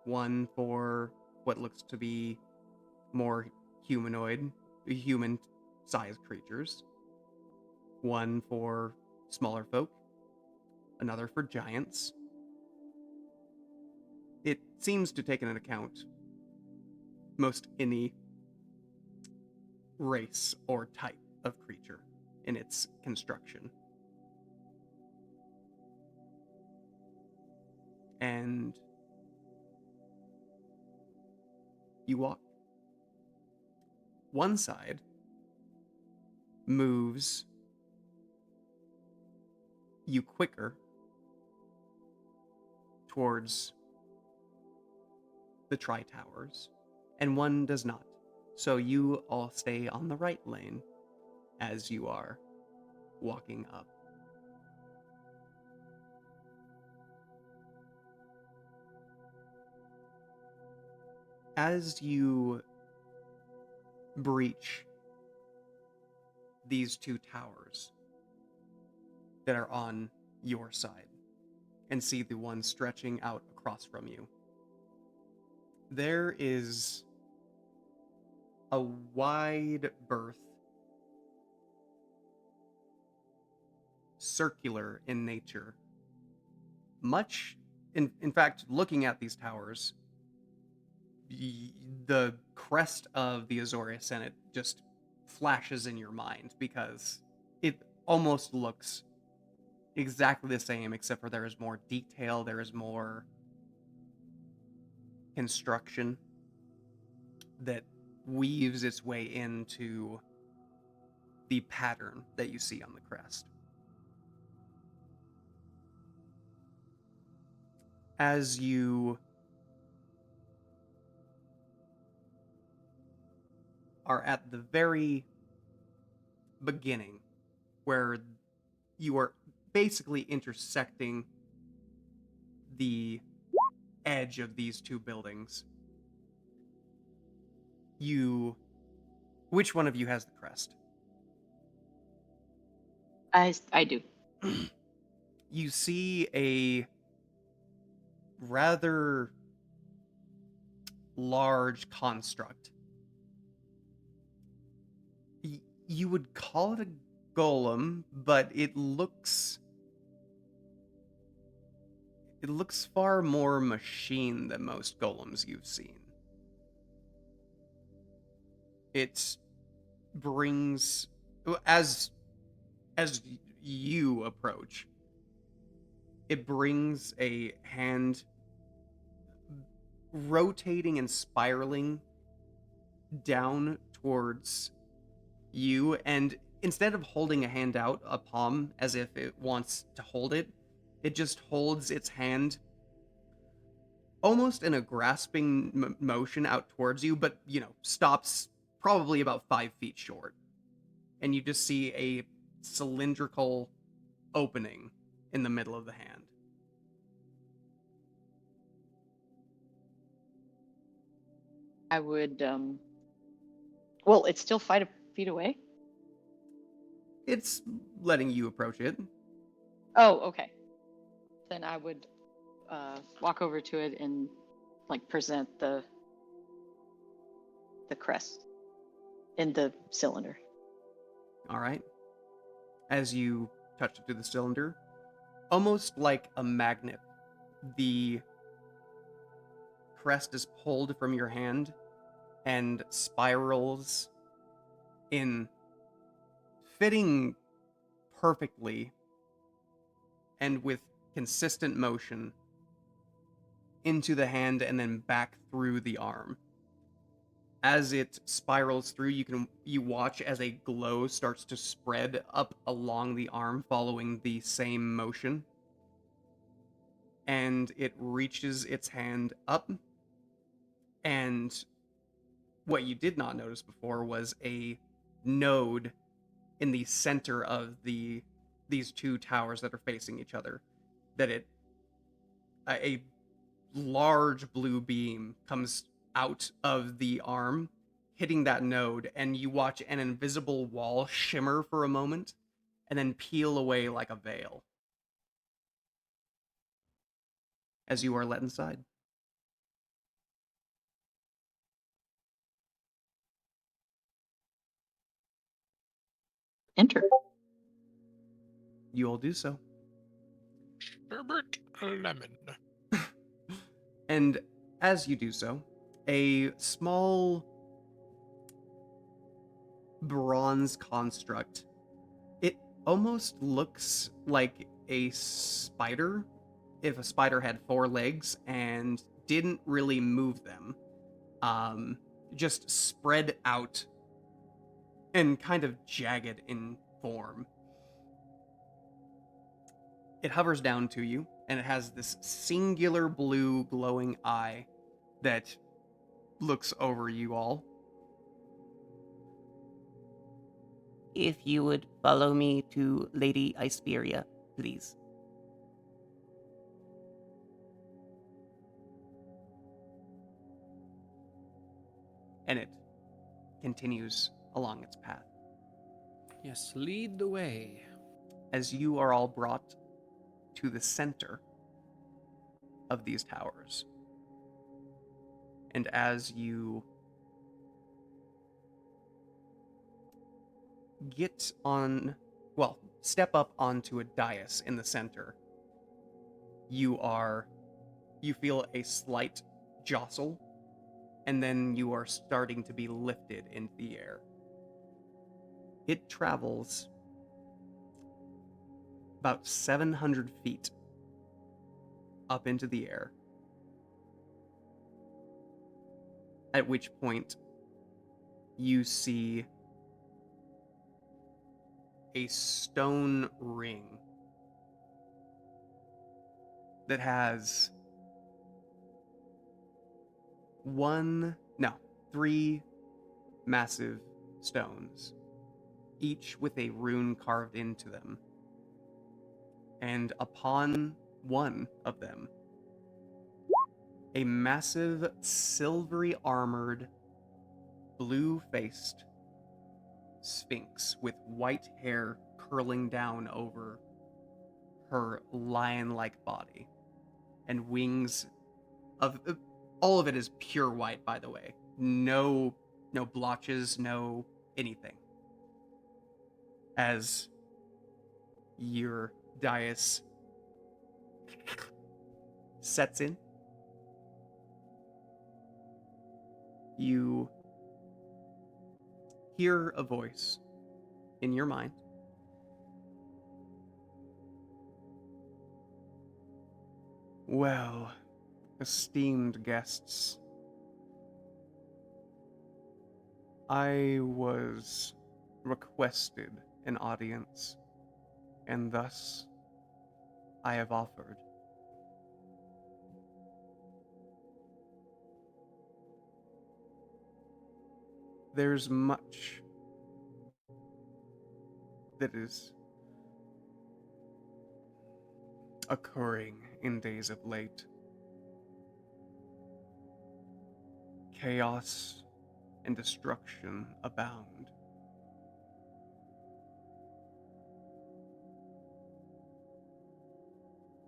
One for what looks to be more human-sized creatures. One for smaller folk. Another for giants. It seems to take into account most any race or type of creature in its construction. And you walk. One side moves you quicker towards the Tri-Towers, and one does not. So you all stay on the right lane as you are walking up. As you breach these two towers that are on your side and see the one stretching out across from you, there is a wide berth, circular in nature. Much, in fact, looking at these towers, the crest of the Azorius Senate just flashes in your mind because it almost looks exactly the same, except for there is more detail, there is more construction that weaves its way into the pattern that you see on the crest. As you are at the very beginning, where you are basically intersecting the edge of these two buildings, which one of you has the crest? I do. You see a rather large construct. You would call it a golem, but it looks far more machine than most golems you've seen. It brings, as you approach, it brings a hand rotating and spiraling down towards you, and instead of holding a hand out, a palm, as if it wants to hold it, it just holds its hand almost in a grasping motion out towards you, but, stops probably about 5 feet short. And you just see a cylindrical opening in the middle of the hand. I would, well, it's still 5 feet away? It's letting you approach it. Oh, okay. Then I would walk over to it and present the crest in the cylinder. All right. As you touch it to the cylinder, almost like a magnet, the crest is pulled from your hand and spirals in, fitting perfectly and with consistent motion into the hand and then back through the arm. As it spirals through, you watch as a glow starts to spread up along the arm following the same motion. And it reaches its hand up, and what you did not notice before was a node in the center of these two towers that are facing each other. A large blue beam comes out of the arm, hitting that node, and you watch an invisible wall shimmer for a moment and then peel away like a veil as you are let inside. Enter. You all do so. Sherbet lemon. And as you do so, a small bronze construct. It almost looks like a spider, if a spider had 4 legs and didn't really move them. Just spread out and kind of jagged in form. It hovers down to you, and it has this singular blue glowing eye that looks over you all. If you would follow me to Lady Iceperia, please. And it continues along its path. Yes, lead the way. As you are all brought to the center of these towers, and as you step up onto a dais in the center, you feel a slight jostle, and then you are starting to be lifted into the air. It travels about 700 feet up into the air. At which point you see a stone ring that has three massive stones, each with a rune carved into them. And upon one of them, a massive, silvery armored, blue-faced sphinx with white hair curling down over her lion-like body and wings of all of it is pure white, by the way. No blotches, no anything. As your dais sets in, you hear a voice in your mind. Well, esteemed guests, I was requested an audience, and thus I have offered. There's much that is occurring in days of late. Chaos and destruction abound.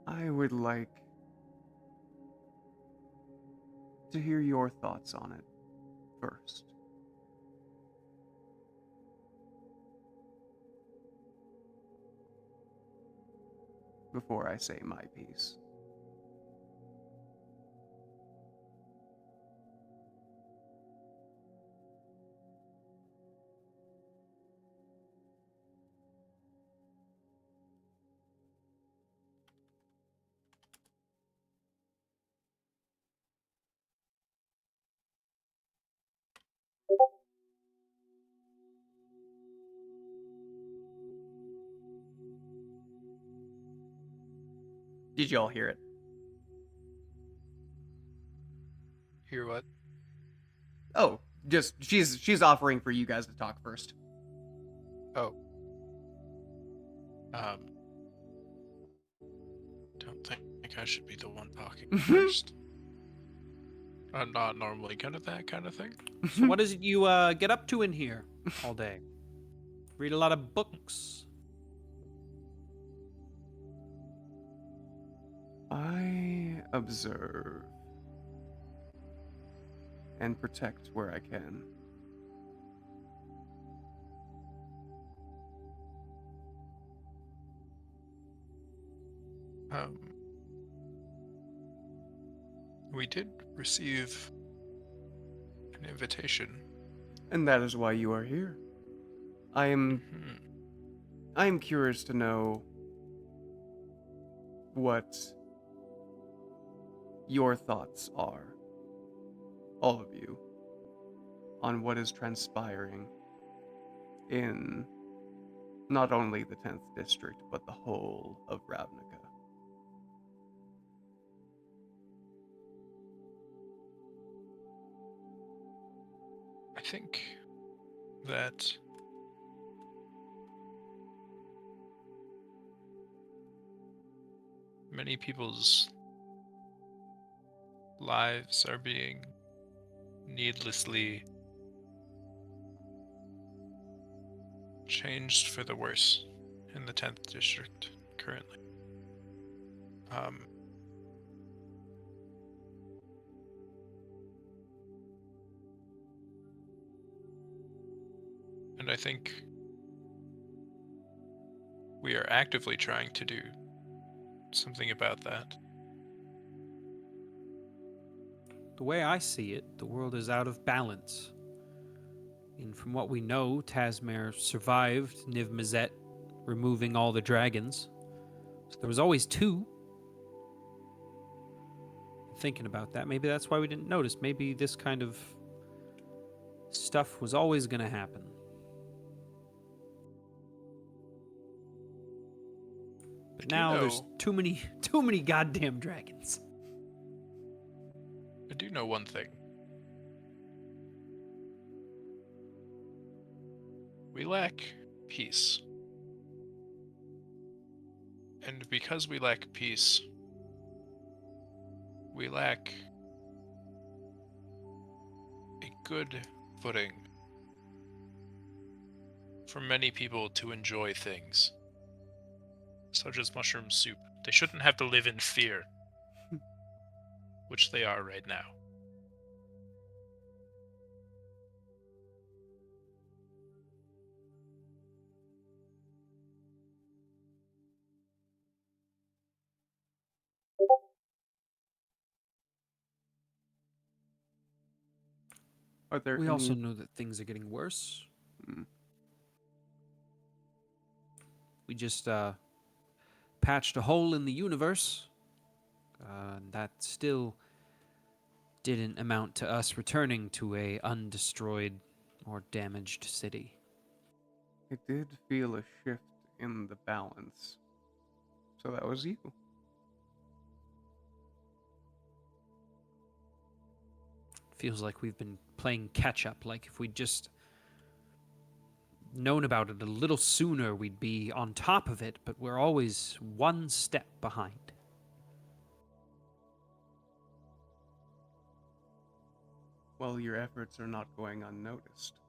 I would like to hear your thoughts on it first. Before I say my piece. Did you all hear it? Hear what? Oh, just she's offering for you guys to talk first. Oh. Don't think I should be the one talking first. I'm not normally good at that kind of thing. So what is it you get up to in here all day? Read a lot of books. I observe and protect where I can. We did receive an invitation. And that is why you are here. I am curious to know what your thoughts are, all of you, on what is transpiring in not only the 10th district, but the whole of Ravnica. I think that many people's lives are being needlessly changed for the worse in the 10th district currently. And I think we are actively trying to do something about that. The way I see it, the world is out of balance. And from what we know, Tasmere survived Niv Mizzet, removing all the dragons. So there was always two. Thinking about that, maybe that's why we didn't notice. Maybe this kind of stuff was always going to happen. But now there's too many goddamn dragons. I do know one thing. We lack peace. And because we lack peace, we lack a good footing for many people to enjoy things, such as mushroom soup. They shouldn't have to live in fear, which they are right now. Are there We any... also know that things are getting worse. Hmm. We just patched a hole in the universe. That still didn't amount to us returning to a undestroyed or damaged city. I did feel a shift in the balance. So that was you. Feels like we've been playing catch up. Like if we'd just known about it a little sooner, we'd be on top of it, but we're always one step behind. Well, your efforts are not going unnoticed.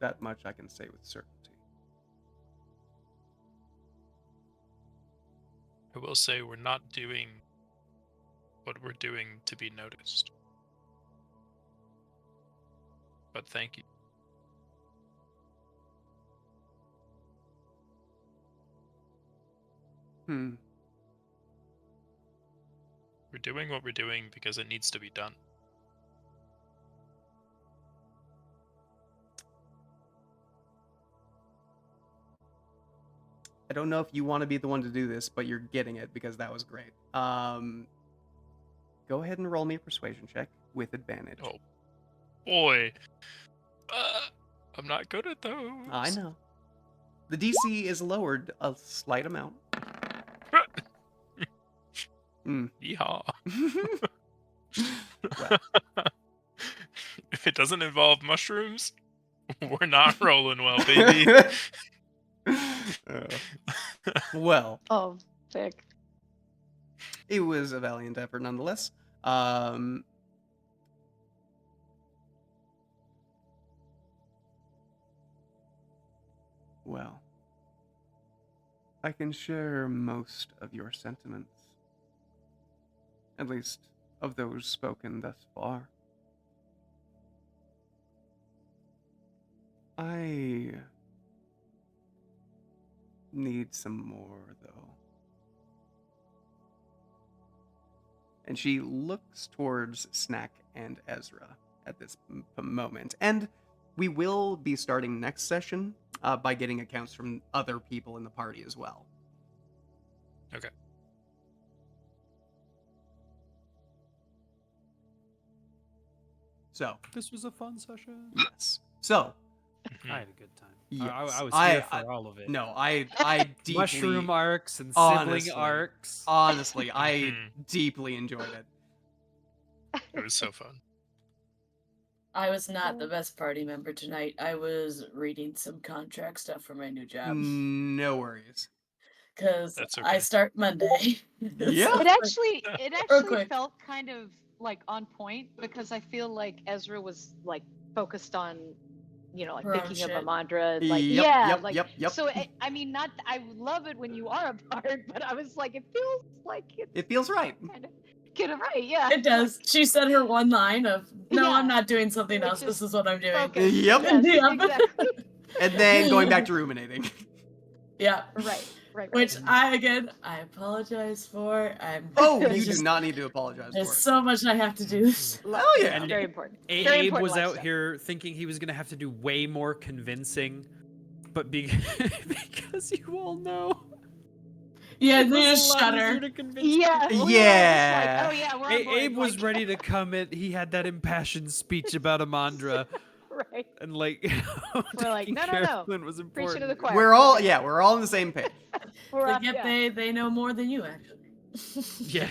That much I can say with certainty. I will say we're not doing what we're doing to be noticed. But thank you. We're doing what we're doing because it needs to be done. I don't know if you want to be the one to do this, but you're getting it because that was great. Go ahead and roll me a persuasion check with advantage. Oh boy. I'm not good at those. I know. The DC is lowered a slight amount. Yeehaw. Well, If it doesn't involve mushrooms, we're not rolling well, baby. well, Oh, Vic. it was a valiant effort nonetheless. Well, I can share most of your sentiments. At least of those spoken thus far. I need some more, though. And she looks towards Snack and Ezra at this moment. And we will be starting next session by getting accounts from other people in the party as well. Okay. So, This was a fun session. yes. So, I had a good time. yes. I was here for all of it. No, I deeply... Mushroom arcs and Honestly. sibling arcs. Honestly, I Mhm. deeply enjoyed it. It was so fun. I was not the best party member tonight. I was reading some contract stuff for my new job No worries. because That's I okay. start Monday. Yeah. It actually quick. felt kind of like on point because I feel like Ezra was like focused on, like Her own thinking of shit. Amandra. Like, Yep, yeah, yep, like, yep, yep. so I mean, not, I love it when you are apart, but I was like, it feels like it's It feels right. kind of right, yeah. It does. She said her one line of, "No, Yeah. I'm not doing something Which else. This is is what I'm doing." Focus. Yep. Yes, Yep. exactly. And then going back to ruminating. Yeah. Right. Which I apologize for. Oh, there's you do just- not need to apologize for There's it. so much I have to do. Oh, yeah. It's very important. Very Abe important was life out stuff. here thinking he was going to have to do way more convincing, but because you all know. Yeah, It they was just a lot easier shudder. to convince Yeah. people. we were all just Yeah. Like, oh yeah, we're on board. Abe was like- ready to come in. He had that impassioned speech about Amandra, right. and like, We're like, taking no, no, care of no. Clint was Preaching to important. the choir. We're all on the same page. We're on- Like, yeah. they know more than you actually. Yeah,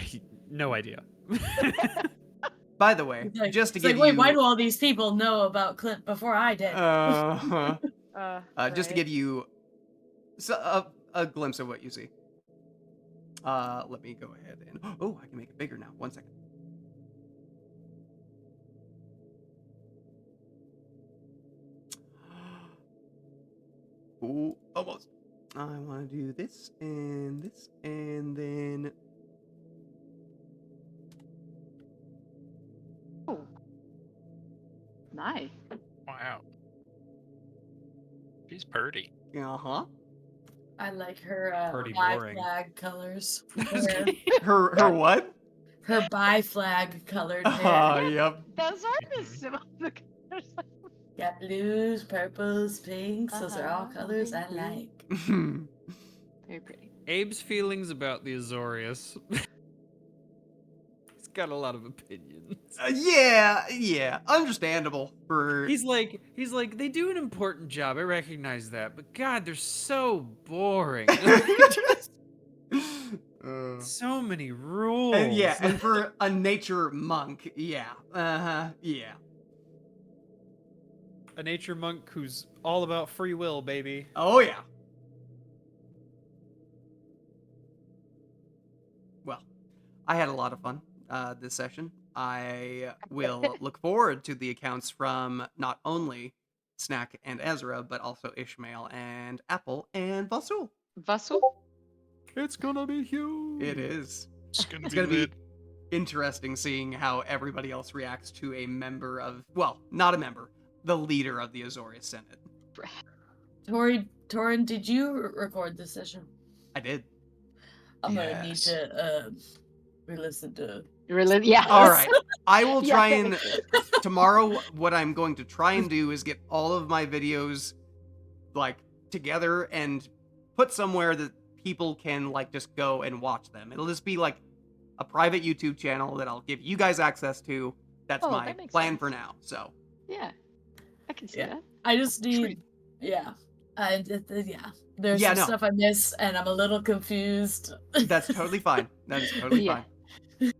no idea. By the way, It's like, just to it's give like, wait, you why do all these people know about Clint before I did? just to give you a glimpse of what you see. Let me go ahead and I can make it bigger now. 1 second. Ooh, almost. I want to do this, and then Oh. Nice. Wow. She's purty. uh-huh. I like her Pretty bi boring. flag colors. Her what? Her bi flag colored hair. Yep. Those are the Mhm. similar colors. Got blues, purples, pinks. Those are all Uh-huh. colors I Mhm. like. Very pretty. Abe's feelings about the Azorius. He's got a lot of opinions. Yeah, understandable for He's like, they do an important job. I recognize that, but God, they're so boring. So many rules. and yeah, and for a nature monk, yeah. Yeah. A nature monk who's all about free will, baby. Oh yeah. Well, I had a lot of fun this session. I will look forward to the accounts from not only Snack and Ezra, but also Ishmael and Apple and Vasul. Vasul? It's gonna be huge. It is. It's gonna It's be gonna be lit. interesting seeing how everybody else reacts to a member of, well, not a member, the leader of the Azorius Senate. Torin, did you record this session? I did. I'm gonna need Yes. to re-listen to. Yeah. All right. I will Yeah, try that and makes sense. tomorrow what I'm going to try and do is get all of my videos like together and put somewhere that people can like just go and watch them. It'll just be like a private YouTube channel that I'll give you guys access to. That's Oh, my that makes plan sense. for now. So, Yeah. I can see Yeah. that. I just need. Treat. Yeah. Yeah. There's Yeah, some no. stuff I miss, and I'm a little confused. that's totally fine. That is totally Yeah. fine.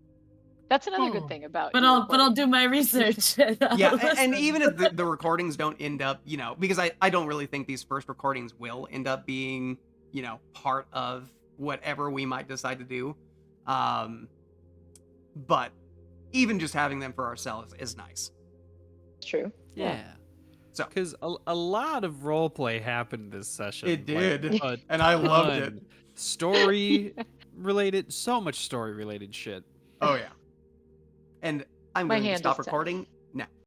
That's another Oh. good thing about But your I'll recording. do my research. And I'll Yeah, and listen. even if the recordings don't end up, because I don't really think these first recordings will end up being, part of whatever we might decide to do. But even just having them for ourselves is nice. It's true. Yeah. So- because a lot of roleplay happened this session. It did. a And I loved it. ton. Story related, so much story related shit. Oh, yeah. And I'm My going to hand stop is tied. recording